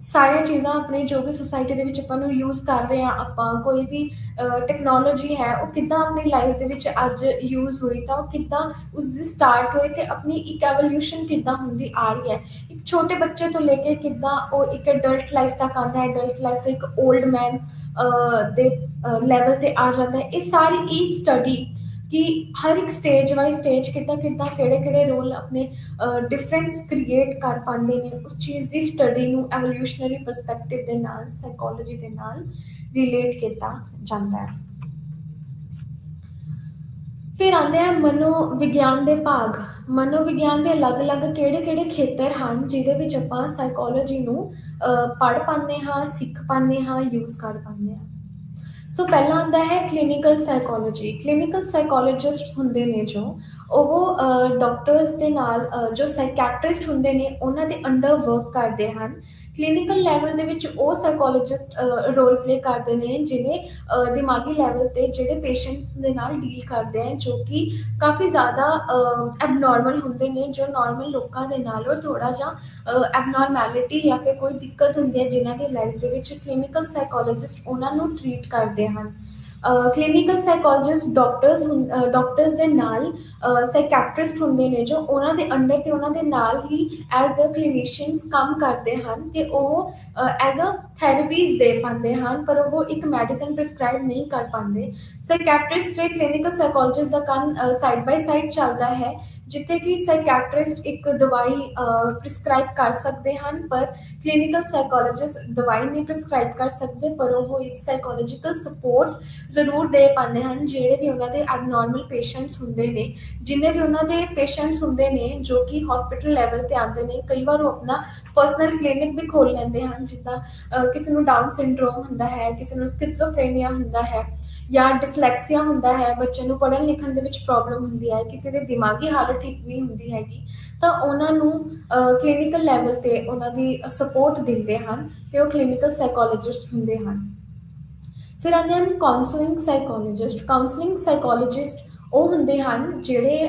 ਸਾਰੀਆਂ ਚੀਜ਼ਾਂ ਆਪਣੇ ਜੋ ਵੀ ਸੋਸਾਇਟੀ ਦੇ ਵਿੱਚ ਆਪਾਂ ਨੂੰ ਯੂਜ਼ ਕਰ ਰਹੇ ਹਾਂ, ਆਪਾਂ ਕੋਈ ਵੀ ਟੈਕਨੋਲੋਜੀ ਹੈ ਉਹ ਕਿੱਦਾਂ ਆਪਣੀ ਲਾਈਫ ਦੇ ਵਿੱਚ ਅੱਜ ਯੂਜ਼ ਹੋਈ, ਤਾਂ ਉਹ ਕਿੱਦਾਂ ਉਸਦੀ ਸਟਾਰਟ ਹੋਈ ਤੇ ਆਪਣੀ ਇੱਕ ਐਵੋਲਿਊਸ਼ਨ ਕਿੱਦਾਂ ਹੁੰਦੀ ਆ ਰਹੀ ਹੈ। ਇੱਕ ਛੋਟੇ ਬੱਚੇ ਤੋਂ ਲੈ ਕੇ ਕਿੱਦਾਂ ਉਹ ਇੱਕ ਅਡਲਟ ਲਾਈਫ ਤੱਕ ਆਉਂਦਾ ਹੈ, ਅਡਲਟ ਲਾਈਫ ਤੋਂ ਇੱਕ ਓਲਡ ਮੈਨ ਦੇ ਲੈਵਲ ਤੇ ਆ ਜਾਂਦਾ ਹੈ। ਇਹ ਸਾਰੀ ਕੀ ਸਟੱਡੀ ਕਿ ਹਰ ਇੱਕ ਸਟੇਜ ਵਾਈਜ਼ ਸਟੇਜ ਕਿੱਦਾਂ ਕਿੱਦਾਂ ਕਿਹੜੇ ਕਿਹੜੇ ਰੋਲ ਆਪਣੇ ਡਿਫਰੈਂਸ ਕ੍ਰੀਏਟ ਕਰ ਪਾਉਂਦੇ ਨੇ, ਉਸ ਚੀਜ਼ ਦੀ ਸਟੱਡੀ ਨੂੰ ਐਵੋਲਿਊਸ਼ਨਰੀ ਪਰਸਪੈਕਟਿਵ ਦੇ ਨਾਲ, ਸਾਈਕੋਲੋਜੀ ਦੇ ਨਾਲ ਰਿਲੇਟ ਕੀਤਾ ਜਾਂਦਾ ਹੈ। ਫਿਰ ਆਉਂਦੇ ਆ ਮਨੋਵਿਗਿਆਨ ਦੇ ਭਾਗ। ਮਨੋਵਿਗਿਆਨ ਦੇ ਅਲੱਗ-ਅਲੱਗ ਕਿਹੜੇ-ਕਿਹੜੇ ਖੇਤਰ ਹਨ ਜਿਹਦੇ ਵਿੱਚ ਆਪਾਂ ਸਾਈਕੋਲੋਜੀ ਨੂੰ ਪੜ੍ਹ ਪਾਉਂਦੇ ਹਾਂ, ਸਿੱਖ ਪਾਉਂਦੇ ਹਾਂ, ਯੂਜ਼ ਕਰ ਪਾਉਂਦੇ ਹਾਂ। ਸੋ ਪਹਿਲਾਂ ਆਉਂਦਾ ਹੈ ਕਲੀਨਿਕਲ ਸਾਈਕੋਲੋਜੀ। ਕਲੀਨਿਕਲ ਸਾਈਕੋਲੋਜਿਸਟ ਹੁੰਦੇ ਨੇ ਜੋ, ਉਹ ਡਾਕਟਰਸ ਦੇ ਨਾਲ ਜੋ ਸਾਈਕੈਟਰਿਸਟ ਹੁੰਦੇ ਨੇ ਉਹਨਾਂ ਦੇ ਅੰਡਰ ਵਰਕ ਕਰਦੇ ਹਨ। ਕਲੀਨਿਕਲ ਲੈਵਲ ਦੇ ਵਿੱਚ ਉਹ ਸਾਈਕੋਲੋਜਿਸਟ ਰੋਲ ਪਲੇ ਕਰਦੇ ਨੇ ਜਿਹੜੇ ਦਿਮਾਗੀ ਲੈਵਲ ਤੇ ਜਿਹੜੇ ਪੇਸ਼ੈਂਟਸ ਦੇ ਨਾਲ ਡੀਲ ਕਰਦੇ ਹਨ, ਜੋ ਕਿ ਕਾਫੀ ਜ਼ਿਆਦਾ ਐਬਨੋਰਮਲ ਹੁੰਦੇ ਨੇ, ਜੋ ਨੋਰਮਲ ਲੋਕਾਂ ਦੇ ਨਾਲੋਂ ਥੋੜ੍ਹਾ ਜਿਹਾ ਐਬਨੋਰਮੈਲਿਟੀ ਜਾਂ ਫਿਰ ਕੋਈ ਦਿੱਕਤ ਹੁੰਦੀ ਹੈ ਜਿਨ੍ਹਾਂ ਦੀ ਲਾਈਫ ਦੇ ਵਿੱਚ, ਕਲੀਨਿਕਲ ਸਾਈਕੋਲੋਜਿਸਟ ਉਹਨਾਂ ਨੂੰ ਟਰੀਟ ਕਰਦੇ ਹਨ। ਕਲੀਨਿਕਲ ਸਾਈਕੋਲੋਜਿਸਟ ਡਾਕਟਰਸ ਦੇ ਨਾਲ ਸਾਈਕੈਟਰਿਸਟ ਹੁੰਦੇ ਨੇ ਜੋ ਉਹਨਾਂ ਦੇ ਅੰਡਰ ਤੇ ਉਹਨਾਂ ਦੇ ਨਾਲ ਹੀ ਐਜ਼ ਅ ਕਲੀਨੀਸ਼ੀਅਨਸ ਕੰਮ ਕਰਦੇ ਹਨ, ਤੇ ਉਹ ਐਜ਼ ਅ ਥੈਰੇਪੀਜ਼ ਦੇ ਪਾਉਂਦੇ ਹਨ, ਪਰ ਉਹ ਇੱਕ ਮੈਡੀਸਨ ਪ੍ਰਿਸਕ੍ਰਾਈਬ ਨਹੀਂ ਕਰ ਪਾਉਂਦੇ। ਸਾਈਕੈਟਰਿਸਟ ਤੇ ਕਲੀਨਿਕਲ ਸਾਈਕੋਲੋਜਿਸਟ ਦਾ ਕੰਮ ਸਾਈਡ ਬਾਈ ਸਾਈਡ ਚੱਲਦਾ ਹੈ, ਜਿੱਥੇ ਕਿ ਸਾਈਕੈਟਰਿਸਟ ਇੱਕ ਦਵਾਈ ਪ੍ਰਿਸਕ੍ਰਾਈਬ ਕਰ ਸਕਦੇ ਹਨ, ਪਰ ਕਲੀਨਿਕਲ ਸਾਈਕੋਲੋਜਿਸਟ ਦਵਾਈ ਨਹੀਂ ਪ੍ਰਿਸਕ੍ਰਾਈਬ ਕਰ ਸਕਦੇ, ਪਰ ਉਹ ਇੱਕ ਸਾਈਕੋਲੋਜੀਕਲ ਸਪੋਰਟ ਜ਼ਰੂਰ ਦੇ ਪਾਉਂਦੇ ਹਨ ਜਿਹੜੇ ਵੀ ਉਹਨਾਂ ਦੇ ਐਬਨੋਰਮਲ ਪੇਸ਼ੈਂਟਸ ਹੁੰਦੇ ਨੇ। ਜਿੰਨੇ ਵੀ ਉਹਨਾਂ ਦੇ ਪੇਸ਼ੈਂਟਸ ਹੁੰਦੇ ਨੇ ਜੋ ਕਿ ਹਸਪੀਟਲ ਲੈਵਲ ਤੇ ਆਉਂਦੇ ਨੇ, ਕਈ ਵਾਰ ਉਹ ਆਪਣਾ ਪਰਸਨਲ ਕਲੀਨਿਕ ਵੀ ਖੋਲ੍ਹ ਲੈਂਦੇ ਹਨ, ਜਿੱਦਾਂ ਕਿਸੇ ਨੂੰ ਡਾਊਨ ਸਿੰਡਰੋਮ ਹੁੰਦਾ ਹੈ, ਕਿਸੇ ਨੂੰ ਸਕਿਜ਼ੋਫਰੇਨੀਆ ਹੁੰਦਾ ਹੈ, ਜਾਂ ਡਿਸਲੈਕਸੀਆ ਹੁੰਦਾ ਹੈ, ਬੱਚੇ ਨੂੰ ਪੜ੍ਹਨ ਲਿਖਣ ਦੇ ਵਿੱਚ ਪ੍ਰੋਬਲਮ ਹੁੰਦੀ ਹੈ, ਕਿਸੇ ਦੀ ਦਿਮਾਗੀ ਹਾਲਤ ਠੀਕ ਨਹੀਂ ਹੁੰਦੀ ਹੈਗੀ, ਤਾਂ ਉਹਨਾਂ ਨੂੰ ਕਲੀਨਿਕਲ ਲੈਵਲ ਤੇ ਉਹਨਾਂ ਦੀ ਸਪੋਰਟ ਦਿੰਦੇ ਹਨ, ਤੇ ਉਹ ਕਲੀਨਿਕਲ ਸਾਈਕੋਲੋਜਿਸਟ ਹੁੰਦੇ ਹਨ। ਫਿਰ ਆਉਂਦੇ ਹਨ ਕਾਉਂਸਲਿੰਗ ਸਾਈਕੋਲੋਜਿਸਟ। ਕਾਉਂਸਲਿੰਗ ਸਾਈਕੋਲੋਜਿਸਟ ਉਹ ਹੁੰਦੇ ਹਨ ਜਿਹੜੇ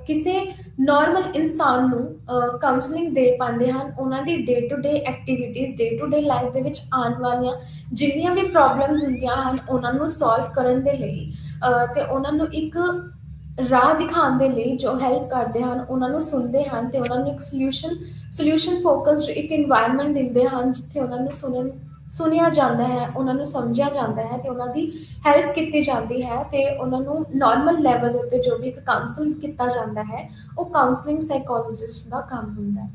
ਕਿਸੇ ਨਾਰਮਲ ਇਨਸਾਨ ਨੂੰ ਕਾਉਂਸਲਿੰਗ ਦੇ ਪਾਉਂਦੇ ਹਨ, ਉਹਨਾਂ ਦੀ day to day activities, day to day life ਦੇ ਵਿੱਚ ਆਉਣ ਵਾਲੀਆਂ ਜਿੰਨੀਆਂ ਵੀ ਪ੍ਰੋਬਲਮਸ ਹੁੰਦੀਆਂ ਹਨ ਉਹਨਾਂ ਨੂੰ ਸੋਲਵ ਕਰਨ ਦੇ ਲਈ ਤੇ ਉਹਨਾਂ ਨੂੰ ਇੱਕ ਰਾਹ ਦਿਖਾਉਣ ਦੇ ਲਈ ਜੋ ਹੈਲਪ ਕਰਦੇ ਹਨ, ਉਹਨਾਂ ਨੂੰ ਸੁਣਦੇ ਹਨ ਤੇ ਉਹਨਾਂ ਨੂੰ ਇੱਕ ਸੋਲਿਊਸ਼ਨ ਫੋਕਸਡ ਇੱਕ ਇਨਵਾਇਰਨਮੈਂਟ ਦਿੰਦੇ ਹਨ, ਜਿੱਥੇ ਉਹਨਾਂ ਨੂੰ ਸੁਣਿਆ ਜਾਂਦਾ ਹੈ, ਉਹਨਾਂ ਨੂੰ ਸਮਝਿਆ ਜਾਂਦਾ ਹੈ ਤੇ ਉਹਨਾਂ ਦੀ ਹੈਲਪ ਕੀਤੀ ਜਾਂਦੀ ਹੈ, ਤੇ ਉਹਨਾਂ ਨੂੰ ਨਾਰਮਲ ਲੈਵਲ ਦੇ ਉੱਤੇ ਜੋ ਵੀ ਇੱਕ ਕਾਉਂਸਲ ਕੀਤਾ ਜਾਂਦਾ ਹੈ ਉਹ ਕਾਉਂਸਲਿੰਗ ਸਾਈਕੋਲੋਜਿਸਟ ਦਾ ਕੰਮ ਹੁੰਦਾ ਹੈ।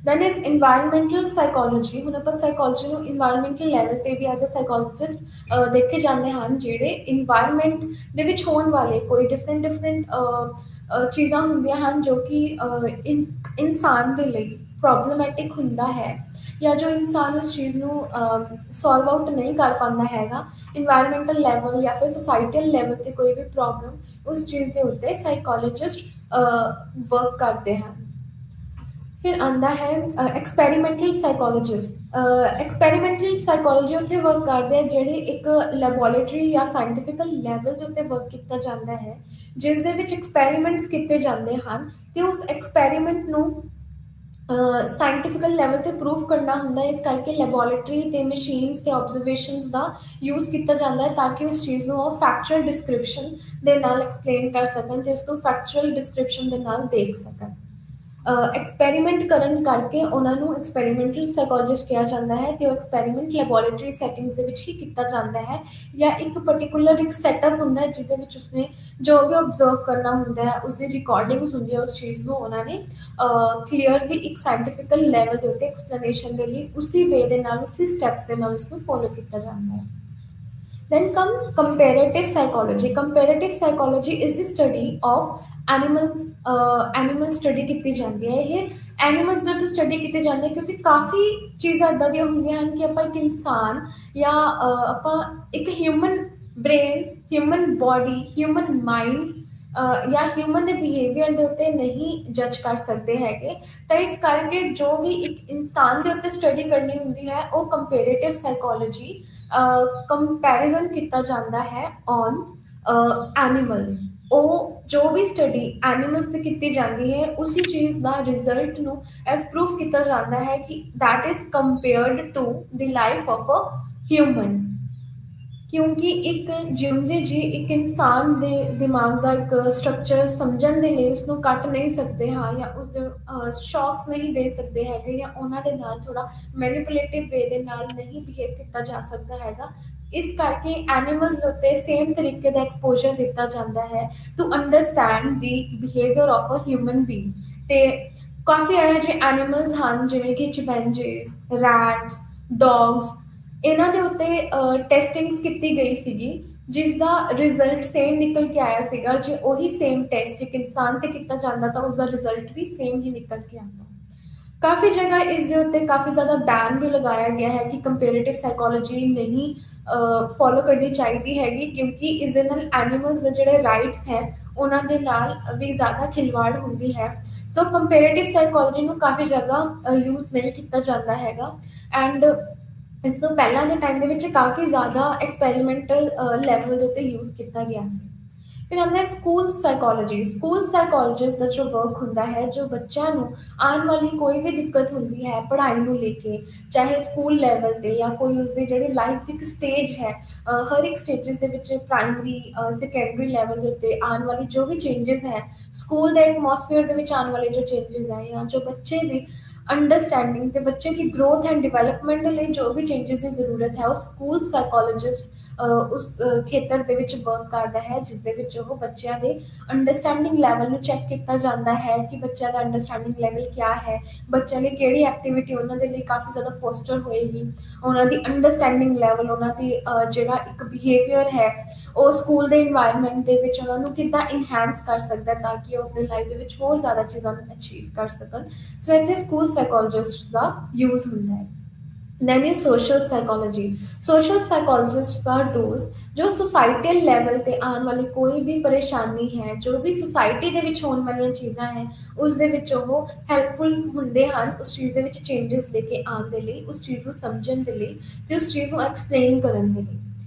Then is environmental psychology. ਹੁਣ ਆਪਾਂ ਸਾਈਕੋਲੋਜੀ ਨੂੰ ਇਨਵਾਇਰਨਮੈਂਟਲ ਲੈਵਲ ਤੇ ਵੀ ਐਜ਼ ਅ ਸਾਈਕੋਲੋਜਿਸਟ ਦੇਖੇ ਜਾਂਦੇ ਹਨ, ਜਿਹੜੇ ਇਨਵਾਇਰਨਮੈਂਟ ਦੇ ਵਿੱਚ ਹੋਣ ਵਾਲੇ ਕੋਈ ਡਿਫਰੈਂਟ ਚੀਜ਼ਾਂ ਹੁੰਦੀਆਂ ਹਨ ਜੋ ਕਿ ਇਨਸਾਨ ਦੇ ਲਈ ਪ੍ਰੋਬਲਮੈਟਿਕ ਹੁੰਦਾ ਹੈ, ਜਾਂ ਜੋ ਇਨਸਾਨ ਉਸ ਚੀਜ਼ ਨੂੰ ਸੋਲਵ ਆਊਟ ਨਹੀਂ ਕਰ ਪਾਉਂਦਾ ਹੈਗਾ ਇਨਵਾਇਰਨਮੈਂਟਲ ਲੈਵਲ ਜਾਂ ਫਿਰ ਸੁਸਾਇਟਲ ਲੈਵਲ ਤੇ ਕੋਈ ਵੀ ਪ੍ਰੋਬਲਮ, ਉਸ ਚੀਜ਼ ਦੇ ਉੱਤੇ ਸਾਈਕੋਲੋਜਿਸਟ ਵਰਕ ਕਰਦੇ ਹਨ। ਫਿਰ ਆਉਂਦਾ ਹੈ ਐਕਸਪੈਰੀਮੈਂਟਲ ਸਾਈਕੋਲੋਜਿਸਟ। ਐਕਸਪੈਰੀਮੈਂਟਲ ਸਾਈਕੋਲੋਜੀ ਉੱਥੇ ਵਰਕ ਕਰਦੇ ਆ ਜਿਹੜੇ ਇੱਕ ਲੈਬੋਰੇਟਰੀ ਜਾਂ ਸਾਇੰਟੀਫਿਕਲ ਲੈਵਲ ਦੇ ਉੱਤੇ ਵਰਕ ਕੀਤਾ ਜਾਂਦਾ ਹੈ, ਜਿਸ ਦੇ ਵਿੱਚ ਐਕਸਪੈਰੀਮੈਂਟਸ ਕੀਤੇ ਜਾਂਦੇ ਹਨ, ਤੇ ਉਸ ਐਕਸਪੈਰੀਮੈਂਟ ਨੂੰ ਸਾਇੰਟੀਫਿਕਲ ਲੈਵਲ ਤੇ ਪ੍ਰੂਫ ਕਰਨਾ ਹੁੰਦਾ ਹੈ। ਇਸ ਕਰਕੇ ਲੈਬੋਰੇਟਰੀ ਤੇ ਮਸ਼ੀਨਸ ਤੇ ਆਬਜ਼ਰਵੇਸ਼ਨਸ ਦਾ ਯੂਜ਼ ਕੀਤਾ ਜਾਂਦਾ ਹੈ, ਤਾਂ ਕਿ ਉਸ ਚੀਜ਼ ਨੂੰ ਉਹ ਫੈਕਚੁਅਲ ਡਿਸਕ੍ਰਿਪਸ਼ਨ ਦੇ ਨਾਲ ਐਕਸਪਲੇਨ ਕਰ ਸਕਣ ਤੇ ਉਸ ਤੋਂ ਫੈਕਚੁਅਲ ਡਿਸਕ੍ਰਿਪਸ਼ਨ ਦੇ ਨਾਲ ਦੇਖ ਸਕਣ। ਐਕਸਪੈਰੀਮੈਂਟ ਕਰਨ ਕਰਕੇ ਉਹਨਾਂ ਨੂੰ ਐਕਸਪੈਰੀਮੈਂਟਲ ਸਾਈਕੋਲੋਜਿਸਟ ਕਿਹਾ ਜਾਂਦਾ ਹੈ, ਤੇ ਉਹ ਐਕਸਪੈਰੀਮੈਂਟ ਲੈਬੋਰੇਟਰੀ ਸੈਟਿੰਗਸ ਦੇ ਵਿੱਚ ਹੀ ਕੀਤਾ ਜਾਂਦਾ ਹੈ, ਜਾਂ ਇੱਕ ਪਰਟੀਕੂਲਰ ਇੱਕ ਸੈਟਅਪ ਹੁੰਦਾ ਹੈ ਜਿਹਦੇ ਵਿੱਚ ਉਸਨੇ ਜੋ ਵੀ ਓਬਜ਼ਰਵ ਕਰਨਾ ਹੁੰਦਾ ਹੈ ਉਸਦੀ ਰਿਕਾਰਡਿੰਗਸ ਹੁੰਦੀ ਹੈ, ਉਸ ਚੀਜ਼ ਨੂੰ ਉਹਨਾਂ ਨੇ ਕਲੀਅਰਲੀ ਇੱਕ ਸਾਇੰਟੀਫਿਕਲ ਲੈਵਲ ਦੇ ਉੱਤੇ ਐਕਸਪਲੇਨੇਸ਼ਨ ਦੇ ਲਈ ਉਸੀ ਵੇ ਦੇ ਨਾਲ, ਉਸੀ ਸਟੈਪਸ ਦੇ ਨਾਲ ਉਸਨੂੰ ਫੋਲੋ ਕੀਤਾ ਜਾਂਦਾ ਹੈ। Then comes comparative psychology. Comparative psychology is the study of animals. Animal study ਕੀਤੀ ਜਾਂਦੀ ਹੈ। ਇਹ ਐਨੀਮਲਸ ਦੇ ਉੱਤੇ ਸਟੱਡੀ ਕੀਤੀ ਜਾਂਦੀ ਹੈ, ਕਿਉਂਕਿ ਕਾਫੀ ਚੀਜ਼ਾਂ ਇੱਦਾਂ ਦੀਆਂ ਹੁੰਦੀਆਂ ਹਨ ਕਿ ਆਪਾਂ ਇੱਕ ਇਨਸਾਨ ਜਾਂ ਆਪਾਂ ਇੱਕ human brain, human body, human mind ਜਾਂ ਹਿਊਮਨ ਦੇ ਬਿਹੇਵੀਅਰ ਦੇ ਉੱਤੇ ਨਹੀਂ ਜੱਜ ਕਰ ਸਕਦੇ ਹੈਗੇ, ਤਾਂ ਇਸ ਕਰਕੇ ਜੋ ਵੀ ਇੱਕ ਇਨਸਾਨ ਦੇ ਉੱਤੇ ਸਟੱਡੀ ਕਰਨੀ ਹੁੰਦੀ ਹੈ ਉਹ ਕੰਪੇਰੇਟਿਵ ਸਾਈਕੋਲੋਜੀ ਕੰਪੈਰੀਜ਼ਨ ਕੀਤਾ ਜਾਂਦਾ ਹੈ ਔਨ ਐਨੀਮਲਸ। ਉਹ ਜੋ ਵੀ ਸਟੱਡੀ ਐਨੀਮਲਸ 'ਤੇ ਕੀਤੀ ਜਾਂਦੀ ਹੈ, ਉਸੀ ਚੀਜ਼ ਦਾ ਰਿਜ਼ਲਟ ਨੂੰ ਐਜ਼ ਪ੍ਰੂਫ ਕੀਤਾ ਜਾਂਦਾ ਹੈ ਕਿ that is compared to the life of a human. ਕਿਉਂਕਿ ਇੱਕ ਜਿਉਂਦੇ ਜੀ ਇੱਕ ਇਨਸਾਨ ਦੇ ਦਿਮਾਗ ਦਾ ਇੱਕ ਸਟਰਕਚਰ ਸਮਝਣ ਦੇ ਲਈ ਉਸਨੂੰ ਕੱਟ ਨਹੀਂ ਸਕਦੇ ਹਾਂ, ਜਾਂ ਉਸਦੇ ਸ਼ੌਕਸ ਨਹੀਂ ਦੇ ਸਕਦੇ ਹੈਗੇ, ਜਾਂ ਉਹਨਾਂ ਦੇ ਨਾਲ ਥੋੜ੍ਹਾ ਮੈਨੀਪੂਲੇਟਿਵ ਵੇ ਦੇ ਨਾਲ ਨਹੀਂ ਬਿਹੇਵ ਕੀਤਾ ਜਾ ਸਕਦਾ ਹੈਗਾ। ਇਸ ਕਰਕੇ ਐਨੀਮਲਸ ਉੱਤੇ ਸੇਮ ਤਰੀਕੇ ਦਾ ਐਕਸਪੋਜ਼ਰ ਦਿੱਤਾ ਜਾਂਦਾ ਹੈ to understand the behaviour of a human being. ਤੇ ਕਾਫੀ ਇਹੋ ਜਿਹੇ ਐਨੀਮਲਸ ਹਨ ਜਿਵੇਂ ਕਿ ਚਿੰਪੈਂਜੀਜ਼, ਰੈਟਸ, ਡੌਗਸ, ਇਹਨਾਂ ਦੇ ਉੱਤੇ ਟੈਸਟਿੰਗਸ ਕੀਤੀ ਗਈ ਸੀਗੀ, ਜਿਸ ਦਾ ਰਿਜ਼ਲਟ ਸੇਮ ਨਿਕਲ ਕੇ ਆਇਆ ਸੀਗਾ। ਜੇ ਉਹੀ ਸੇਮ ਟੈਸਟ ਇੱਕ ਇਨਸਾਨ ਤੇ ਕੀਤਾ ਜਾਂਦਾ ਤਾਂ ਉਸਦਾ ਰਿਜ਼ਲਟ ਵੀ ਸੇਮ ਹੀ ਨਿਕਲ ਕੇ ਆਉਂਦਾ। ਕਾਫੀ ਜਗ੍ਹਾ ਇਸ ਦੇ ਉੱਤੇ ਕਾਫੀ ਜ਼ਿਆਦਾ ਬੈਨ ਵੀ ਲਗਾਇਆ ਗਿਆ ਹੈ ਕਿ ਕੰਪੇਰੇਟਿਵ ਸਾਈਕੋਲੋਜੀ ਨਹੀਂ ਫੋਲੋ ਕਰਨੀ ਚਾਹੀਦੀ ਹੈਗੀ, ਕਿਉਂਕਿ ਇਸ ਦੇ ਨਾਲ ਐਨੀਮਲਸ ਦੇ ਜਿਹੜੇ ਰਾਈਟਸ ਹੈ ਉਹਨਾਂ ਦੇ ਨਾਲ ਵੀ ਜ਼ਿਆਦਾ ਖਿਲਵਾੜ ਹੁੰਦੀ ਹੈ। ਸੋ ਕੰਪੇਰੇਟਿਵ ਸਾਈਕੋਲੋਜੀ ਨੂੰ ਕਾਫੀ ਜਗ੍ਹਾ ਯੂਜ਼ ਨਹੀਂ ਕੀਤਾ ਜਾਂਦਾ ਹੈਗਾ। ਐਂਡ ਇਸ ਤੋਂ ਪਹਿਲਾਂ ਦੇ ਟਾਈਮ ਦੇ ਵਿੱਚ ਕਾਫੀ ਜ਼ਿਆਦਾ ਐਕਸਪੈਰੀਮੈਂਟਲ ਲੈਵਲ ਦੇ ਉੱਤੇ ਯੂਜ਼ ਕੀਤਾ ਗਿਆ ਸੀ। ਫਿਰ ਆਉਂਦਾ ਹੈ ਸਕੂਲ ਸਾਈਕੋਲੋਜੀ। ਸਕੂਲ ਸਾਈਕੋਲੋਜਿਸਟ ਦਾ ਜੋ ਵਰਕ ਹੁੰਦਾ ਹੈ, ਜੋ ਬੱਚਿਆਂ ਨੂੰ ਆਉਣ ਵਾਲੀ ਕੋਈ ਵੀ ਦਿੱਕਤ ਹੁੰਦੀ ਹੈ ਪੜ੍ਹਾਈ ਨੂੰ ਲੈ ਕੇ, ਚਾਹੇ ਸਕੂਲ ਲੈਵਲ 'ਤੇ ਜਾਂ ਕੋਈ ਉਸਦੀ ਜਿਹੜੀ ਲਾਈਫ ਦੀ ਇੱਕ ਸਟੇਜ ਹੈ, ਹਰ ਇੱਕ ਸਟੇਜਸ ਦੇ ਵਿੱਚ ਪ੍ਰਾਇਮਰੀ ਸੈਕੰਡਰੀ ਲੈਵਲ ਦੇ ਉੱਤੇ ਆਉਣ ਵਾਲੀ ਜੋ ਵੀ ਚੇਂਜਸ ਹੈ, ਸਕੂਲ ਦੇ ਐਟਮੋਸਫੀਅਰ ਦੇ ਵਿੱਚ ਆਉਣ ਵਾਲੇ ਜੋ ਚੇਂਜਸ ਹੈ, ਜਾਂ ਜੋ ਬੱਚੇ ਦੀ ਅੰਡਰਸਟੈਂਡਿੰਗ ਤੇ ਬੱਚੇ ਦੀ ਗਰੋਥ ਐਂਡ ਡਿਵੈਲਪਮੈਂਟ ਦੇ ਲਈ ਜੋ ਵੀ ਚੇਂਜਸ ਦੀ ਜ਼ਰੂਰਤ ਹੈ, ਉਹ ਸਕੂਲ ਸਾਈਕੋਲੋਜਿਸਟ ਉਸ ਖੇਤਰ ਦੇ ਵਿੱਚ ਵਰਕ ਕਰਦਾ ਹੈ, ਜਿਸ ਦੇ ਵਿੱਚ ਉਹ ਬੱਚਿਆਂ ਦੇ ਅੰਡਰਸਟੈਂਡਿੰਗ ਲੈਵਲ ਨੂੰ ਚੈੱਕ ਕੀਤਾ ਜਾਂਦਾ ਹੈ ਕਿ ਬੱਚਿਆਂ ਦਾ ਅੰਡਰਸਟੈਂਡਿੰਗ ਲੈਵਲ ਕਿਆ ਹੈ, ਬੱਚਿਆਂ ਲਈ ਕਿਹੜੀ ਐਕਟੀਵਿਟੀ ਉਹਨਾਂ ਦੇ ਲਈ ਕਾਫੀ ਜ਼ਿਆਦਾ ਫੋਸਟਰ ਹੋਏਗੀ, ਉਹਨਾਂ ਦੀ ਅੰਡਰਸਟੈਂਡਿੰਗ ਲੈਵਲ, ਉਹਨਾਂ ਦੀ ਜਿਹੜਾ ਇੱਕ ਬਿਹੇਵੀਅਰ ਹੈ ਉਹ ਸਕੂਲ ਦੇ ਇਨਵਾਇਰਨਮੈਂਟ ਦੇ ਵਿੱਚ ਉਹਨਾਂ ਨੂੰ ਕਿੱਦਾਂ ਇਨਹੈਂਸ ਕਰ ਸਕਦਾ ਤਾਂ ਕਿ ਉਹ ਆਪਣੀ ਲਾਈਫ ਦੇ ਵਿੱਚ ਹੋਰ ਜ਼ਿਆਦਾ ਚੀਜ਼ਾਂ ਨੂੰ ਅਚੀਵ ਕਰ ਸਕਣ। ਸੋ ਇੱਥੇ ਸਕੂਲ ਸਾਈਕੋਲੋਜਿਸਟ ਦਾ ਯੂਜ਼ ਹੁੰਦਾ ਹੈ। Then is social psychology. Social psychologists are those ਜੋ ਸੁਸਾਇਟਲ ਲੈਵਲ ਤੇ ਆਉਣ ਵਾਲੀ ਕੋਈ ਵੀ ਪਰੇਸ਼ਾਨੀ ਹੈ, ਜੋ ਵੀ ਸੁਸਾਇਟੀ ਦੇ ਵਿੱਚ ਹੋਣ ਵਾਲੀਆਂ ਚੀਜ਼ਾਂ ਹੈ, ਉਸ ਦੇ ਵਿੱਚ ਉਹ ਹੈਲਪਫੁਲ ਹੁੰਦੇ ਹਨ ਉਸ ਚੀਜ਼ ਦੇ ਵਿੱਚ ਚੇਂਜਸ ਲੈ ਕੇ ਆਉਣ ਦੇ ਲਈ, ਉਸ ਚੀਜ਼ ਨੂੰ ਸਮਝਣ ਦੇ ਲਈ ਤੇ ਉਸ ਚੀਜ਼ ਨੂੰ ਐਕਸਪਲੇਨ ਕਰਨ ਦੇ ਲਈ।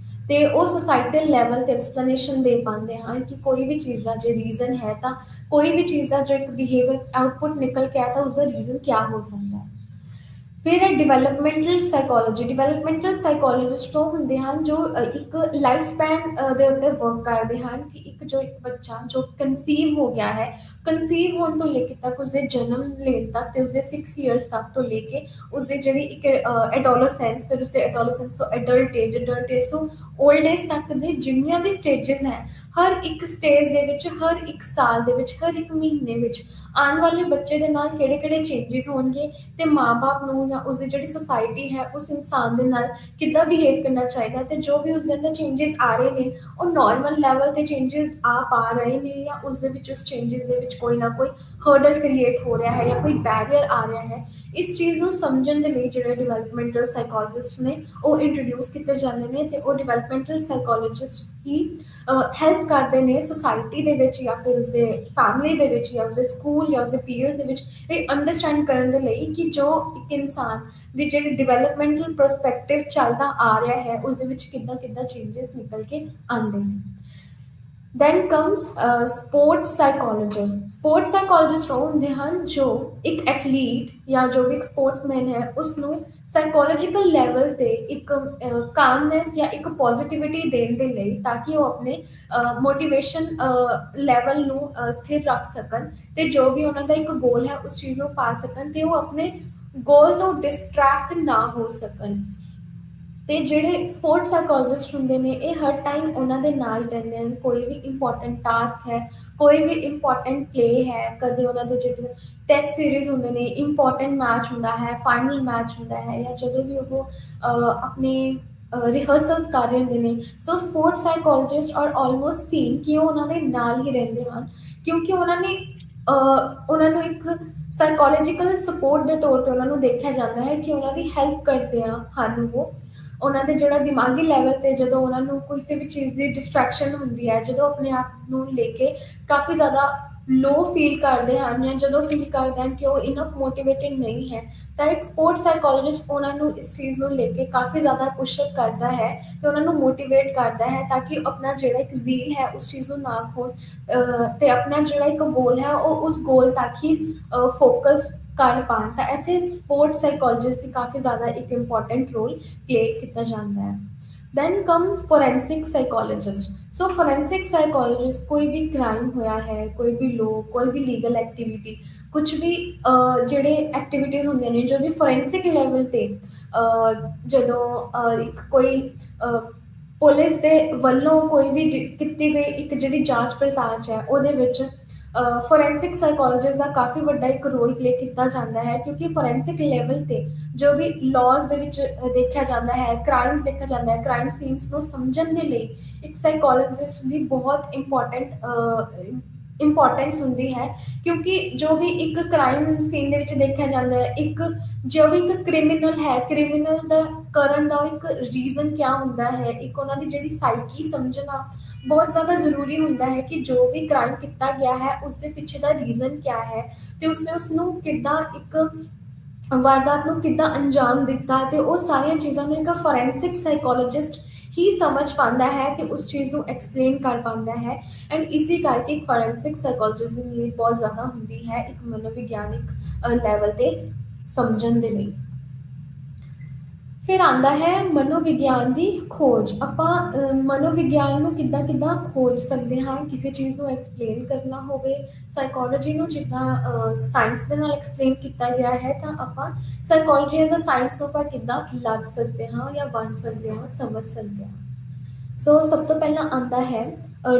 ਤੇ ਉਹ ਸੁਸਾਇਟਲ ਲੈਵਲ ਤੇ ਐਕਸਪਲੇਨੇਸ਼ਨ ਦੇ ਪਾਉਂਦੇ ਹਨ ਕਿ ਕੋਈ ਵੀ ਚੀਜ਼ ਦਾ ਜੇ ਰੀਜ਼ਨ ਹੈ ਤਾਂ ਕੋਈ ਵੀ ਚੀਜ਼ ਦਾ ਜੋ ਇੱਕ ਬਿਹੇਵੀਅਰ ਆਊਟਪੁੱਟ ਨਿਕਲ ਕੇ ਆਇਆ ਤਾਂ ਉਸਦਾ ਰੀਜ਼ਨ ਕਿਆ ਹੋ ਸਕਦਾ ਹੈ। ਫਿਰ ਹੈ ਡਿਵੈਲਪਮੈਂਟਲ ਸਾਈਕੋਲੋਜੀ। ਡਿਵੈਲਪਮੈਂਟਲ ਸਾਈਕੋਲੋਜਿਸਟ ਉਹ ਹੁੰਦੇ ਹਨ ਜੋ ਇੱਕ ਲਾਈਫ ਸਪੈਨ ਦੇ ਉੱਤੇ ਵਰਕ ਕਰਦੇ ਹਨ ਕਿ ਇੱਕ ਬੱਚਾ ਜੋ ਕਨਸੀਵ ਹੋ ਗਿਆ ਹੈ, ਕਨਸੀਵ ਹੋਣ ਤੋਂ ਲੈ ਕੇ ਤੱਕ ਉਸਦੇ ਜਨਮ ਲੈਣ ਤੱਕ ਤੇ ਉਸਦੇ 6 ਇਅਰਸ ਤੱਕ ਤੋਂ ਲੈ ਕੇ ਉਸਦੇ ਜਿਹੜੀ ਇੱਕ ਐਡੋਲਸੈਂਸ, ਫਿਰ ਉਸਦੇ ਐਡੋਲਸੈਂਸ ਤੋਂ ਐਡਲਟ ਏਜ, ਐਡਲਟ ਏਜ ਤੋਂ ਓਲਡ ਏਜ ਤੱਕ ਦੇ ਜਿੰਨੀਆਂ ਵੀ ਸਟੇਜਸ ਹੈ, ਹਰ ਇੱਕ ਸਟੇਜ ਦੇ ਵਿੱਚ, ਹਰ ਇੱਕ ਸਾਲ ਦੇ ਵਿੱਚ, ਹਰ ਇੱਕ ਮਹੀਨੇ ਵਿੱਚ ਆਉਣ ਵਾਲੇ ਬੱਚੇ ਦੇ ਨਾਲ ਕਿਹੜੇ ਕਿਹੜੇ ਚੇਂਜਸ ਹੋਣਗੇ ਤੇ ਮਾਂ-ਬਾਪ ਨੂੰ ਜਾਂ ਉਸਦੀ ਜਿਹੜੀ ਸੁਸਾਇਟੀ ਹੈ ਉਸ ਇਨਸਾਨ ਦੇ ਨਾਲ ਕਿੱਦਾਂ ਬਿਹੇਵ ਕਰਨਾ ਚਾਹੀਦਾ, ਤੇ ਜੋ ਵੀ ਉਸਦੇ ਅੰਦਰ ਚੇਂਜਸ ਆ ਰਹੇ ਨੇ ਉਹ ਨਾਰਮਲ ਲੈਵਲ ਤੇ ਚੇਂਜਸ ਆ ਪਾ ਰਹੇ ਨੇ ਜਾਂ ਉਸਦੇ ਵਿੱਚ ਉਸ ਚੇਂਜਸ ਦੇ ਵਿੱਚ ਕੋਈ ਨਾ ਕੋਈ ਹਰਡਲ ਕ੍ਰੀਏਟ ਹੋ ਰਿਹਾ ਹੈ ਜਾਂ ਕੋਈ ਬੈਰੀਅਰ ਆ ਰਿਹਾ ਹੈ। ਇਸ ਚੀਜ਼ ਨੂੰ ਸਮਝਣ ਦੇ ਲਈ ਜਿਹੜੇ ਡਿਵੈਲਪਮੈਂਟਲ ਸਾਈਕੋਲੋਜਿਸਟ ਨੇ ਉਹ ਇੰਟਰੋਡਿਊਸ ਕੀਤੇ ਜਾਂਦੇ ਨੇ, ਤੇ ਉਹ ਡਿਵੈਲਪਮੈਂਟਲ ਸਾਈਕੋਲੋਜਿਸਟ ਹੀ ਹੈਲਪ ਕਰਦੇ ਨੇ ਸੁਸਾਇਟੀ ਦੇ ਵਿੱਚ ਜਾਂ ਫਿਰ ਉਸਦੇ ਫੈਮਿਲੀ ਦੇ ਵਿੱਚ ਜਾਂ ਉਸਦੇ ਸਕੂਲ ਜਾਂ ਉਸਦੇ ਪੀਅਰਸ ਦੇ ਵਿੱਚ ਇਹ ਅੰਡਰਸਟੈਂਡ ਕਰਨ ਦੇ ਲਈ ਕਿ ਜੋ ਇੱਕ ਇਨਸਾਨ ਦੀ ਜਿਹੜੀ ਡਿਵੈਲਪਮੈਂਟਲ ਪਰਸਪੈਕਟਿਵ ਚੱਲਦਾ ਆ ਰਿਹਾ ਹੈ ਉਸਦੇ ਵਿੱਚ ਕਿੱਦਾਂ ਕਿੱਦਾਂ ਚੇਂਜਸ ਨਿਕਲ ਕੇ ਆਉਂਦੇ ਨੇ। Then comes sports psychologist. Sports psychologist ਉਹ ਹੁੰਦੇ ਹਨ ਜੋ ਇੱਕ ਐਥਲੀਟ ਜਾਂ ਜੋ ਵੀ ਇੱਕ ਸਪੋਰਟਸਮੈਨ ਹੈ ਉਸਨੂੰ ਸਾਈਕੋਲੋਜੀਕਲ ਲੈਵਲ ਤੇ ਇੱਕ ਕਾਮਨੈਸ ਜਾਂ ਇੱਕ ਪੋਜ਼ਿਟਿਵਿਟੀ ਦੇਣ ਦੇ ਲਈ, ਤਾਂ ਕਿ ਉਹ ਆਪਣੇ ਮੋਟੀਵੇਸ਼ਨ ਲੈਵਲ ਨੂੰ ਸਥਿਰ ਰੱਖ ਸਕਣ ਤੇ ਜੋ ਵੀ ਉਹਨਾਂ ਦਾ ਇੱਕ ਗੋਲ ਹੈ ਉਸ ਚੀਜ਼ ਨੂੰ ਪਾ ਸਕਣ ਤੇ ਉਹ ਆਪਣੇ ਗੋਲ ਤੋਂ ਡਿਸਟਰੈਕਟ ਨਾ ਹੋ ਸਕਣ। ਤੇ ਜਿਹੜੇ ਸਪੋਰਟਸ ਸਾਈਕੋਲੋਜਿਸਟ ਹੁੰਦੇ ਨੇ ਇਹ ਹਰ ਟਾਈਮ ਉਹਨਾਂ ਦੇ ਨਾਲ ਰਹਿੰਦੇ ਹਨ। ਕੋਈ ਵੀ ਇੰਪੋਰਟੈਂਟ ਟਾਸਕ ਹੈ, ਕੋਈ ਵੀ ਇੰਪੋਰਟੈਂਟ ਪਲੇ ਹੈ, ਕਦੇ ਉਹਨਾਂ ਦੇ ਜਿਹੜੇ ਟੈਸਟ ਸੀਰੀਜ਼ ਹੁੰਦੇ ਨੇ, ਇੰਪੋਰਟੈਂਟ ਮੈਚ ਹੁੰਦਾ ਹੈ, ਫਾਈਨਲ ਮੈਚ ਹੁੰਦਾ ਹੈ, ਜਾਂ ਜਦੋਂ ਵੀ ਉਹ ਆਪਣੇ ਰਿਹਰਸਲਸ ਕਰ ਰਹੇ ਹੁੰਦੇ ਨੇ, so sports psychologist are almost seen ਕਿ ਉਹ ਉਹਨਾਂ ਦੇ ਨਾਲ ਹੀ ਰਹਿੰਦੇ ਹਨ, ਕਿਉਂਕਿ ਉਹਨਾਂ ਨੂੰ ਇੱਕ ਸਾਈਕੋਲੋਜੀਕਲ ਸਪੋਰਟ ਦੇ ਤੌਰ ਤੇ ਉਹਨਾਂ ਨੂੰ ਦੇਖਿਆ ਜਾਂਦਾ ਹੈ ਕਿ ਉਹਨਾਂ ਦੀ ਹੈਲਪ ਕਰਦੇ ਹਨ ਉਹ ਉਹਨਾਂ ਦੇ ਜਿਹੜਾ ਦਿਮਾਗੀ ਲੈਵਲ ਤੇ ਜਦੋਂ ਉਹਨਾਂ ਨੂੰ ਕਿਸੇ ਵੀ ਚੀਜ਼ ਦੀ ਡਿਸਟਰੈਕਸ਼ਨ ਹੁੰਦੀ ਹੈ, ਜਦੋਂ ਆਪਣੇ ਆਪ ਨੂੰ ਲੈ ਕੇ ਕਾਫੀ ਜ਼ਿਆਦਾ ਲੋ ਫੀਲ ਕਰਦੇ ਹਨ ਜਾਂ ਜਦੋਂ ਫੀਲ ਕਰਦੇ ਹਨ ਕਿ ਉਹ ਇਨਫ ਮੋਟੀਵੇਟਿਡ ਨਹੀਂ ਹੈ, ਤਾਂ ਇੱਕ ਸਪੋਰਟਸ ਸਾਈਕੋਲੋਜਿਸਟ ਉਹਨਾਂ ਨੂੰ ਇਸ ਚੀਜ਼ ਨੂੰ ਲੈ ਕੇ ਕਾਫੀ ਜ਼ਿਆਦਾ ਪੁਸ਼ਅਪ ਕਰਦਾ ਹੈ ਤੇ ਉਹਨਾਂ ਨੂੰ ਮੋਟੀਵੇਟ ਕਰਦਾ ਹੈ ਤਾਂ ਕਿ ਆਪਣਾ ਜਿਹੜਾ ਇੱਕ ਜ਼ੀਲ ਹੈ ਉਸ ਚੀਜ਼ ਨੂੰ ਨਾ ਖੋਣ, ਤੇ ਆਪਣਾ ਜਿਹੜਾ ਇੱਕ ਗੋਲ ਹੈ ਉਹ ਉਸ ਗੋਲ ਤੱਕ ਹੀ ਫੋਕਸ ਕਰ ਪਾਉਣ। ਤਾਂ ਇੱਥੇ ਸਪੋਰਟਸ ਸਾਈਕੋਲੋਜਿਸਟ ਦੀ ਕਾਫੀ ਜ਼ਿਆਦਾ ਇੱਕ ਇੰਪੋਰਟੈਂਟ ਰੋਲ ਪਲੇ ਕੀਤਾ ਜਾਂਦਾ ਹੈ। then comes forensic psychologist। so forensic psychologist ਕੋਈ ਵੀ ਕ੍ਰਾਈਮ ਹੋਇਆ ਹੈ, ਕੋਈ ਵੀ ਲੋ, ਕੋਈ ਵੀ ਲੀਗਲ ਐਕਟੀਵਿਟੀ, ਕੁਝ ਵੀ ਜਿਹੜੇ ਐਕਟੀਵਿਟੀਜ਼ ਹੁੰਦੀਆਂ ਨੇ ਜੋ ਵੀ ਫੋਰੈਂਸਿਕ ਲੈਵਲ ਤੇ ਜਦੋਂ ਇੱਕ ਕੋਈ ਪੁਲਿਸ ਦੇ ਵੱਲੋਂ ਕੋਈ ਵੀ ਕੀਤੀ ਗਈ ਇੱਕ ਜਿਹੜੀ ਜਾਂਚ ਪੜਤਾਲ ਹੈ ਉਹਦੇ ਵਿੱਚ ਫੋਰੈਂਸਿਕ ਸਾਈਕੋਲੋਜਿਸਟ ਦਾ ਕਾਫੀ ਵੱਡਾ ਇੱਕ ਰੋਲ ਪਲੇ ਕੀਤਾ ਜਾਂਦਾ ਹੈ, ਕਿਉਂਕਿ ਫੋਰੈਂਸਿਕ ਲੈਵਲ ਤੇ ਜੋ ਵੀ ਲਾਜ਼ ਦੇ ਵਿੱਚ ਦੇਖਿਆ ਜਾਂਦਾ ਹੈ, ਕ੍ਰਾਈਮਸ ਦੇਖਿਆ ਜਾਂਦਾ ਹੈ, ਕ੍ਰਾਈਮ ਸੀਨਸ ਨੂੰ ਸਮਝਣ ਦੇ ਲਈ ਇੱਕ ਸਾਈਕੋਲੋਜਿਸਟ ਦੀ ਬਹੁਤ ਇੰਪੋਰਟੈਂਸ ਹੁੰਦੀ ਹੈ। ਕਿਉਂਕਿ ਜੋ ਵੀ ਇੱਕ ਕ੍ਰਾਈਮ ਸੀਨ ਦੇ ਵਿੱਚ ਦੇਖਿਆ ਜਾਂਦਾ ਹੈ, ਇੱਕ ਜੋ ਵੀ ਇੱਕ ਕ੍ਰਿਮੀਨਲ ਹੈ, ਕ੍ਰਿਮੀਨਲ ਦਾ ਕਰਨ ਦਾ ਇੱਕ ਰੀਜ਼ਨ ਕਿਆ ਹੁੰਦਾ ਹੈ, ਇੱਕ ਉਹਨਾਂ ਦੀ ਜਿਹੜੀ ਸਾਈਕੀ ਸਮਝਣਾ ਬਹੁਤ ਜ਼ਿਆਦਾ ਜ਼ਰੂਰੀ ਹੁੰਦਾ ਹੈ ਕਿ ਜੋ ਵੀ ਕ੍ਰਾਈਮ ਕੀਤਾ ਗਿਆ ਹੈ ਉਸਦੇ ਪਿੱਛੇ ਦਾ ਰੀਜ਼ਨ ਕਿਆ ਹੈ ਤੇ ਉਸਨੇ ਉਸਨੂੰ ਕਿੱਦਾਂ ਇੱਕ ਵਾਰਦਾਤ ਨੂੰ ਕਿੱਦਾਂ ਅੰਜਾਮ ਦਿੱਤਾ, ਤੇ ਉਹ ਸਾਰੀਆਂ ਚੀਜ਼ਾਂ ਨੂੰ ਇੱਕ ਫੋਰੈਂਸਿਕ ਸਾਈਕੋਲੋਜਿਸਟ ਹੀ ਸਮਝ ਪਾਉਂਦਾ ਹੈ ਤੇ ਉਸ ਚੀਜ਼ ਨੂੰ ਐਕਸਪਲੇਨ ਕਰ ਪਾਉਂਦਾ ਹੈ। ਐਂਡ ਇਸੇ ਕਰਕੇ ਇੱਕ ਫੋਰੈਂਸਿਕ ਸਾਈਕੋਲੋਜਿਸਟ ਦੀ ਨੀਡ ਬਹੁਤ ਜ਼ਿਆਦਾ ਹੁੰਦੀ ਹੈ ਇੱਕ ਮਨੋਵਿਗਿਆਨਿਕ ਲੈਵਲ ਤੇ ਸਮਝਣ ਦੇ ਲਈ। ਫਿਰ ਆਉਂਦਾ ਹੈ ਮਨੋਵਿਗਿਆਨ ਦੀ ਖੋਜ। ਆਪਾਂ ਮਨੋਵਿਗਿਆਨ ਨੂੰ ਕਿੱਦਾਂ ਕਿੱਦਾਂ ਖੋਜ ਸਕਦੇ ਹਾਂ, ਕਿਸੇ ਚੀਜ਼ ਨੂੰ ਐਕਸਪਲੇਨ ਕਰਨਾ ਹੋਵੇ, ਸਾਈਕੋਲੋਜੀ ਨੂੰ ਜਿੱਦਾਂ ਸਾਇੰਸ ਦੇ ਨਾਲ ਐਕਸਪਲੇਨ ਕੀਤਾ ਗਿਆ ਹੈ, ਤਾਂ ਆਪਾਂ ਸਾਈਕੋਲੋਜੀ ਐਜ਼ ਅ ਸਾਇੰਸ ਨੂੰ ਆਪਾਂ ਕਿੱਦਾਂ ਲੱਭ ਸਕਦੇ ਹਾਂ ਜਾਂ ਬਣ ਸਕਦੇ ਹਾਂ, ਸਮਝ ਸਕਦੇ ਹਾਂ। ਸੋ ਸਭ ਤੋਂ ਪਹਿਲਾਂ ਆਉਂਦਾ ਹੈ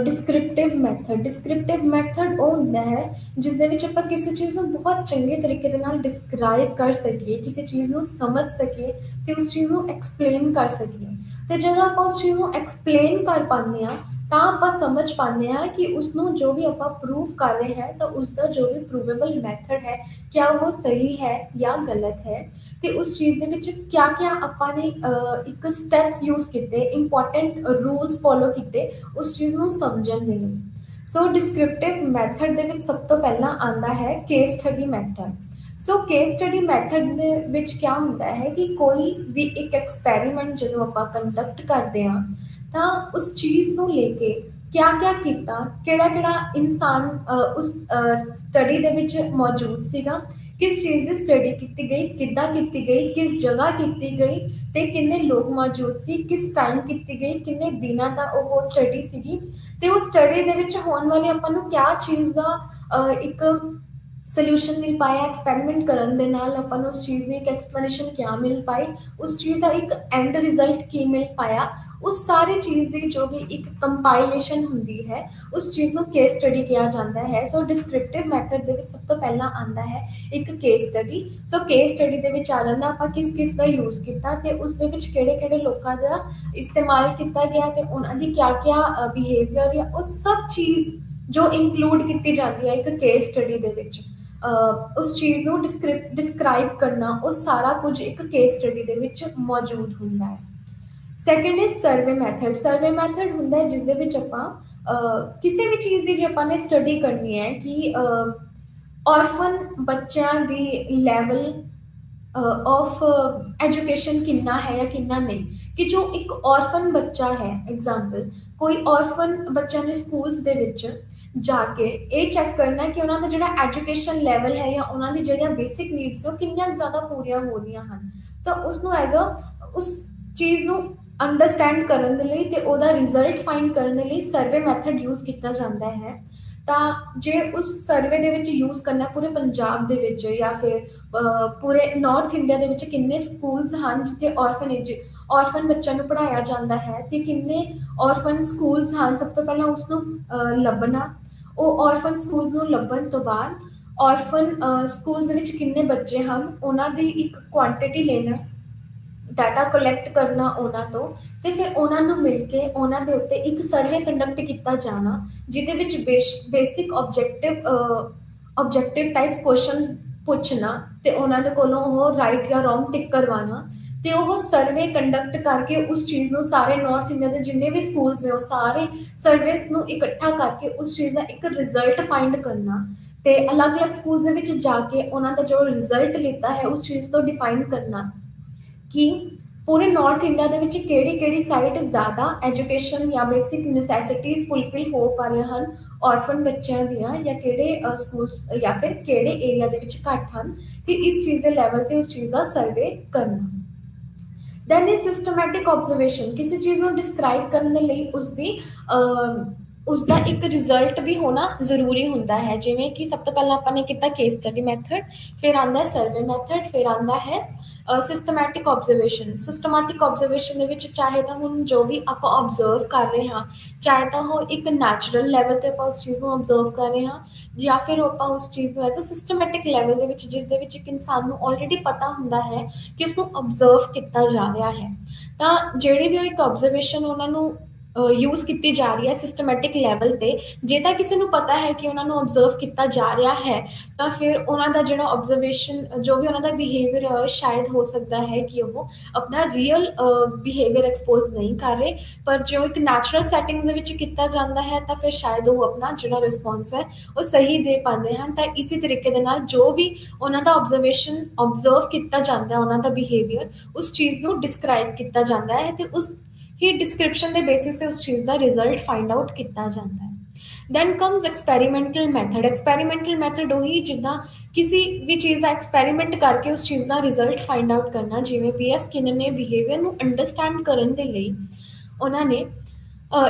ਡਿਸਕ੍ਰਿਪਟਿਵ ਮੈਥਡ। ਡਿਸਕ੍ਰਿਪਟਿਵ ਮੈਥਡ ਉਹ ਹੁੰਦਾ ਹੈ ਜਿਸ ਦੇ ਵਿੱਚ ਆਪਾਂ ਕਿਸੇ ਚੀਜ਼ ਨੂੰ ਬਹੁਤ ਚੰਗੇ ਤਰੀਕੇ ਦੇ ਨਾਲ ਡਿਸਕ੍ਰਾਈਬ ਕਰ ਸਕੀਏ, ਕਿਸੇ ਚੀਜ਼ ਨੂੰ ਸਮਝ ਸਕੀਏ ਤੇ ਉਸ ਚੀਜ਼ ਨੂੰ ਐਕਸਪਲੇਨ ਕਰ ਸਕੀਏ। ਤੇ ਜਦੋਂ ਆਪਾਂ ਉਸ ਚੀਜ਼ ਨੂੰ ਐਕਸਪਲੇਨ ਕਰ ਪਾਉਂਦੇ ਹਾਂ ਤਾਂ ਆਪਾਂ ਸਮਝ ਪਾਉਂਦੇ ਹਾਂ ਕਿ ਉਸਨੂੰ ਜੋ ਵੀ ਆਪਾਂ ਪ੍ਰੂਵ ਕਰ ਰਹੇ ਹਾਂ ਤਾਂ ਉਸਦਾ ਜੋ ਵੀ ਪ੍ਰੂਵੇਬਲ ਮੈਥਡ ਹੈ ਕਿਆ ਉਹ ਸਹੀ ਹੈ ਜਾਂ ਗਲਤ ਹੈ, ਤੇ ਉਸ ਚੀਜ਼ ਦੇ ਵਿੱਚ ਕਿਆ ਕਿਆ ਆਪਾਂ ਨੇ ਇੱਕ ਸਟੈਪਸ ਯੂਜ਼ ਕੀਤੇ, ਇੰਪੋਰਟੈਂਟ ਰੂਲਸ ਫੋਲੋ ਕੀਤੇ ਉਸ ਚੀਜ਼ ਨੂੰ ਸਮਝਣ ਦੇ ਲਈ। ਸੋ ਡਿਸਕ੍ਰਿਪਟਿਵ ਮੈਥਡ ਦੇ ਵਿੱਚ ਸਭ ਤੋਂ ਪਹਿਲਾਂ ਆਉਂਦਾ ਹੈ ਕੇਸ ਸਟੱਡੀ ਮੈਥਡ। ਸੋ ਕੇਸ ਸਟੱਡੀ ਮੈਥਡ ਦੇ ਵਿੱਚ ਕਿਆ ਹੁੰਦਾ ਹੈ ਕਿ ਕੋਈ ਵੀ ਇੱਕ ਐਕਸਪੈਰੀਮੈਂਟ ਜਦੋਂ ਆਪਾਂ ਕੰਡਕਟ ਕਰਦੇ ਹਾਂ ਤਾਂ ਉਸ ਚੀਜ਼ ਨੂੰ ਲੈ ਕੇ ਕਿਆ ਕਿਆ ਕੀਤਾ, ਕਿਹੜਾ ਕਿਹੜਾ ਇਨਸਾਨ ਉਸ ਸਟੱਡੀ ਦੇ ਵਿੱਚ ਮੌਜੂਦ ਸੀਗਾ, ਕਿਸ ਚੀਜ਼ ਦੀ ਸਟੱਡੀ ਕੀਤੀ ਗਈ, ਕਿੱਦਾਂ ਕੀਤੀ ਗਈ, ਕਿਸ ਜਗ੍ਹਾ ਕੀਤੀ ਗਈ ਤੇ ਕਿੰਨੇ ਲੋਕ ਮੌਜੂਦ ਸੀ, ਕਿਸ ਟਾਈਮ ਕੀਤੀ ਗਈ, ਕਿੰਨੇ ਦਿਨਾਂ ਦਾ ਉਹ ਸਟੱਡੀ ਸੀਗੀ, ਤੇ ਉਹ ਸਟੱਡੀ ਦੇ ਵਿੱਚ ਹੋਣ ਵਾਲੀ ਆਪਾਂ ਨੂੰ ਕਿਆ ਚੀਜ਼ ਦਾ ਇੱਕ ਸੋਲਿਊਸ਼ਨ ਮਿਲ ਪਾਇਆ, ਐਕਸਪੈਰੀਮੈਂਟ ਕਰਨ ਦੇ ਨਾਲ ਆਪਾਂ ਨੂੰ ਉਸ ਚੀਜ਼ ਦੀ ਇੱਕ ਐਕਸਪਲੇਨੇਸ਼ਨ ਕਿਆ ਮਿਲ ਪਾਈ, ਉਸ ਚੀਜ਼ ਦਾ ਇੱਕ ਐਂਡ ਰਿਜ਼ਲਟ ਕੀ ਮਿਲ ਪਾਇਆ, ਉਸ ਸਾਰੀ ਚੀਜ਼ ਦੀ ਜੋ ਵੀ ਇੱਕ ਕੰਪਾਈਲੇਸ਼ਨ ਹੁੰਦੀ ਹੈ ਉਸ ਚੀਜ਼ ਨੂੰ ਕੇਸ ਸਟੱਡੀ ਕਿਹਾ ਜਾਂਦਾ ਹੈ। ਸੋ ਡਿਸਕ੍ਰਿਪਟਿਵ ਮੈਥਡ ਦੇ ਵਿੱਚ ਸਭ ਤੋਂ ਪਹਿਲਾਂ ਆਉਂਦਾ ਹੈ ਇੱਕ ਕੇਸ ਸਟੱਡੀ। ਸੋ ਕੇਸ ਸਟੱਡੀ ਦੇ ਵਿੱਚ ਆ ਜਾਂਦਾ ਆਪਾਂ ਕਿਸ ਕਿਸ ਦਾ ਯੂਜ਼ ਕੀਤਾ ਤੇ ਉਸ ਦੇ ਵਿੱਚ ਕਿਹੜੇ ਕਿਹੜੇ ਲੋਕਾਂ ਦਾ ਇਸਤੇਮਾਲ ਕੀਤਾ ਗਿਆ ਤੇ ਉਹਨਾਂ ਦੀ ਕਿਆ ਕਿਆ ਬਿਹੇਵੀਅਰ ਜਾਂ ਉਹ ਸਭ ਚੀਜ਼ ਜੋ ਇਨਕਲੂਡ ਕੀਤੀ ਜਾਂਦੀ ਹੈ ਇੱਕ ਕੇਸ ਸਟੱਡੀ ਦੇ ਵਿੱਚ, ਉਸ ਚੀਜ਼ ਨੂੰ ਡਿਸਕ੍ਰਾਈਬ ਕਰਨਾ, ਉਹ ਸਾਰਾ ਕੁਝ ਇੱਕ ਕੇਸ ਸਟੱਡੀ ਦੇ ਵਿੱਚ ਮੌਜੂਦ ਹੁੰਦਾ ਹੈ। Second is survey method. Survey method ਹੁੰਦਾ ਹੈ ਜਿਸ ਦੇ ਵਿੱਚ ਆਪਾਂ ਕਿਸੇ ਵੀ ਚੀਜ਼ ਦੀ ਜੇ ਆਪਾਂ ਨੇ ਸਟੱਡੀ ਕਰਨੀ ਹੈ ਕਿ ਔਰਫਨ ਬੱਚਿਆਂ ਦੀ ਲੈਵਲ ਆਫ ਐਜੂਕੇਸ਼ਨ ਕਿੰਨਾ ਹੈ ਜਾਂ ਕਿੰਨਾ ਨਹੀਂ, ਕਿ ਜੋ ਇੱਕ ਔਰਫਨ ਬੱਚਾ ਹੈ, ਐਗਜ਼ਾਮਪਲ ਕੋਈ ਔਰਫਨ ਬੱਚਿਆਂ ਦੇ ਸਕੂਲਸ ਦੇ ਵਿੱਚ ਜਾ ਕੇ ਇਹ ਚੈੱਕ ਕਰਨਾ ਕਿ ਉਹਨਾਂ ਦਾ ਜਿਹੜਾ ਐਜੂਕੇਸ਼ਨ ਲੈਵਲ ਹੈ ਜਾਂ ਉਹਨਾਂ ਦੀ ਜਿਹੜੀਆਂ ਬੇਸਿਕ ਨੀਡਸ ਉਹ ਕਿੰਨੀਆਂ ਜ਼ਿਆਦਾ ਪੂਰੀਆਂ ਹੋ ਰਹੀਆਂ ਹਨ, ਤਾਂ ਉਸਨੂੰ ਐਜ਼ ਅ ਉਸ ਚੀਜ਼ ਨੂੰ ਅੰਡਰਸਟੈਂਡ ਕਰਨ ਦੇ ਲਈ ਤੇ ਉਹਦਾ ਰਿਜ਼ਲਟ ਫਾਈਂਡ ਕਰਨ ਦੇ ਲਈ ਸਰਵੇ ਮੈਥਡ ਯੂਜ਼ ਕੀਤਾ ਜਾਂਦਾ ਹੈ। ਤਾਂ ਜੇ ਉਸ ਸਰਵੇ ਦੇ ਵਿੱਚ ਯੂਜ਼ ਕਰਨਾ ਪੂਰੇ ਪੰਜਾਬ ਦੇ ਵਿੱਚ ਜਾਂ ਫਿਰ ਪੂਰੇ ਨਾਰਥ ਇੰਡੀਆ ਦੇ ਵਿੱਚ ਕਿੰਨੇ ਸਕੂਲਸ ਹਨ ਜਿੱਥੇ ਔਰਫਨ ਬੱਚਿਆਂ ਨੂੰ ਪੜ੍ਹਾਇਆ ਜਾਂਦਾ ਹੈ ਤੇ ਕਿੰਨੇ ਔਰਫਨ ਸਕੂਲਸ ਹਨ, ਸਭ ਤੋਂ ਪਹਿਲਾਂ ਉਸਨੂੰ ਲੱਭਣਾ, ਉਹ ਔਰਫਨ ਸਕੂਲਸ ਨੂੰ ਲੱਭਣ ਤੋਂ ਬਾਅਦ ਔਰਫਨ ਸਕੂਲਸ ਦੇ ਵਿੱਚ ਕਿੰਨੇ ਬੱਚੇ ਹਨ ਉਹਨਾਂ ਦੀ ਇੱਕ ਕੁਆਂਟਿਟੀ ਲੈਣਾ, ਡਾਟਾ ਕਲੈਕਟ ਕਰਨਾ ਉਹਨਾਂ ਤੋਂ, ਤੇ ਫਿਰ ਉਹਨਾਂ ਨੂੰ ਮਿਲ ਕੇ ਉਹਨਾਂ ਦੇ ਉੱਤੇ ਇੱਕ ਸਰਵੇ ਕੰਡਕਟ ਕੀਤਾ ਜਾਣਾ ਜਿਹਦੇ ਵਿੱਚ ਬੇਸਿਕ ਆਬਜੈਕਟਿਵ ਟਾਈਪਸ ਕੁਐਸਚਨਸ ਪੁੱਛਣਾ ਤੇ ਉਹਨਾਂ ਦੇ ਕੋਲੋਂ ਉਹ ਰਾਈਟ ਜਾਂ ਰੋਂਗ ਟਿਕ ਕਰਵਾਉਣਾ ਤੇ ਉਹ ਸਰਵੇ ਕੰਡਕਟ ਕਰਕੇ ਉਸ ਚੀਜ਼ ਨੂੰ ਸਾਰੇ ਨਾਰਥ ਇੰਡੀਆ ਦੇ ਜਿੰਨੇ ਵੀ ਸਕੂਲਸ ਨੇ ਉਹ ਸਾਰੇ ਸਰਵੇਸ ਨੂੰ ਇਕੱਠਾ ਕਰਕੇ ਉਸ ਚੀਜ਼ ਦਾ ਇੱਕ ਰਿਜ਼ਲਟ ਫਾਈਂਡ ਕਰਨਾ ਤੇ ਅਲੱਗ-ਅਲੱਗ ਸਕੂਲ ਦੇ ਵਿੱਚ ਜਾ ਕੇ ਉਹਨਾਂ ਦਾ ਜੋ ਰਿਜ਼ਲਟ ਲਿੱਤਾ ਹੈ ਉਸ ਚੀਜ਼ ਤੋਂ ਡਿਫਾਈਨ ਕਰਨਾ ਕਿ ਪੂਰੇ ਨਾਰਥ ਇੰਡੀਆ ਦੇ ਵਿੱਚ ਕਿਹੜੀ-ਕਿਹੜੀ ਸਾਈਟ ਜ਼ਿਆਦਾ ਐਜੂਕੇਸ਼ਨ ਜਾਂ ਬੇਸਿਕ ਨੈਸੈਸਿਟੀਜ਼ ਫੁੱਲਫਿਲ ਹੋ ਪਾ ਰਹੀਆਂ ਹਨ ਔਰਫਨ ਬੱਚਿਆਂ ਦੀਆਂ ਜਾਂ ਕਿਹੜੇ ਸਕੂਲਸ ਜਾਂ ਫਿਰ ਕਿਹੜੇ ਏਰੀਆ ਦੇ ਵਿੱਚ ਘੱਟ ਹਨ ਤੇ ਇਸ ਚੀਜ਼ ਦੇ ਲੈਵਲ ਤੇ ਉਸ ਚੀਜ਼ ਦਾ ਸਰਵੇ ਕਰਨਾ। ਦੈਨ ਇਹ ਸਿਸਟਮੈਟਿਕ ਆਬਜ਼ਰਵੇਸ਼ਨ ਕਿਸੇ ਚੀਜ਼ ਨੂੰ ਡਿਸਕ੍ਰਾਈਬ ਕਰਨ ਦੇ ਲਈ ਉਸਦਾ ਇੱਕ ਰਿਜ਼ਲਟ ਵੀ ਹੋਣਾ ਜ਼ਰੂਰੀ ਹੁੰਦਾ ਹੈ ਜਿਵੇਂ ਕਿ ਸਭ ਤੋਂ ਪਹਿਲਾਂ ਆਪਾਂ ਨੇ ਕੀਤਾ ਕੇਸ ਸਟੱਡੀ ਮੈਥਡ ਫਿਰ ਆਉਂਦਾ ਹੈ ਸਰਵੇ ਮੈਥਡ ਫਿਰ ਆਉਂਦਾ ਹੈ ਸਿਸਟਮੈਟਿਕ ਆਬਜ਼ਰਵੇਸ਼ਨ। ਸਿਸਟਮੈਟਿਕ ਆਬਜ਼ਰਵੇਸ਼ਨ ਦੇ ਵਿੱਚ ਚਾਹੇ ਤਾਂ ਹੁਣ ਜੋ ਵੀ ਆਪਾਂ ਆਬਜ਼ਰਵ ਕਰ ਰਹੇ ਹਾਂ ਚਾਹੇ ਤਾਂ ਉਹ ਇੱਕ ਨੈਚੁਰਲ ਲੈਵਲ ਤੇ ਆਪਾਂ ਉਸ ਚੀਜ਼ ਨੂੰ ਆਬਜ਼ਰਵ ਕਰ ਰਹੇ ਹਾਂ ਜਾਂ ਫਿਰ ਆਪਾਂ ਉਸ ਚੀਜ਼ ਨੂੰ ਐਜ਼ ਅ ਸਿਸਟਮੈਟਿਕ ਲੈਵਲ ਦੇ ਵਿੱਚ ਜਿਸ ਦੇ ਵਿੱਚ ਇੱਕ ਇਨਸਾਨ ਨੂੰ ਆਲਰੇਡੀ ਪਤਾ ਹੁੰਦਾ ਹੈ ਕਿ ਉਸਨੂੰ ਆਬਜ਼ਰਵ ਕੀਤਾ ਜਾ ਰਿਹਾ ਹੈ ਤਾਂ ਜਿਹੜੀ ਵੀ ਉਹ ਇੱਕ ਆਬਜ਼ਰਵੇਸ਼ਨ ਉਹਨਾਂ ਨੂੰ ਯੂਜ਼ ਕੀਤੀ ਜਾ ਰਹੀ ਹੈ ਸਿਸਟਮੈਟਿਕ ਲੈਵਲ ਤੇ ਜੇ ਤਾਂ ਕਿਸੇ ਨੂੰ ਪਤਾ ਹੈ ਕਿ ਉਹਨਾਂ ਨੂੰ ਆਬਜ਼ਰਵ ਕੀਤਾ ਜਾ ਰਿਹਾ ਹੈ ਤਾਂ ਫਿਰ ਉਹਨਾਂ ਦਾ ਜਿਹੜਾ ਆਬਜ਼ਰਵੇਸ਼ਨ ਜੋ ਵੀ ਉਹਨਾਂ ਦਾ ਬਿਹੇਵੀਅਰ ਸ਼ਾਇਦ ਹੋ ਸਕਦਾ ਹੈ ਕਿ ਉਹ ਆਪਣਾ ਰੀਅਲ ਬਿਹੇਵੀਅਰ ਐਕਸਪੋਜ਼ ਨਹੀਂ ਕਰ ਰਹੇ ਪਰ ਜੋ ਇੱਕ ਨੈਚੁਰਲ ਸੈਟਿੰਗਸ ਦੇ ਵਿੱਚ ਕੀਤਾ ਜਾਂਦਾ ਹੈ ਤਾਂ ਫਿਰ ਸ਼ਾਇਦ ਉਹ ਆਪਣਾ ਜਿਹੜਾ ਰਿਸਪੌਂਸ ਹੈ ਉਹ ਸਹੀ ਦੇ ਪਾਉਂਦੇ ਹਨ। ਤਾਂ ਇਸੇ ਤਰੀਕੇ ਦੇ ਨਾਲ ਜੋ ਵੀ ਉਹਨਾਂ ਦਾ ਆਬਜ਼ਰਵ ਕੀਤਾ ਜਾਂਦਾ ਹੈ ਉਹਨਾਂ ਦਾ ਬਿਹੇਵੀਅਰ ਉਸ ਚੀਜ਼ ਨੂੰ ਡਿਸਕ੍ਰਾਈਬ ਕੀਤਾ ਜਾਂਦਾ ਹੈ ਤੇ ਉਸ ਹੀ ਡਿਸਕ੍ਰਿਪਸ਼ਨ ਦੇ ਬੇਸਿਸ ਤੇ ਉਸ ਚੀਜ਼ ਦਾ ਰਿਜ਼ਲਟ ਫਾਈਂਡ ਆਊਟ ਕੀਤਾ ਜਾਂਦਾ ਹੈ। Then comes experimental method. Experimental method ਉਹੀ ਜਿੱਦਾਂ ਕਿਸੇ ਵੀ ਚੀਜ਼ ਦਾ ਐਕਸਪੈਰੀਮੈਂਟ ਕਰਕੇ ਉਸ ਚੀਜ਼ ਦਾ ਰਿਜ਼ਲਟ ਫਾਈਂਡ ਆਊਟ ਕਰਨਾ ਜਿਵੇਂ ਪੀ ਐਫ ਸਕਿਨਰ ਨੇ ਬਿਹੇਵੀਅਰ ਨੂੰ ਅੰਡਰਸਟੈਂਡ ਕਰਨ ਦੇ ਲਈ ਉਹਨਾਂ ਨੇ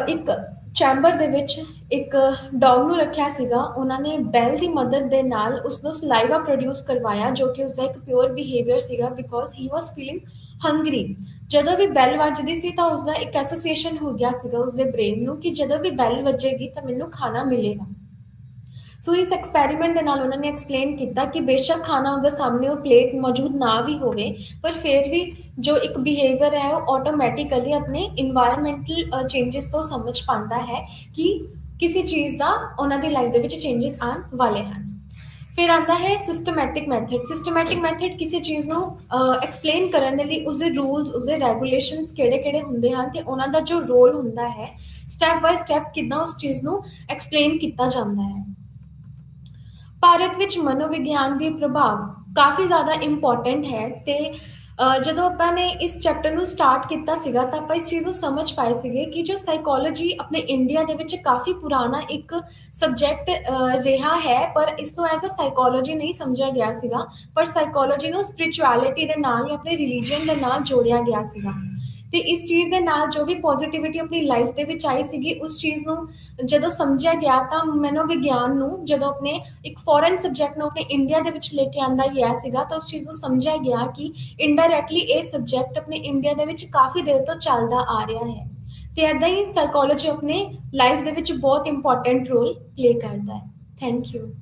ਇੱਕ ਚੈਂਬਰ ਦੇ ਵਿੱਚ ਇੱਕ ਡੌਗ ਨੂੰ ਰੱਖਿਆ ਸੀਗਾ ਉਹਨਾਂ ਨੇ ਬੈਲ ਦੀ ਮਦਦ ਦੇ ਨਾਲ ਉਸਨੂੰ ਸਲਾਈਵਾ ਪ੍ਰੋਡਿਊਸ ਕਰਵਾਇਆ ਜੋ ਕਿ ਉਸਦਾ ਇੱਕ ਪਿਓਰ ਬਿਹੇਵੀਅਰ ਸੀਗਾ because he was feeling hungry. ਜਦੋਂ ਵੀ ਬੈਲ ਵੱਜਦੀ ਸੀ ਤਾਂ ਉਸਦਾ ਇੱਕ ਐਸੋਸੀਏਸ਼ਨ ਹੋ ਗਿਆ ਸੀਗਾ ਉਸਦੇ ਬ੍ਰੇਨ ਨੂੰ ਕਿ ਜਦੋਂ ਵੀ ਬੈਲ ਵੱਜੇਗੀ ਤਾਂ ਮੈਨੂੰ ਖਾਣਾ ਮਿਲੇਗਾ। ਸੋ ਇਸ ਐਕਸਪੈਰੀਮੈਂਟ ਦੇ ਨਾਲ ਉਹਨਾਂ ਨੇ ਐਕਸਪਲੇਨ ਕੀਤਾ ਕਿ ਬੇਸ਼ੱਕ ਖਾਣਾ ਉਹਦੇ ਸਾਹਮਣੇ ਉਹ ਪਲੇਟ ਮੌਜੂਦ ਨਾ ਵੀ ਹੋਵੇ ਪਰ ਫਿਰ ਵੀ ਜੋ ਇੱਕ ਬਿਹੇਵੀਅਰ ਹੈ ਉਹ ਆਟੋਮੈਟਿਕਲੀ ਆਪਣੇ ਇਨਵਾਇਰਮੈਂਟਲ ਚੇਂਜਸ ਤੋਂ ਸਮਝ ਪਾਉਂਦਾ ਹੈ ਕਿ ਕਿਸੇ ਚੀਜ਼ ਦਾ ਉਹਨਾਂ ਦੀ ਲਾਈਫ ਦੇ ਵਿੱਚ ਚੇਂਜਸ ਆਉਣ ਵਾਲੇ ਹਨ। ਫਿਰ ਆਉਂਦਾ ਹੈ ਸਿਸਟਮੈਟਿਕ ਮੈਥਡ। ਸਿਸਟਮੈਟਿਕ ਮੈਥਡ ਕਿਸੇ ਚੀਜ਼ ਨੂੰ ਐਕਸਪਲੇਨ ਕਰਨ ਦੇ ਲਈ ਉਸਦੇ ਰੂਲਸ ਉਸਦੇ ਰੈਗੂਲੇਸ਼ਨਸ ਕਿਹੜੇ ਕਿਹੜੇ ਹੁੰਦੇ ਹਨ ਤੇ ਉਹਨਾਂ ਦਾ ਜੋ ਰੋਲ ਹੁੰਦਾ ਹੈ ਸਟੈਪ ਬਾਏ ਸਟੈਪ ਕਿੱਦਾਂ ਉਸ ਚੀਜ਼ ਨੂੰ ਐਕਸਪਲੇਨ ਕੀਤਾ ਜਾਂਦਾ ਹੈ। ਭਾਰਤ ਵਿੱਚ ਮਨੋਵਿਗਿਆਨ ਦੀ ਪ੍ਰਭਾਵ ਕਾਫੀ ਜ਼ਿਆਦਾ ਇੰਪੋਰਟੈਂਟ ਹੈ ਤੇ ਜਦੋਂ ਆਪਾਂ ਨੇ ਇਸ ਚੈਪਟਰ ਨੂੰ ਸਟਾਰਟ ਕੀਤਾ ਸੀਗਾ ਤਾਂ ਆਪਾਂ ਇਸ ਚੀਜ਼ ਨੂੰ ਸਮਝ ਪਾਏ ਸੀਗੇ ਕਿ ਜੋ ਸਾਈਕੋਲੋਜੀ ਆਪਣੇ ਇੰਡੀਆ ਦੇ ਵਿੱਚ ਕਾਫੀ ਪੁਰਾਣਾ ਇੱਕ ਸਬਜੈਕਟ ਰਿਹਾ ਹੈ ਪਰ ਇਸ ਨੂੰ ਐਜ਼ ਅ ਸਾਈਕੋਲੋਜੀ ਨਹੀਂ ਸਮਝਿਆ ਗਿਆ ਸੀਗਾ ਪਰ ਸਾਈਕੋਲੋਜੀ ਨੂੰ ਸਪਿਰਿਚੁਅਲਿਟੀ ਦੇ ਨਾਲ ਜਾਂ ਆਪਣੇ ਰਿਲੀਜਨ ਦੇ ਨਾਲ ਜੋੜਿਆ ਗਿਆ ਸੀਗਾ ਤੇ ਇਸ ਚੀਜ਼ ਦੇ ਨਾਲ ਜੋ ਵੀ ਪੋਜ਼ਿਟਿਵਿਟੀ ਆਪਣੀ ਲਾਈਫ ਦੇ ਵਿੱਚ ਆਈ ਸੀਗੀ ਉਸ ਚੀਜ਼ ਨੂੰ ਜਦੋਂ ਸਮਝਿਆ ਗਿਆ ਤਾਂ ਮਨੋਵਿਗਿਆਨ ਨੂੰ ਜਦੋਂ ਆਪਣੇ ਇੱਕ ਫੋਰਨ ਸਬਜੈਕਟ ਨੂੰ ਆਪਣੇ ਇੰਡੀਆ ਦੇ ਵਿੱਚ ਲੈ ਕੇ ਆਂਦਾ ਗਿਆ ਸੀਗਾ ਤਾਂ ਉਸ ਚੀਜ਼ ਨੂੰ ਸਮਝਿਆ ਗਿਆ ਕਿ ਇਨਡਾਇਰੈਕਟਲੀ ਇਹ ਸਬਜੈਕਟ ਆਪਣੇ ਇੰਡੀਆ ਦੇ ਵਿੱਚ ਕਾਫੀ ਦੇਰ ਤੋਂ ਚੱਲਦਾ ਆ ਰਿਹਾ ਹੈ ਤੇ ਏਦਾਂ ਹੀ ਸਾਈਕੋਲੋਜੀ ਆਪਣੇ ਲਾਈਫ ਦੇ ਵਿੱਚ ਬਹੁਤ ਇੰਪੋਰਟੈਂਟ ਰੋਲ ਪਲੇ ਕਰਦਾ ਹੈ। Thank you.